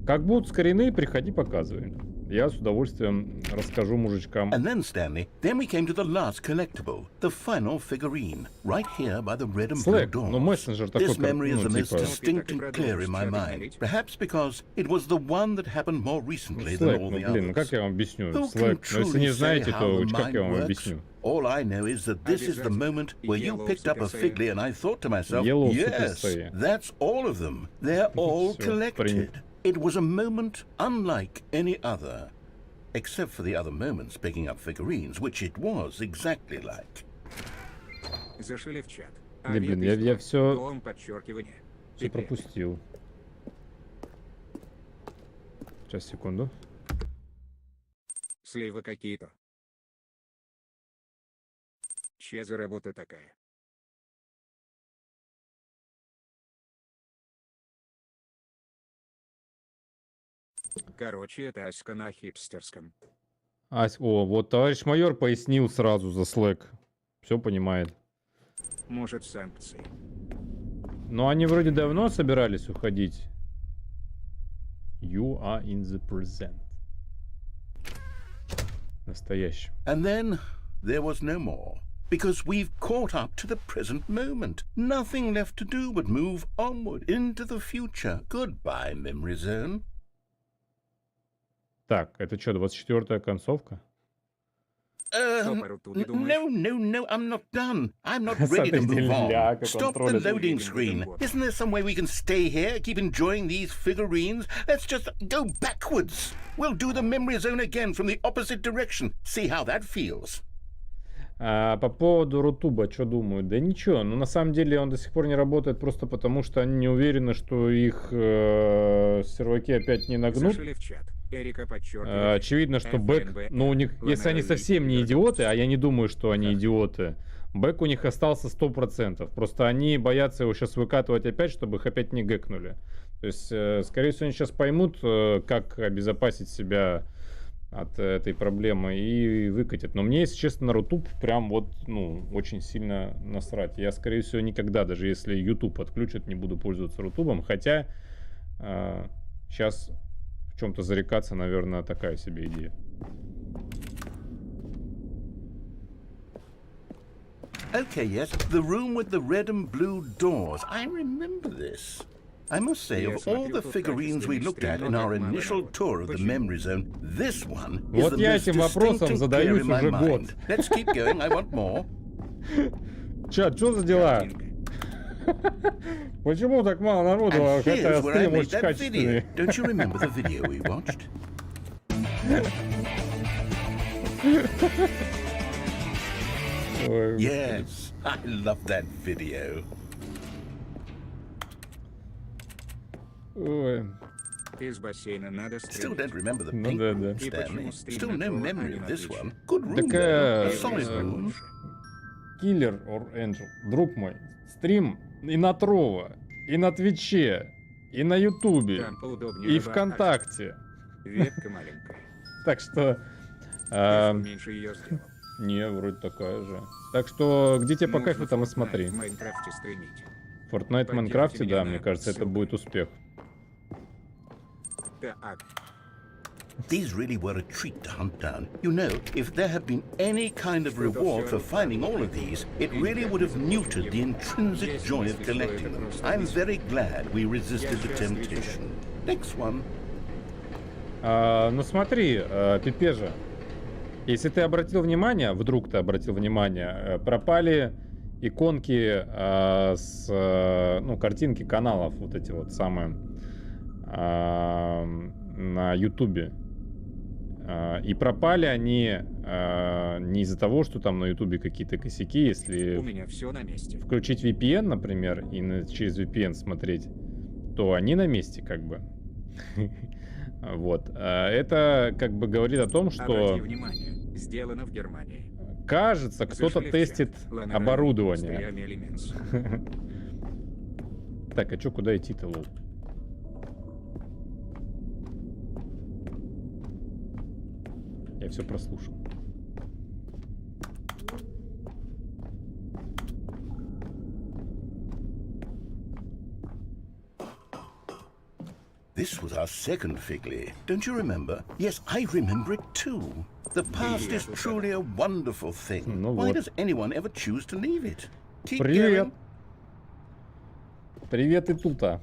Как будут скорены, приходи, показывай. Я с удовольствием расскажу мужичкам. And then, Stanley, then we came to the last collectible, the final figurine, right here by the red and blue Slack, ну doors. мессенджер такой, This memory is ну, the most типа... distinct and clear in my mind, perhaps because it was the one that happened more recently than Slack, all ну the блин, ну как others. я вам объясню? Who Slack, can ну если truly не say знаете, how то the как я mind вам works? объясню? All I know is that this is the moment where you picked up a figly and I thought to myself, yes, that's all of them. They're all collected. It was a moment unlike any other. Except for the other moments picking up figurines, which it was exactly like. Зашили в чат. Да, блин, я все Подчеркивание. пропустил. Сейчас, секунду. Сливы какие-то. Че за работа такая? Короче, это Аська на хипстерском. О, вот товарищ майор пояснил сразу за Slack. Все понимает. Может, санкции. Но они вроде давно собирались уходить. You are in the present. Настоящий. And then there was no more. Because we've caught up to the present moment. Nothing left to do but move onward into the future. Goodbye, memory zone. Так, это что, 24-я концовка? No, I'm not done. I'm not ready to move on. Stop the loading screen. Isn't there some way we can stay here, keep enjoying these figurines? Let's just go backwards. We'll do the memory zone again from the opposite direction. See how that feels. По поводу Рутуба, что думают? Да ничего, но на самом деле он до сих пор не работает просто потому, что они не уверены, что их серваки опять не нагнут. Очевидно, что бэк, ну у них, если они совсем не идиоты, а я не думаю, что они идиоты, бэк у них остался 100%. Просто они боятся его сейчас выкатывать опять, чтобы их опять не гэкнули. То есть, скорее всего, они сейчас поймут, как обезопасить себя от этой проблемы и выкатят. Но мне, если честно, на Рутуб прям вот, ну, очень сильно насрать. Я, скорее всего, никогда, даже если YouTube отключат, не буду пользоваться Рутубом. Хотя сейчас в чем-то зарекаться, наверное, такая себе идея. Okay, yes, the room with the red and blue doors. I remember this. I must say, of all the figurines we looked at in our initial tour of the memory zone, this one is the most distinct and clear in my mind. Let's keep going, I want more. Чат, что за дела? Почему так мало народу, хотя стрим очень качественный? Don't you remember the video we watched? Yes, I love that video. Ой. Из бассейна надо Still don't remember the Ну pink да, room, да. Stanley. Still no memory of this one. Good room, Так, though. A solid room. Killer or Angel, друг мой, стрим и на Trovo, и на Твиче, и на Ютубе, и ВКонтакте. Ветка маленькая. Так что... Меньше ее сделал. Не, вроде такая же. Так что, где тебе по кайфу, там и смотри. В Майнкрафте стримить. Fortnite в Майнкрафте, да, мне кажется, это будет успех. Так. These really were a treat to hunt down. You know, if there had been any kind of reward for finding all of these, it really would have muted the intrinsic joy of collecting them. I'm very glad we resisted the temptation. Next one. Ну смотри, Пипежа, если ты обратил внимание, вдруг ты обратил внимание, пропали иконки с, ну, картинки каналов, вот эти вот самые, на Ютубе. И пропали они не из-за того, что там на Ютубе какие-то косяки, если У меня все на месте. включить VPN, например, и через VPN смотреть, то они на месте как бы. Вот. Это как бы говорит о том, что... Обрати внимание, сделано в Германии. Кажется, кто-то тестит оборудование. Так, а чё, куда идти-то, лол? Я все прослушал. This was our second Figley. Don't you remember? Yes, I remember it too. The past is truly a wonderful thing. Ну Why вот. does anyone ever choose to leave it? Keep Привет. going. Привет и тута.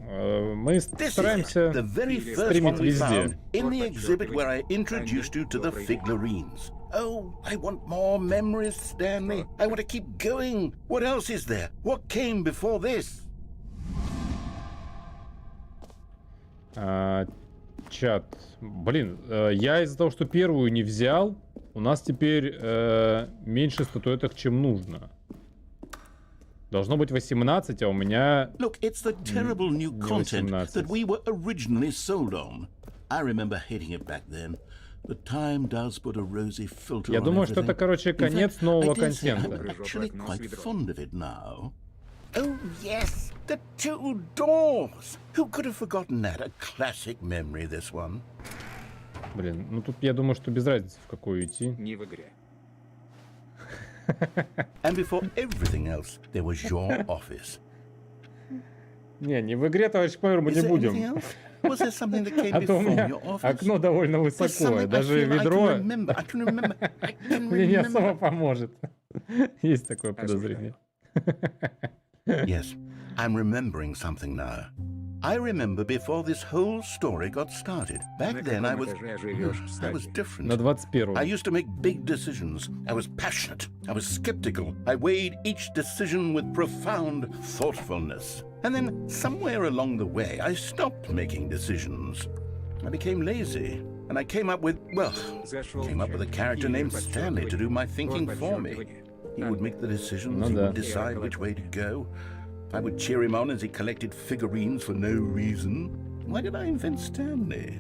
Мы This is стараемся the very first стримить one we везде. found in the exhibit where I introduced you to the Figlarines. Oh, I want more memories, Stanley. I want to keep going. What else is there? What came before this? Чат. Блин, я из-за того, что первую не взял, у нас теперь меньше статуэток, чем нужно. Должно быть 18, а у меня... Look, it's the terrible new content that we were originally sold on. I remember hating it back then. But time does put a rosy filter Я on думаю, что это, everything. короче, In конец fact, нового I dare say контента. I'm actually quite fond of it now. Oh, yes, the two doors. Who could have forgotten that? A classic memory, this one. Блин, ну тут я думаю, что без разницы, в какую идти. Не в игре. And before everything else, there was your office. Не в игре, товарищ майор, мы Is не there anything будем. else? Was there something that came А то у before меня your office? окно довольно Was высокое. something I Даже feel I can ведро remember. I can мне не remember. особо поможет. Есть такое подозрение. Yes, I'm remembering something now. I remember before this whole story got started. Back then I was different. На 21-м. I used to make big decisions. I was passionate. I was skeptical. I weighed each decision with profound thoughtfulness. And then somewhere along the way, I stopped making decisions. I became lazy. And I came up with a character named Stanley to do my thinking for me. He would make the decisions, he would decide which way to go. I would cheer him on as he collected figurines for no reason. Why did I invent Stanley?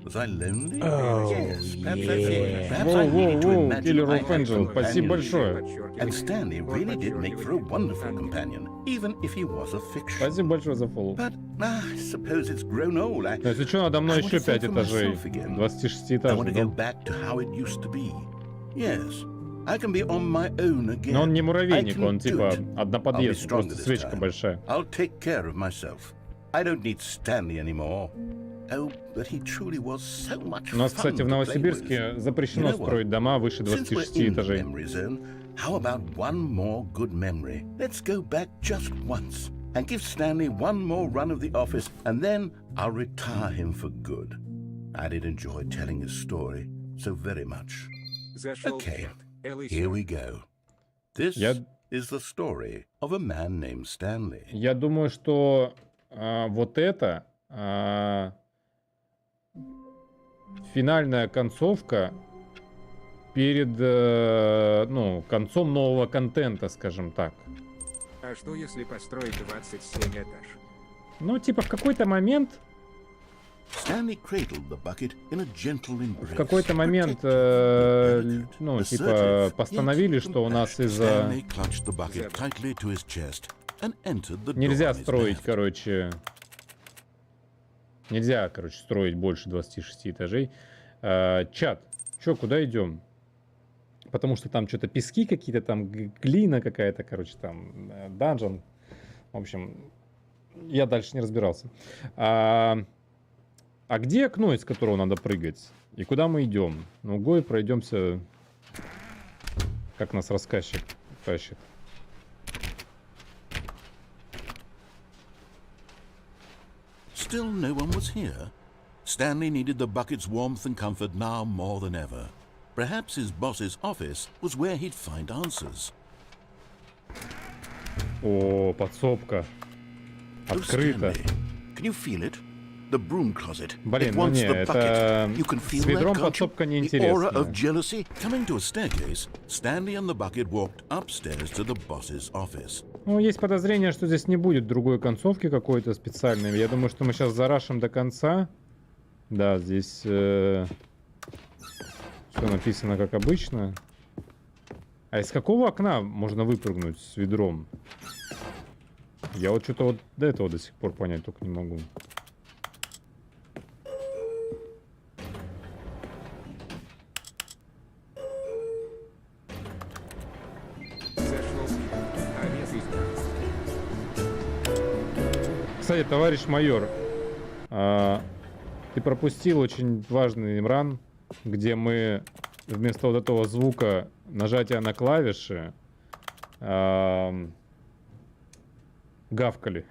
Was I lonely? Yes, perhaps that's it. Perhaps I needed to imagine Killer I of had Angel, спасибо companionship. большое. And Stanley really did make for a wonderful companion, even if he was a fiction. Спасибо большое за фоллоу. But I suppose it's grown old. Но если что, надо мной еще 5 этажей. I want to 26-этажный go дом. back to how it used to be. Yes, I can be on my own again. Но он не I муравейник, can он do типа it. одноподъезд, I'll be stronger просто this свечка time. большая. I'll take care of myself. I don't need Stanley anymore. Oh, but he truly was so much У нас, fun кстати, в to play Новосибирске with. запрещено You know what? строить дома выше Since we're 26 in этажей. memory zone, how about one more good memory? Let's go back just once and give Stanley one more run of the office, and then I'll retire him for good. I did enjoy telling his story so very much. Okay, here we go. This is the story of a man named Stanley. Я думаю, что вот это финальная концовка перед концом нового контента, скажем так. А что если построить 27 этаж? Ну, типа, в какой-то момент Stanley cradled the bucket in a gentle embrace. В какой-то момент, постановили, что у нас из-за... Stanley clutched the bucket tightly to his chest and entered the door Нельзя on his строить, left. Нельзя, строить больше 26 этажей. Чат, куда идем? Потому что там что-то пески какие-то, там глина какая-то, там данжен. В общем, я дальше не разбирался. А где окно, из которого надо прыгать? И куда мы идем? Ну, Гой, пройдемся, как нас рассказчик тащит. Still no one was here. Stanley needed the bucket's warmth and comfort now more than ever. Perhaps his boss's office was where he'd find answers. О, подсобка. Открыто. Stanley, can you feel it? The broom closet. Блин, It ну wants не, the это bucket. You can feel с ведром that, can't you? подсобка The aura неинтересная. of jealousy. Coming to a staircase, Stanley and the bucket walked upstairs to the boss's office. Ну, есть подозрение, что здесь не будет другой концовки какой-то специальной. Я думаю, что мы сейчас зарашим до конца. Да, здесь все написано как обычно. А из какого окна можно выпрыгнуть с ведром? Я вот что-то вот до этого до сих пор понять только не могу. Кстати, товарищ майор, Ты пропустил очень важный ран, где мы вместо вот этого звука нажатия на клавиши гавкали.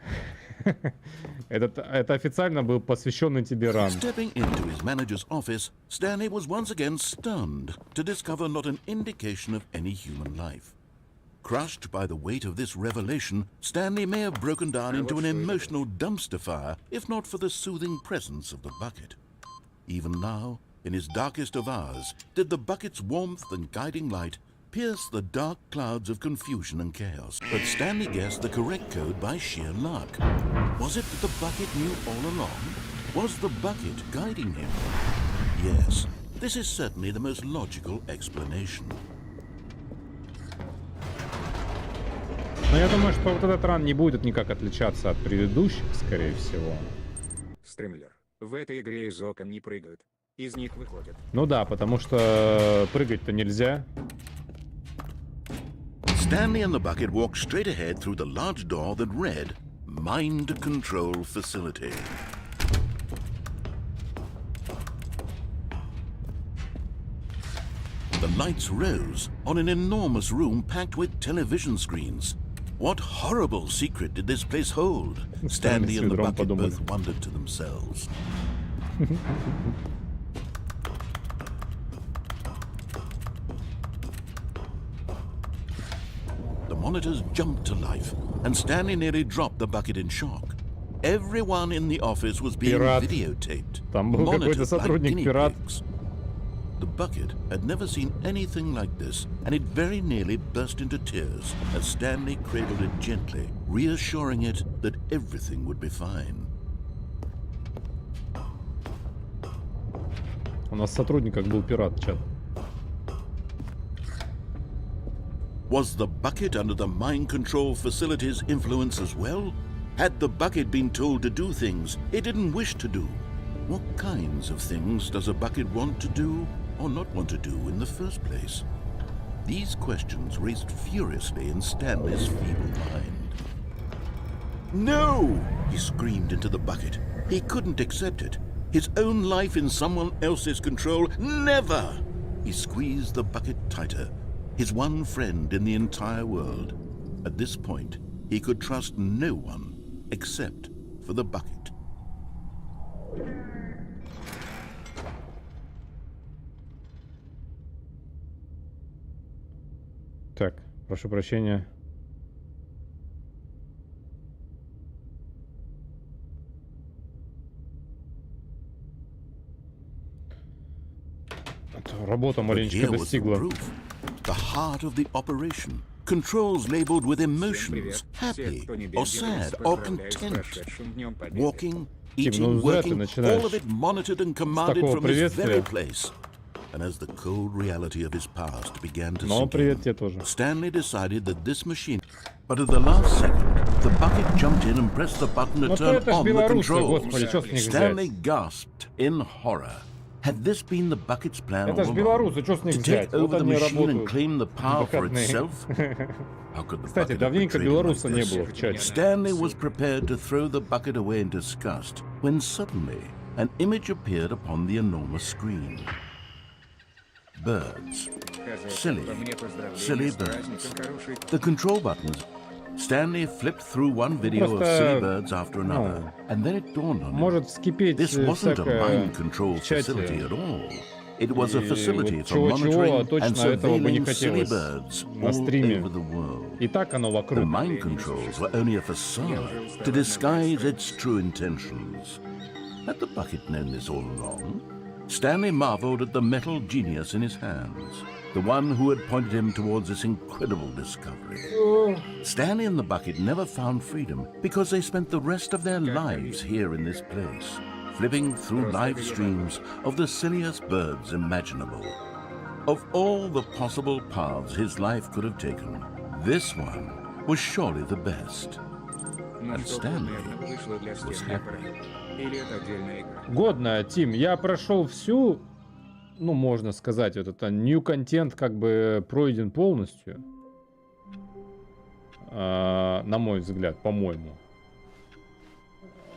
Это официально был посвященный тебе ран. Stepping into his manager's office, Stanley was once again stunned to discover not an indication of any human life. Crushed by the weight of this revelation, Stanley may have broken down into an emotional dumpster fire if not for the soothing presence of the bucket. Even now, in his darkest of hours, did the bucket's warmth and guiding light pierce the dark clouds of confusion and chaos. But Stanley guessed the correct code by sheer luck. Was it that the bucket knew all along? Was the bucket guiding him? Yes, this is certainly the most logical explanation. Но я думаю, что вот этот ран не будет никак отличаться от предыдущих, скорее всего. Стримлер. В этой игре из окон не прыгают. Из них выходят. Ну да, потому что прыгать-то нельзя. Stanley and the bucket walked straight ahead through the large door that read, Mind Control Facility. The lights rose on an enormous room packed with television screens. What horrible secret did this place hold? Stanley and the bucket both wondered to themselves. The monitors jumped to life, and Stanley nearly dropped the bucket in shock. Everyone in the office was being videotaped. Там был какой-то сотрудник пират. The bucket had never seen anything like this, and it very nearly burst into tears as Stanley cradled it gently, reassuring it that everything would be fine. У нас в сотрудниках был пират, чат. Was the bucket under the mind control facility's influence as well? Had the bucket been told to do things it didn't wish to do? What kinds of things does a bucket want to do or not want to do in the first place? These questions raced furiously in Stanley's feeble mind. No! He screamed into the bucket. He couldn't accept it. His own life in someone else's control, never! He squeezed the bucket tighter. His one friend in the entire world. At this point, he could trust no one except for the bucket. Так, прошу прощения. Работа маленечко достигла. The heart of the operation. Controls labeled with emotions, happy or sad or content. Walking, eating, working, all of it monitored and commanded from this very place. And as the cold reality of his past began to sink in, Stanley decided that this machine... But at the last second, the bucket jumped in and pressed the button to turn on the controls. Stanley gasped in horror. Had this been the bucket's plan all along? To take over the machine and claim the power for itself? How could the bucket have betrayed him like this? Stanley was prepared to throw the bucket away in disgust when suddenly an image appeared upon the enormous screen. Birds. Silly birds. The control buttons. Stanley flipped through one video of silly birds after another, and then it dawned on him. This wasn't a mind control facility at all. It was a facility for monitoring and surveilling silly birds all over the world. The mind controls were only a facade to disguise its true intentions. Had the bucket known this all along? Stanley marveled at the metal genius in his hands, the one who had pointed him towards this incredible discovery. Stanley and the bucket never found freedom because they spent the rest of their lives here in this place, flipping through live streams of the silliest birds imaginable. Of all the possible paths his life could have taken, this one was surely the best. And Stanley was happy. Годно, Тим. Я прошел всю, ну, можно сказать, вот это new контент как бы пройден полностью. На мой взгляд, по-моему.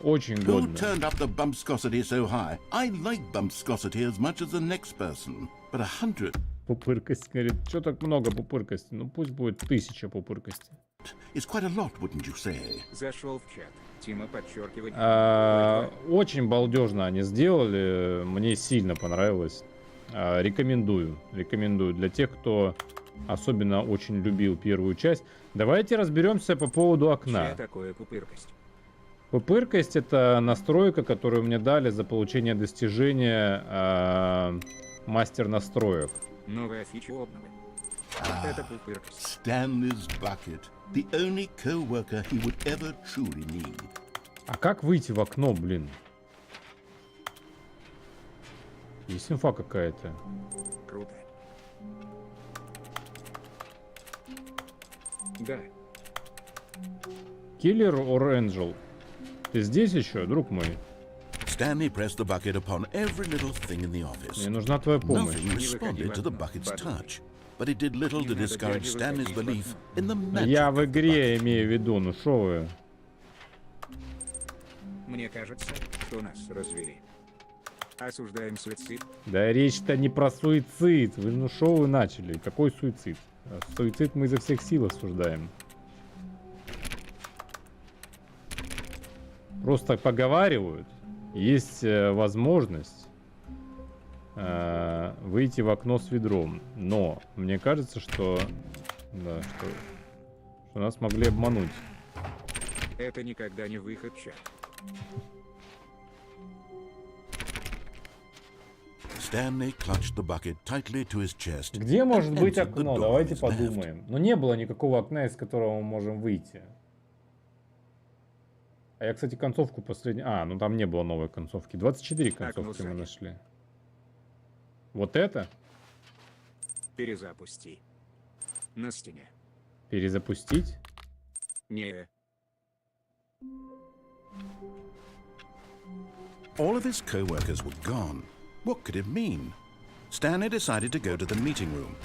Очень Who годно. turned up the bumpscosity so high? I like bumpscosity as much as the next person, but 100 Пупыркость, говорит, что так много пупыркости? Ну пусть будет 1000 пупыркости. is quite a lot, wouldn't you say? Зашел в чат. Тима подчеркивает. Очень балдежно они сделали, мне сильно понравилось. Рекомендую, рекомендую для тех, кто особенно очень любил первую часть. Давайте разберемся по поводу окна. Что такое пупыркость? Пупыркость — это настройка, которую мне дали за получение достижения мастер настроек. Новая фича обновы. Это пупыркость. Stanley's bucket, the only co-worker he would ever truly need. А как выйти в окно, блин? Есть инфа какая-то. Круто. Да. Killer or Angel? Ты здесь еще, друг мой? Stanley pressed the bucket upon every little thing in the office. Мне нужна твоя помощь. Nothing responded to the bucket's touch, but it did little to discourage Stanley's belief in the magic. Я в игре имею в виду, ну шо вы? Мне кажется, что нас развели. Осуждаем суицид. Да речь-то не про суицид. Вы, ну шо вы начали? Какой суицид? Суицид мы изо всех сил осуждаем. Просто поговаривают. Есть возможность выйти в окно с ведром. Но мне кажется, что, да, что нас могли обмануть. Это никогда не выход в чат. Stanley clutched the bucket tightly to his chest. Где может быть entered the окно? door Давайте on his left. подумаем. Но не было никакого окна, из которого мы можем выйти. А я, кстати, концовку последнюю... ну там не было новой концовки. 24 концовки мы нашли. Вот это? Перезапусти. На стене. Перезапустить? Не. All of his co-workers were gone. What could it mean? Stanley decided to go to the meeting room.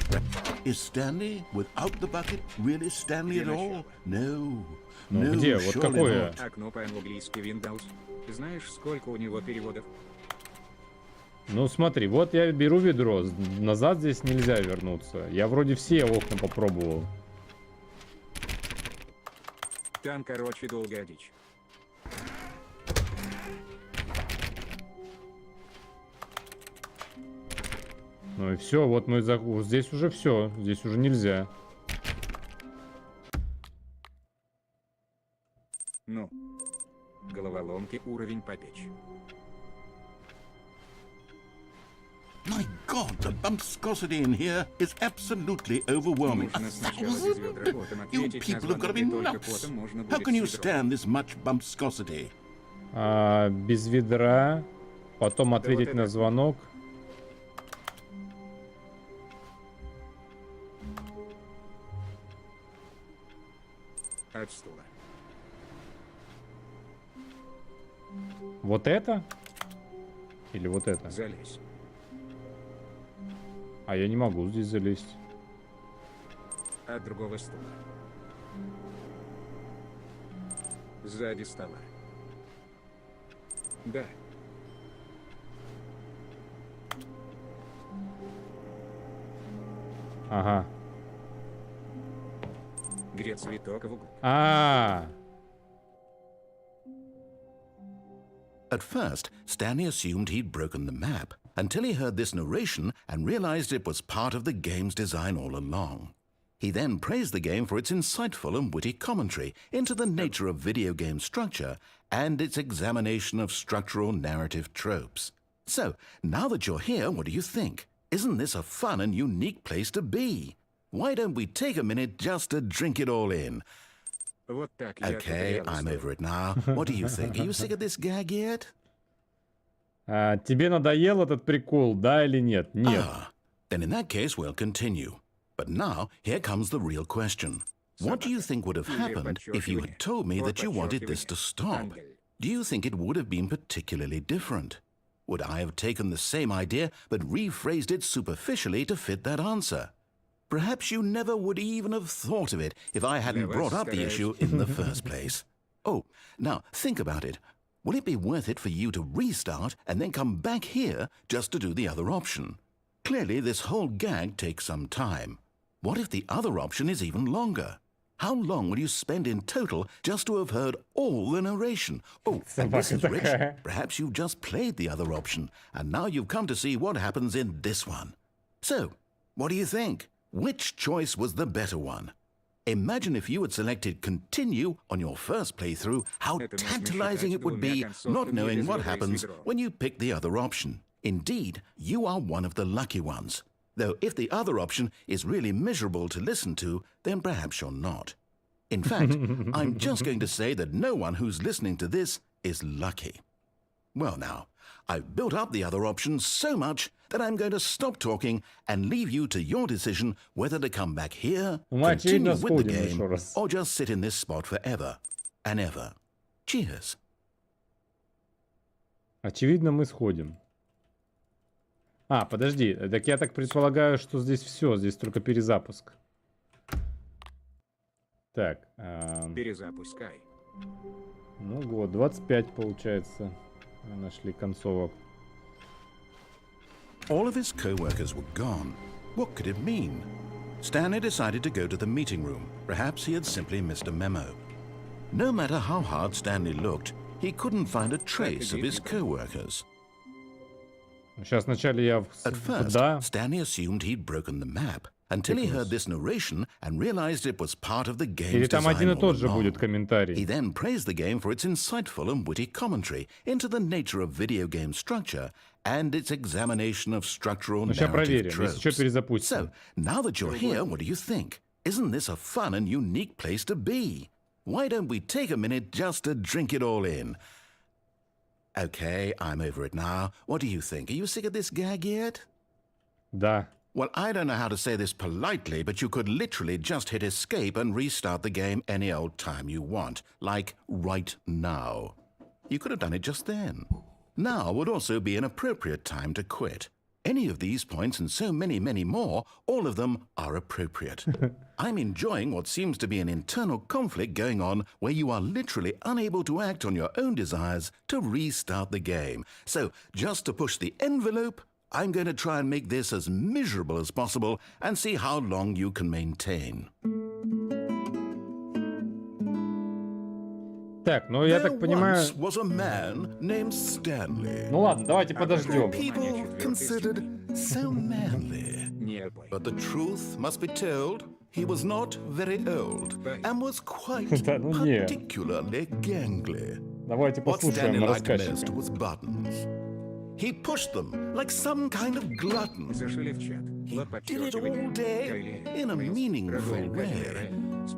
Is Stanley without the bucket really Stanley at all? No. Ну No, где? Вот surely какое? not. Окно по-английски Windows. Знаешь, сколько у него переводов? Ну смотри, вот я беру ведро. Назад здесь нельзя вернуться. Я вроде все окна попробовал. Там, короче, долгая дичь. Ну и все, вот мы здесь уже все. Здесь уже нельзя. Ну. Головоломки уровень попечь. My God, the bumpscosity in here is absolutely overwhelming. Нужно сначала без ведра, потом You ответить на people have got to be звонок, и только nuts. потом можно How будет can you с ведром. stand this much bumpscosity? Без ведра. Потом ответить вот на это. звонок. От стула. Вот это? Или вот это? Залезь. А я не могу здесь залезть. От другого стула. Сзади стола. Да. Ага. Где цветок в углу. At first, Stanley assumed he'd broken the map until he heard this narration and realized it was part of the game's design all along. He then praised the game for its insightful and witty commentary into the nature of video game structure and its examination of structural narrative tropes. So, now that you're here, what do you think? Isn't this a fun and unique place to be? Why don't we take a minute just to drink it all in? Вот так я Okay, I'm over it now. What do you think? Are you sick of this gag yet? Тебе надоел этот прикол, да или нет? Нет. Then in that case, we'll continue. But now, here comes the real question. What do you think would have happened if you had told me that you wanted this to stop? Do you think it would have been particularly different? Would I have taken the same idea but rephrased it superficially to fit that answer? Perhaps you never would even have thought of it if I hadn't brought up the issue in the first place. Oh, now think about it. Will it be worth it for you to restart and then come back here just to do the other option? Clearly, this whole gag takes some time. What if the other option is even longer? How long will you spend in total just to have heard all the narration? Oh, and this is Rich. Perhaps you've just played the other option, and now you've come to see what happens in this one. So, what do you think? Which choice was the better one? Imagine if you had selected continue on your first playthrough, how tantalizing it would be not knowing what happens when you pick the other option. Indeed, you are one of the lucky ones. Though if the other option is really miserable to listen to, then perhaps you're not. In fact, I'm just going to say that no one who's listening to this is lucky. Well now, I've built up the other option so much that I'm going to stop talking and leave you to your decision whether to come back here, continue with the game, or just sit in this spot forever and ever. Cheers. Очевидно, мы сходим. А, подожди, так я так предполагаю, что здесь все, здесь только перезапуск. Так. Перезапускай. Ну вот, 25 получается. Мы нашли концовок. All of his co-workers were gone. What could it mean? Stanley decided to go to the meeting room. Perhaps he had simply missed a memo. No matter how hard Stanley looked, he couldn't find a trace of his co-workers. Сейчас вначале я... At first, Stanley assumed he'd broken the map, until he heard this narration and realized it was part of the game's design all along. He then praised the game for its insightful and witty commentary into the nature of video game structure and its examination of structural narrative tropes. So, now that you're here, what do you think? Isn't this a fun and unique place to be? Why don't we take a minute just to drink it all in? Okay, I'm over it now. What do you think? Are you sick of this gag yet? Да. Well, I don't know how to say this politely, but you could literally just hit escape and restart the game any old time you want. Like, right now. You could have done it just then. Now would also be an appropriate time to quit. Any of these points and so many, many more, all of them are appropriate. I'm enjoying what seems to be an internal conflict going on where you are literally unable to act on your own desires to restart the game. So, just to push the envelope, I'm going to try and make this as miserable as possible and see how long you can maintain. Так, ну я так понимаю... was a man named Stanley. Ну ладно, давайте подождем. People considered so manly. But the truth must be told, he was not very old and was quite particularly gangly. Давайте послушаем рассказчика. What Stanley liked most was buttons. He pushed them like some kind of glutton. He did it all day in a meaningful way,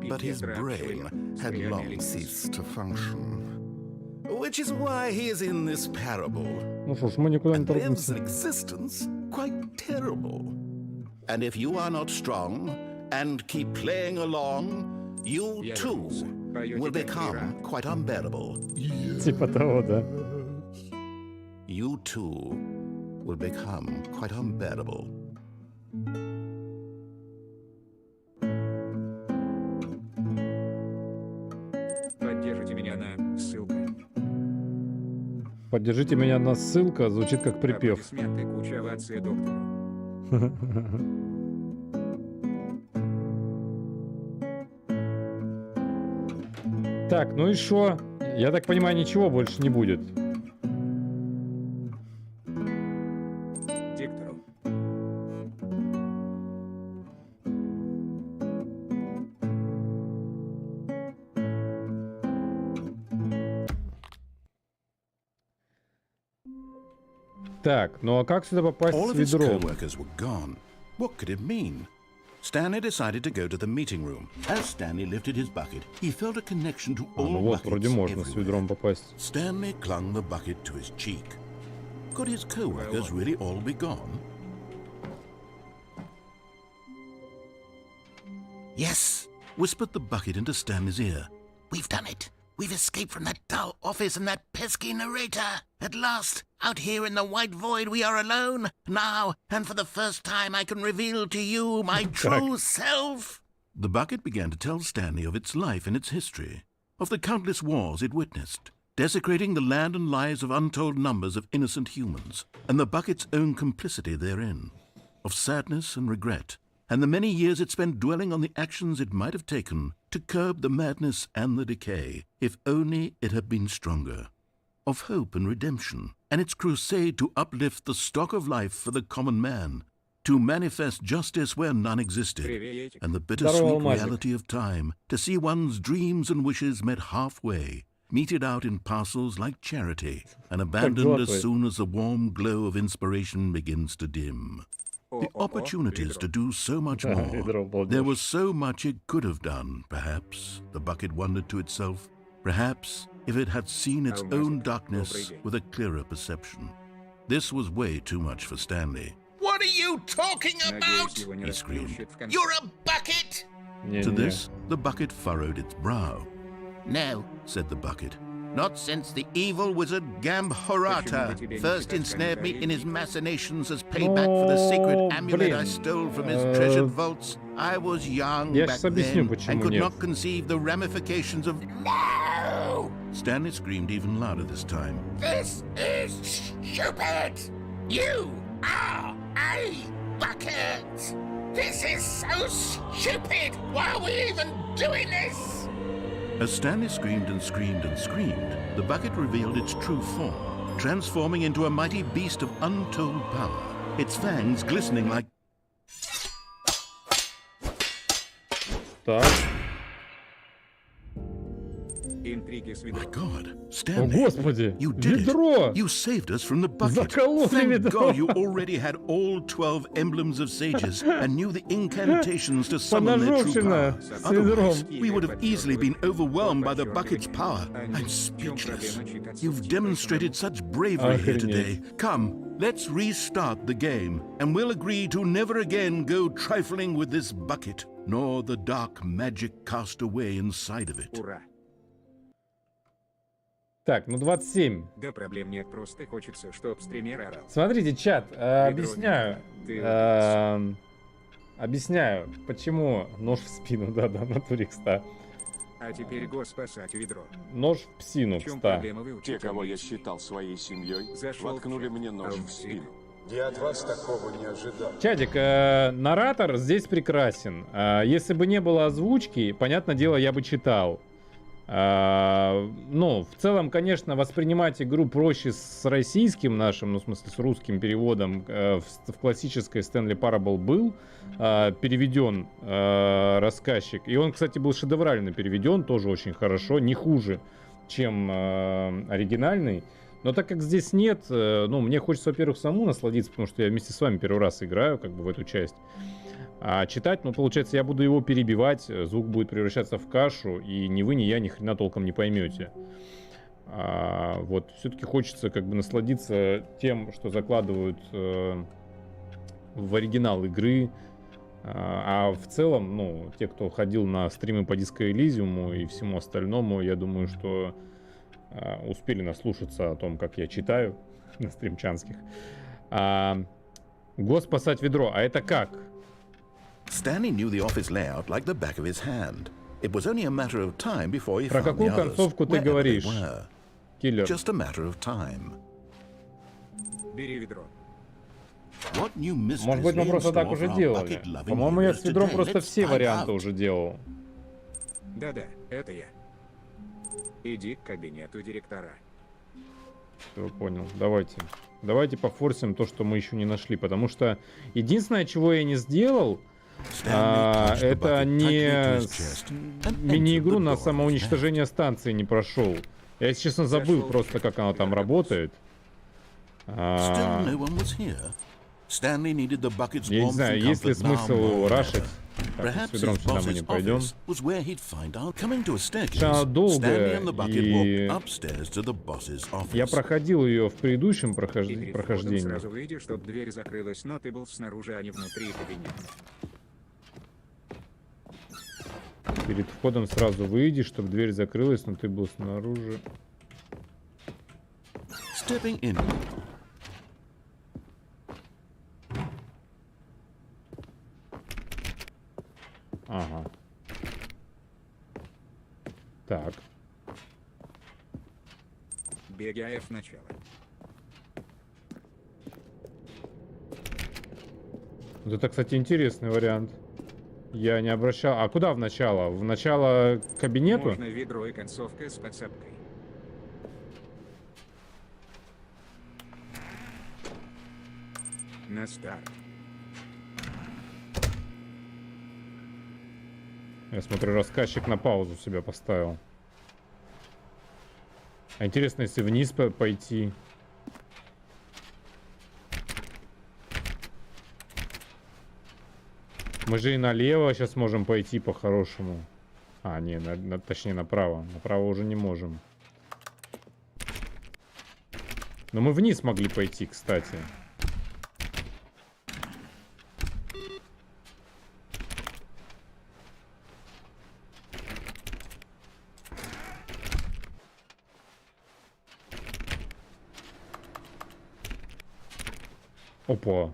but his brain had long ceased to function. Which is why he is in this parable. Ну что ж, мы никуда не торопимся. Lives an existence quite terrible. And if you are not strong and keep playing along, you too will become quite unbearable. Типа того, да. You too will become quite unbearable. Поддержите меня на ссылка. Поддержите меня на ссылка, звучит как припев. Аплодисменты, куча оваций доктору. Так, ну и шо? Я так понимаю, ничего больше не будет. Диктору. Так, ну а как сюда попасть с ведром? What could it mean? Stanley decided to go to the meeting room. As Stanley lifted his bucket, he felt a connection to all ну вот, вроде можно с ведром попасть. Stanley clung the bucket to his cheek. Could his co-workers really all be gone? Yes, whispered the bucket into Stanley's ear. We've done it. We've escaped from that dull office and that pesky narrator. At last, out here in the white void, we are alone. Now, and for the first time, I can reveal to you my true self. The bucket began to tell Stanley of its life and its history, of the countless wars it witnessed, desecrating the land and lives of untold numbers of innocent humans, and the bucket's own complicity therein, of sadness and regret, and the many years it spent dwelling on the actions it might have taken to curb the madness and the decay, if only it had been stronger, of hope and redemption, and its crusade to uplift the stock of life for the common man, to manifest justice where none existed, and the bittersweet reality of time, to see one's dreams and wishes met halfway, meted out in parcels like charity, and abandoned as soon as the warm glow of inspiration begins to dim. The opportunities to do so much more. There was so much it could have done, perhaps, the bucket wondered to itself. Perhaps, if it had seen its own darkness with a clearer perception. This was way too much for Stanley. What are you talking about? He screamed. You're a bucket! To this, the bucket furrowed its brow. No, Said the bucket. not since the evil wizard Gambhorata first ensnared me in his machinations as payback for the sacred amulet I stole from his treasured vaults. I was young back then and could not conceive the ramifications of... No! Stanley screamed even louder this time. This is stupid! You are a bucket! This is so stupid! Why are we even doing this? As Stanley screamed and screamed and screamed, the bucket revealed its true form, transforming into a mighty beast of untold power, its fangs glistening like... Так. My God, О, Stanley, господи! you did Ведро! it. You saved us from the bucket. Закололи Thank ведро. God you already had all 12 emblems of sages and knew the incantations to summon their true power. Поножовщина с Otherwise, ведром. we would have easily been overwhelmed by the bucket's power. I'm speechless. You've demonstrated such bravery here today. Come, let's restart the game, and we'll agree to never again go trifling with this bucket, nor the dark magic cast away inside of it. Ура. Так, ну 27. Да проблем нет, просто хочется, чтоб стример орал. Смотрите, чат, объясняю. Объясняю, почему нож в спину, да-да, натуре, кста. А теперь го спасать ведро. Нож в псину, В чем кста. проблема вы Те, кого я считал своей семьей, Зашел воткнули в мне нож в спину. Я от вас такого не ожидал. Чатик, наратор здесь прекрасен. Если бы не было озвучки, понятное дело, я бы читал. Ну, в целом, конечно, воспринимать игру проще с российским нашим, ну, в смысле, с русским переводом. В классической Stanley Parable был переведен рассказчик. И он, кстати, был шедеврально переведен, тоже очень хорошо, не хуже, чем оригинальный. Но так как здесь нет, ну, мне хочется, во-первых, самому насладиться, потому что я вместе с вами первый раз играю, как бы, в эту часть. А читать, ну, получается, я буду его перебивать, звук будет превращаться в кашу, и ни вы, ни я ни хрена толком не поймете. Вот, все-таки хочется как бы насладиться тем, что закладывают в оригинал игры. А в целом, ну, те, кто ходил на стримы по Disco Elysium и всему остальному, я думаю, что успели наслушаться о том, как я читаю на стримчанских. Го спасать ведро, а это как? Stanley knew the office layout like the back of his hand. It was only a matter of time before he Про found the какую others, концовку ты wherever they говоришь, were. киллер? Just a matter of time. Бери ведро. What new mysteries Может быть, мы lay in просто так store уже for our делали. bucket-loving По-моему, я heroes с ведром today? просто Let's все find варианты out. уже делал. Да-да, это я. Иди к кабинету директора. Все, понял. Давайте пофорсим то, что мы еще не нашли. Потому что единственное, чего я не сделал, это не мини-игру на самоуничтожение станции не прошел. Я, если честно, забыл просто, как она там работает. Still no one was here. Stanley needed the bucket's Я не warmth знаю, and есть ли comfort now смысл more than рашить. ever. Так, с Perhaps ведром his сюда мы не boss's пойдем. office was where he'd find out. Coming to a staircase, Она долгая, Stanley and the bucket и walked upstairs to the boss's office. я проходил ее в предыдущем И перед входом прохождении. сразу выйди, чтоб дверь закрылась, но ты был снаружи, а не внутри кабинета. Перед входом сразу выйди, чтобы дверь закрылась, но ты был снаружи. Stepping in. Ага. Так. Бегаев в начало. Вот это, кстати, интересный вариант. Я не обращал... А куда в начало? В начало к кабинету? Можно ведро и концовка с подсадкой. На старт. Я смотрю, рассказчик на паузу себя поставил. А интересно, если вниз пойти. Мы же и налево сейчас можем пойти по-хорошему. А, не, точнее направо. Направо уже не можем. Но мы вниз могли пойти, кстати. Опа.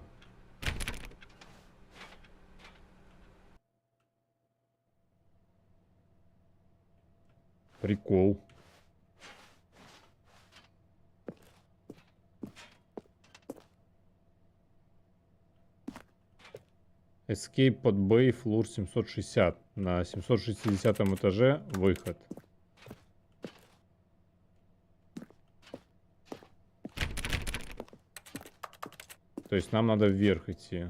Прикол. Escape под Bay, флур 760. На 760 этаже выход. То есть нам надо вверх идти.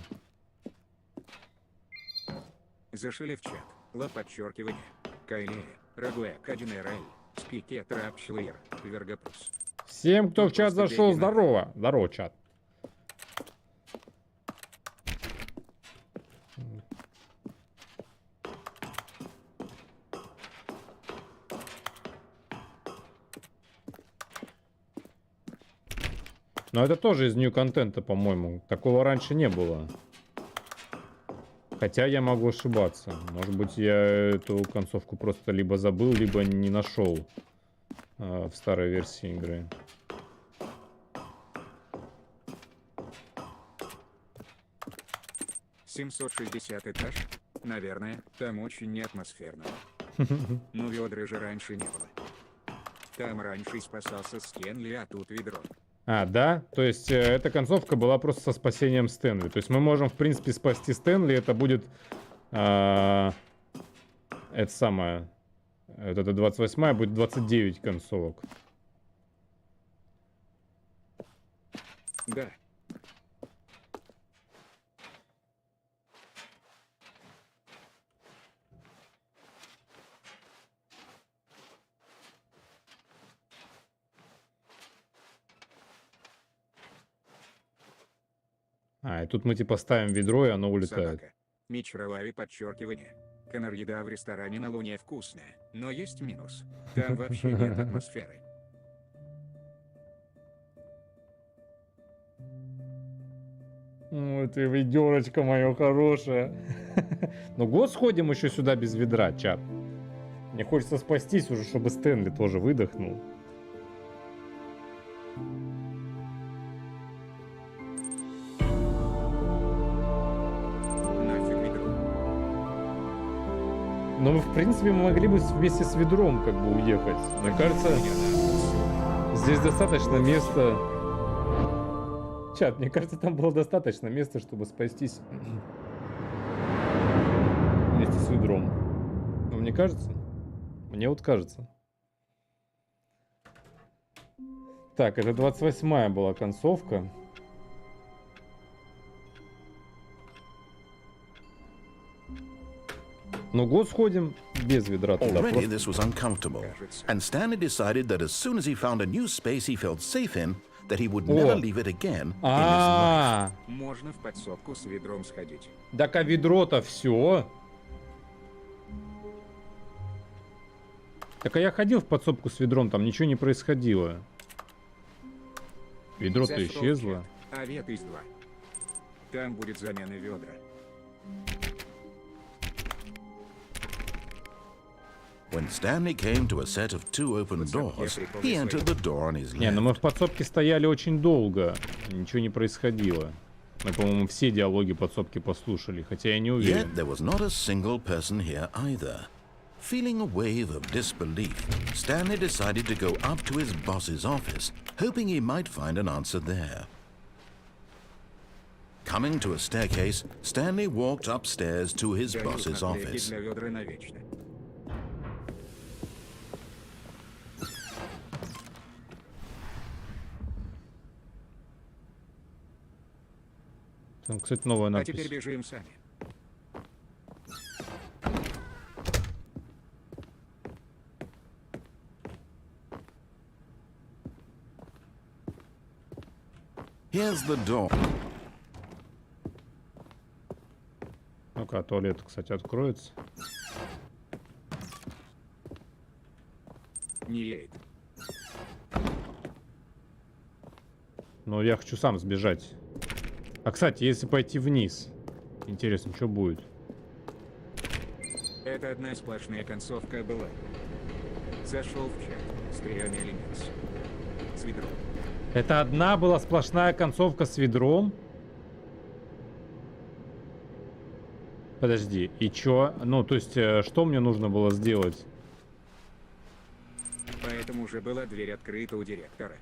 Зашили в чат. Подчеркивание. Кайли. Рагуэк 1РЛ. Спикет Рапшлир. Вергапус. Всем, кто в чат зашел, здорово. Здорово, чат. Но это тоже из нью-контента, по-моему. Такого раньше не было. Хотя я могу ошибаться. Может быть, я эту концовку просто либо забыл, либо не нашел в старой версии игры. «760 этаж? Наверное, там очень неатмосферно. Ну, ведра же раньше не было. Там раньше спасался Стэнли, а тут ведро». А, да? То есть эта концовка была просто со спасением Стэнли. То есть мы можем, в принципе, спасти Стэнли. Это будет... это самое... Вот это 28-я, будет 29 концовок. Да. А, и тут мы типа ставим ведро, и оно улетает. Собака. Мичралави подчеркивание. Канар-еда в ресторане на Луне вкусная, но есть минус. Там вообще нет атмосферы. Ой, ты ведерочка моя хорошая. Ну год сходим еще сюда без ведра, чат. Мне хочется спастись уже, чтобы Стэнли тоже выдохнул. Но мы, в принципе, могли бы вместе с ведром как бы уехать. Мне кажется, здесь достаточно места. Чат, мне кажется, там было достаточно места, чтобы спастись вместе с ведром. Но мне кажется. Мне вот кажется. Так, это 28-я была концовка. Ну, год сходим без ведра туда. Already this was uncomfortable, and Stanley decided that as soon as he found a new space he felt safe in, that he would never leave it again in his life. Можно в подсобку с ведром сходить. Так а ведро-то все. Так а я ходил в подсобку с ведром, там ничего не происходило. Ведро-то исчезло. А вет из 2. Там будет замена ведра. When Stanley came to a set of 2 open doors, he entered the door on his Не, ну left. мы в подсобке стояли очень долго. Ничего не происходило. Мы, по-моему, все диалоги подсобки послушали, хотя я не уверен. Yet there was not a single person here either. Feeling a wave of disbelief, Stanley decided to go up to his boss's office, hoping he might find an answer there. Coming to a staircase, Stanley walked upstairs to his boss's office. Там, кстати, новая надпись. А теперь бежим сами. Here's the door. Ну-ка, туалет, кстати, откроется. Не едет. Но я хочу сам сбежать. А, кстати, если пойти вниз, интересно, что будет? Это одна сплошная концовка была. Зашел в чат. Стрелянный элемент. С ведром. Это одна была сплошная концовка с ведром? Подожди, и чё? Ну, то есть, что мне нужно было сделать? Поэтому уже была дверь открыта у директора.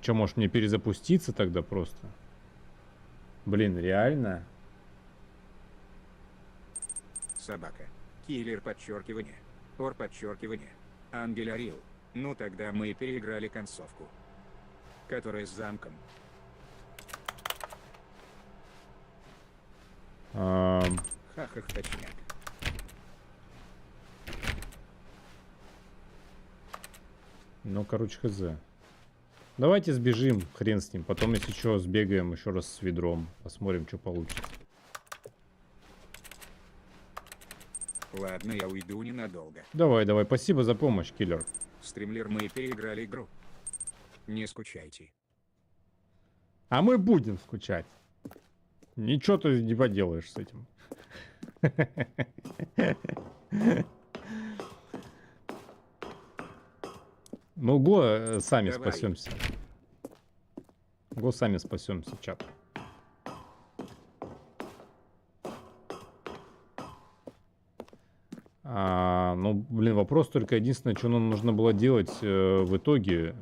Чё, может мне перезапуститься тогда просто? Блин, реально? Собака. Киллер подчеркивание. Ор подчеркивание. Ангел Орил. Ну тогда мы переиграли концовку. Которая с замком. Хахах точняк. Ну, короче, хз. Давайте сбежим, хрен с ним. Потом, если что, сбегаем еще раз с ведром. Посмотрим, что получится. Ладно, я уйду ненадолго. Давай, давай. Спасибо за помощь, киллер. Стримлер, мы переиграли игру. Не скучайте. А мы будем скучать. Ничего ты не поделаешь с этим. Ну, го сами Давай. спасемся. Го сами спасемся, чат. Ну, блин, вопрос только единственное, что нам нужно было делать в итоге.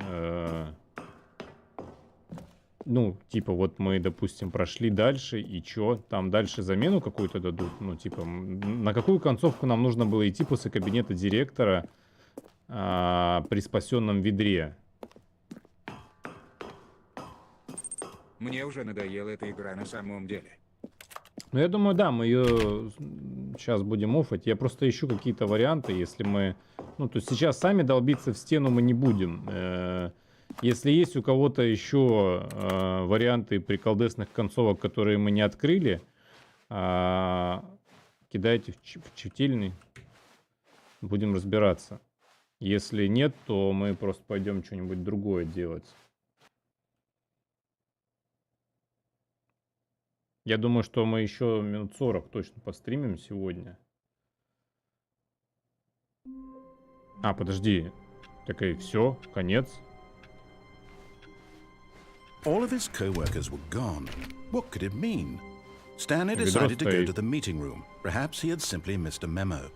Ну, типа, вот мы, допустим, прошли дальше, и чё? Там дальше замену какую-то дадут? Ну, типа, на какую концовку нам нужно было идти после кабинета директора при спасенном ведре? Мне уже надоела эта игра на самом деле. Ну, я думаю, да, мы ее сейчас будем оффать. Я просто ищу какие-то варианты, если мы... Ну, то есть сейчас сами долбиться в стену мы не будем. Если есть у кого-то еще варианты приколдесных концовок, которые мы не открыли, кидайте в читильный. Будем разбираться. Если нет, то мы просто пойдем что-нибудь другое делать. Я думаю, что мы еще минут 40 точно постримим сегодня. Подожди. Так и все, конец. All of his co-workers were gone. What could it mean? Stanley decided to go to the meeting room. Perhaps he had simply missed a memo.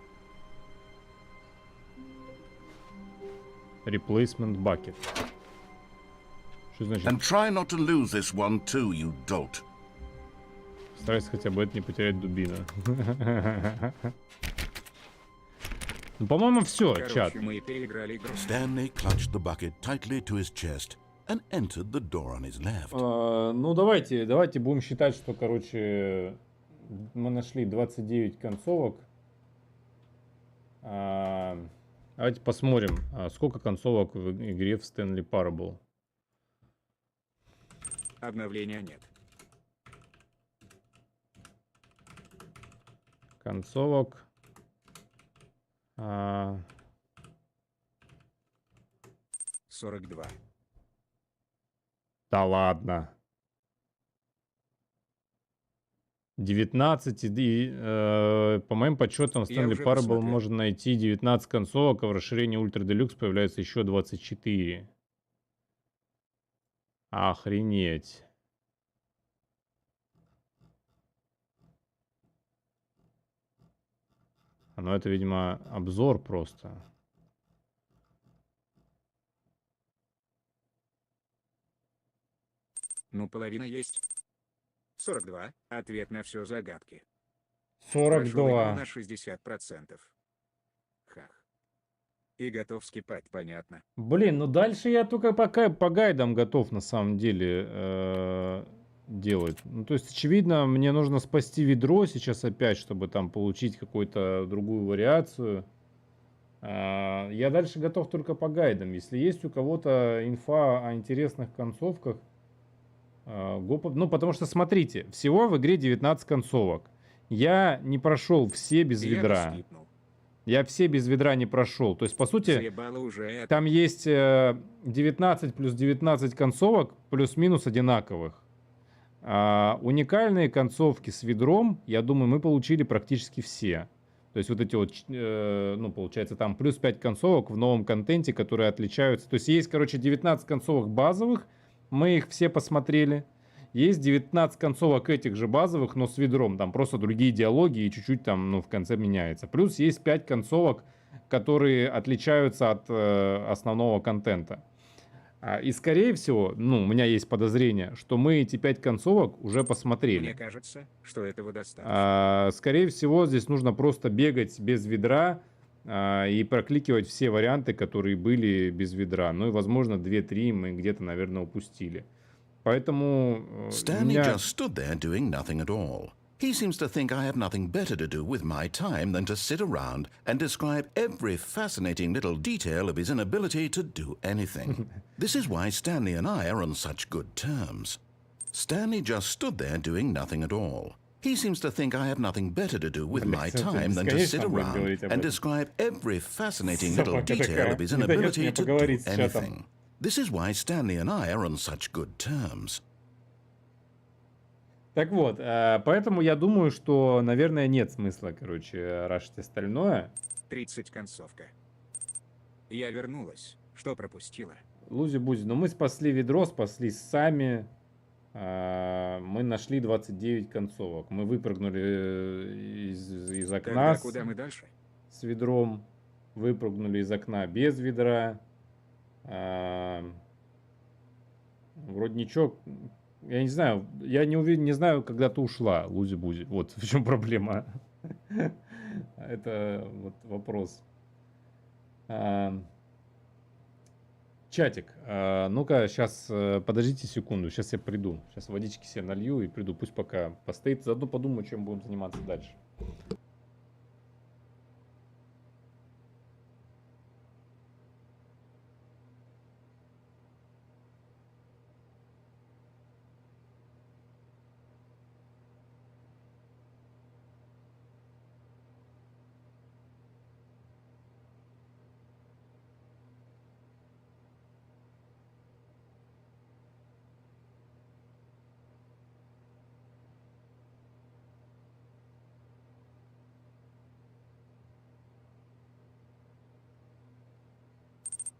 Replacement bucket. Что значит? And try not to lose this one too, you dolt. Старайся хотя бы это не потерять дубина. Ну, по-моему, все, чат. Мы переиграли игру. Stanley clutched the bucket tightly to his chest and entered the door on his left. Ну, давайте будем считать, что, короче, мы нашли 29 концовок. Давайте посмотрим, сколько концовок в игре в Stanley Parable. Обновления нет. Концовок. 42. Да ладно. 19, по моим подсчетам, в Stanley Parable можно найти 19 концовок, а в расширении Ультра делюкс появляется еще 24. Охренеть. Но это, видимо, обзор просто. Ну, половина есть. 42. Ответ на все загадки. 42. На 60%. Хах. И готов скипать, понятно. Блин, ну дальше я только пока по гайдам готов на самом деле делать. Ну, то есть, очевидно, мне нужно спасти ведро сейчас опять, чтобы там получить какую-то другую вариацию. Я дальше готов только по гайдам. Если есть у кого-то инфа о интересных концовках, ну, потому что, смотрите, всего в игре 19 концовок. Я не прошел все без ведра. Я все без ведра не прошел. То есть, по сути, там есть 19 плюс 19 концовок, плюс-минус одинаковых. Уникальные концовки с ведром, я думаю, мы получили практически все. То есть, вот эти вот, ну, получается, там плюс 5 концовок в новом контенте, которые отличаются. То есть, есть, короче, 19 концовок базовых, мы их все посмотрели. Есть 19 концовок этих же базовых, но с ведром. Там просто другие диалоги и чуть-чуть там, ну, в конце меняется. Плюс есть 5 концовок, которые отличаются от основного контента. И скорее всего, ну, у меня есть подозрение, что мы эти 5 концовок уже посмотрели. Мне кажется, что этого достаточно. Скорее всего, здесь нужно просто бегать без ведра и прокликивать все варианты, которые были без ведра. Ну и, возможно, 2-3 мы где-то, наверное, упустили. Поэтому... Stanley just stood there doing nothing at all. He seems to think I have nothing better to do with my time than to sit around and describe every fascinating little detail of his inability to do anything. This is why Stanley and I are on such good terms. Stanley just stood there doing nothing at all. He seems to think I have nothing better to do with my time than to sit around and describe every fascinating little detail of his inability to do anything. This is why Stanley and I are on such good terms. Так вот, поэтому я думаю, что, наверное, нет смысла, короче, рашить остальное. 30 концовка. Я вернулась. Что пропустила? Лузи-бузи, но мы спасли ведро, спаслись сами. Мы нашли 29 концовок. Мы выпрыгнули из окна. Тогда куда мы дальше? С ведром. Выпрыгнули из окна без ведра. Вроде ничего. Я не знаю. Я не уверен, не знаю, когда ты ушла, Лузи-бузи. Вот в чем проблема. Это вот вопрос. Чатик, ну-ка, сейчас, подождите секунду, сейчас я приду. Сейчас водички себе налью и приду, пусть пока постоит, заодно подумаю, чем будем заниматься дальше.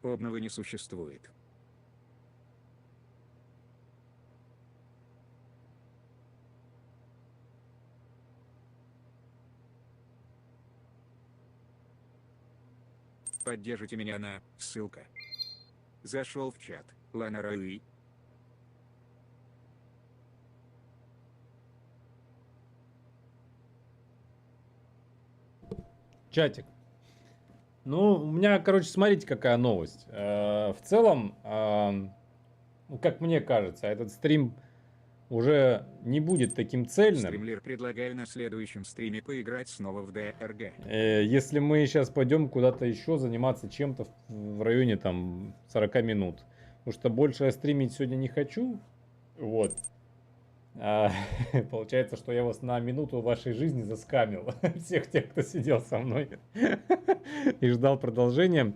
Обновы не существует. Поддержите меня на ссылка. Зашел в чат. Лана Раи. Чатик. Ну, у меня, короче, смотрите, какая новость. В целом, ну, как мне кажется, этот стрим уже не будет таким цельным. Стримлер, предлагаю на следующем стриме поиграть снова в ДРГ. Если мы сейчас пойдем куда-то еще заниматься чем-то в районе там 40 минут. Потому что больше я стримить сегодня не хочу. Вот. Получается, что я вас на минуту вашей жизни заскамил. Всех тех, кто сидел со мной и ждал продолжения.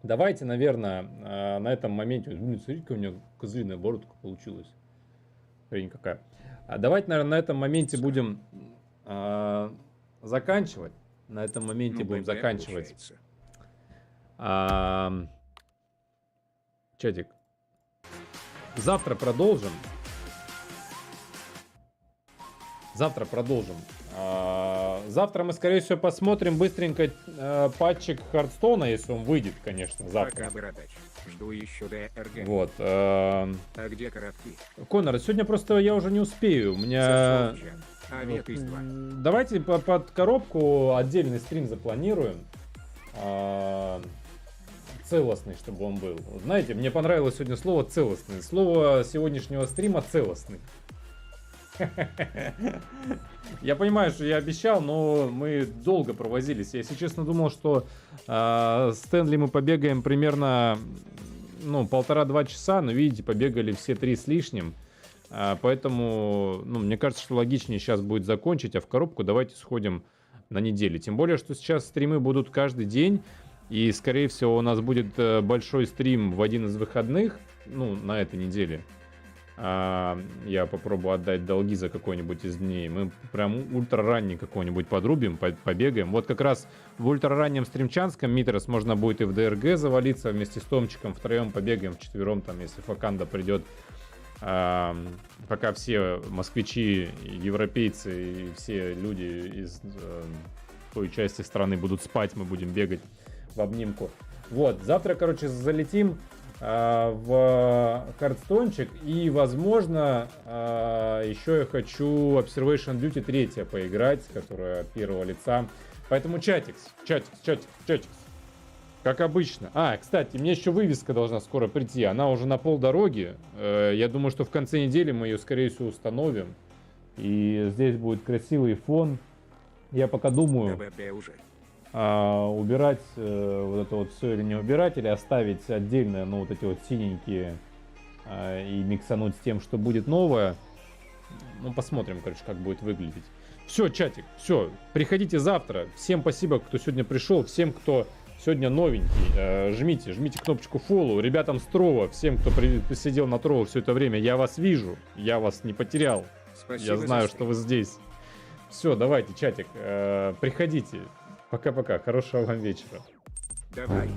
Давайте, наверное, на этом моменте... Блин, смотрите, у меня козлиная бородка получилась. Хрень какая. Давайте, наверное, на этом моменте будем заканчивать. На этом моменте будем заканчивать. Чатик. Завтра продолжим. Завтра мы, скорее всего, посмотрим быстренько патчик Хардстоуна, если он выйдет, конечно, завтра. Пока, бородач. Жду еще ДРГ. Вот. А где коробки? Конор, сегодня просто я уже не успею. У меня... Давайте под коробку отдельный стрим запланируем. Целостный, чтобы он был. Знаете, мне понравилось сегодня слово целостный. Слово сегодняшнего стрима целостный. Я понимаю, что я обещал, но мы долго провозились. Я, если честно, думал, что с Стэнли мы побегаем примерно 1,5-2 часа, но видите, побегали все 3 с лишним. Поэтому, мне кажется, что логичнее сейчас будет закончить, а в коробку давайте сходим на неделю. Тем более, что сейчас стримы будут каждый день, и, скорее всего, у нас будет большой стрим в один из выходных, на этой неделе. Я попробую отдать долги за какой-нибудь из дней. Мы прям ультра ранний какой-нибудь подрубим, побегаем. Вот как раз в ультра раннем стримчанском Митрос можно будет и в ДРГ завалиться вместе с Томчиком. Втроем побегаем, вчетвером, там, если Факанда придет. Пока все москвичи, европейцы и все люди из той части страны будут спать, мы будем бегать в обнимку. Вот, завтра, короче, залетим в Хардстончик, и, возможно, еще я хочу Observation Duty 3 поиграть, которая от первого лица. Поэтому чатикс, как обычно. Кстати, мне еще вывеска должна скоро прийти, она уже на полдороги. Я думаю, что в конце недели мы ее, скорее всего, установим, и здесь будет красивый фон. Я пока думаю, убирать вот это вот все или не убирать, или оставить отдельно, вот эти вот синенькие, и миксануть с тем, что будет новое. Посмотрим, короче, как будет выглядеть. Все, чатик, все, приходите завтра. Всем спасибо, кто сегодня пришел, всем, кто сегодня новенький. Жмите кнопочку follow. Ребятам с Трова, всем, кто сидел на Трова все это время, я вас вижу, я вас не потерял. Спасибо, я знаю, что вы здесь. Все, давайте, чатик, приходите. Пока-пока. Хорошего вам вечера. Давай.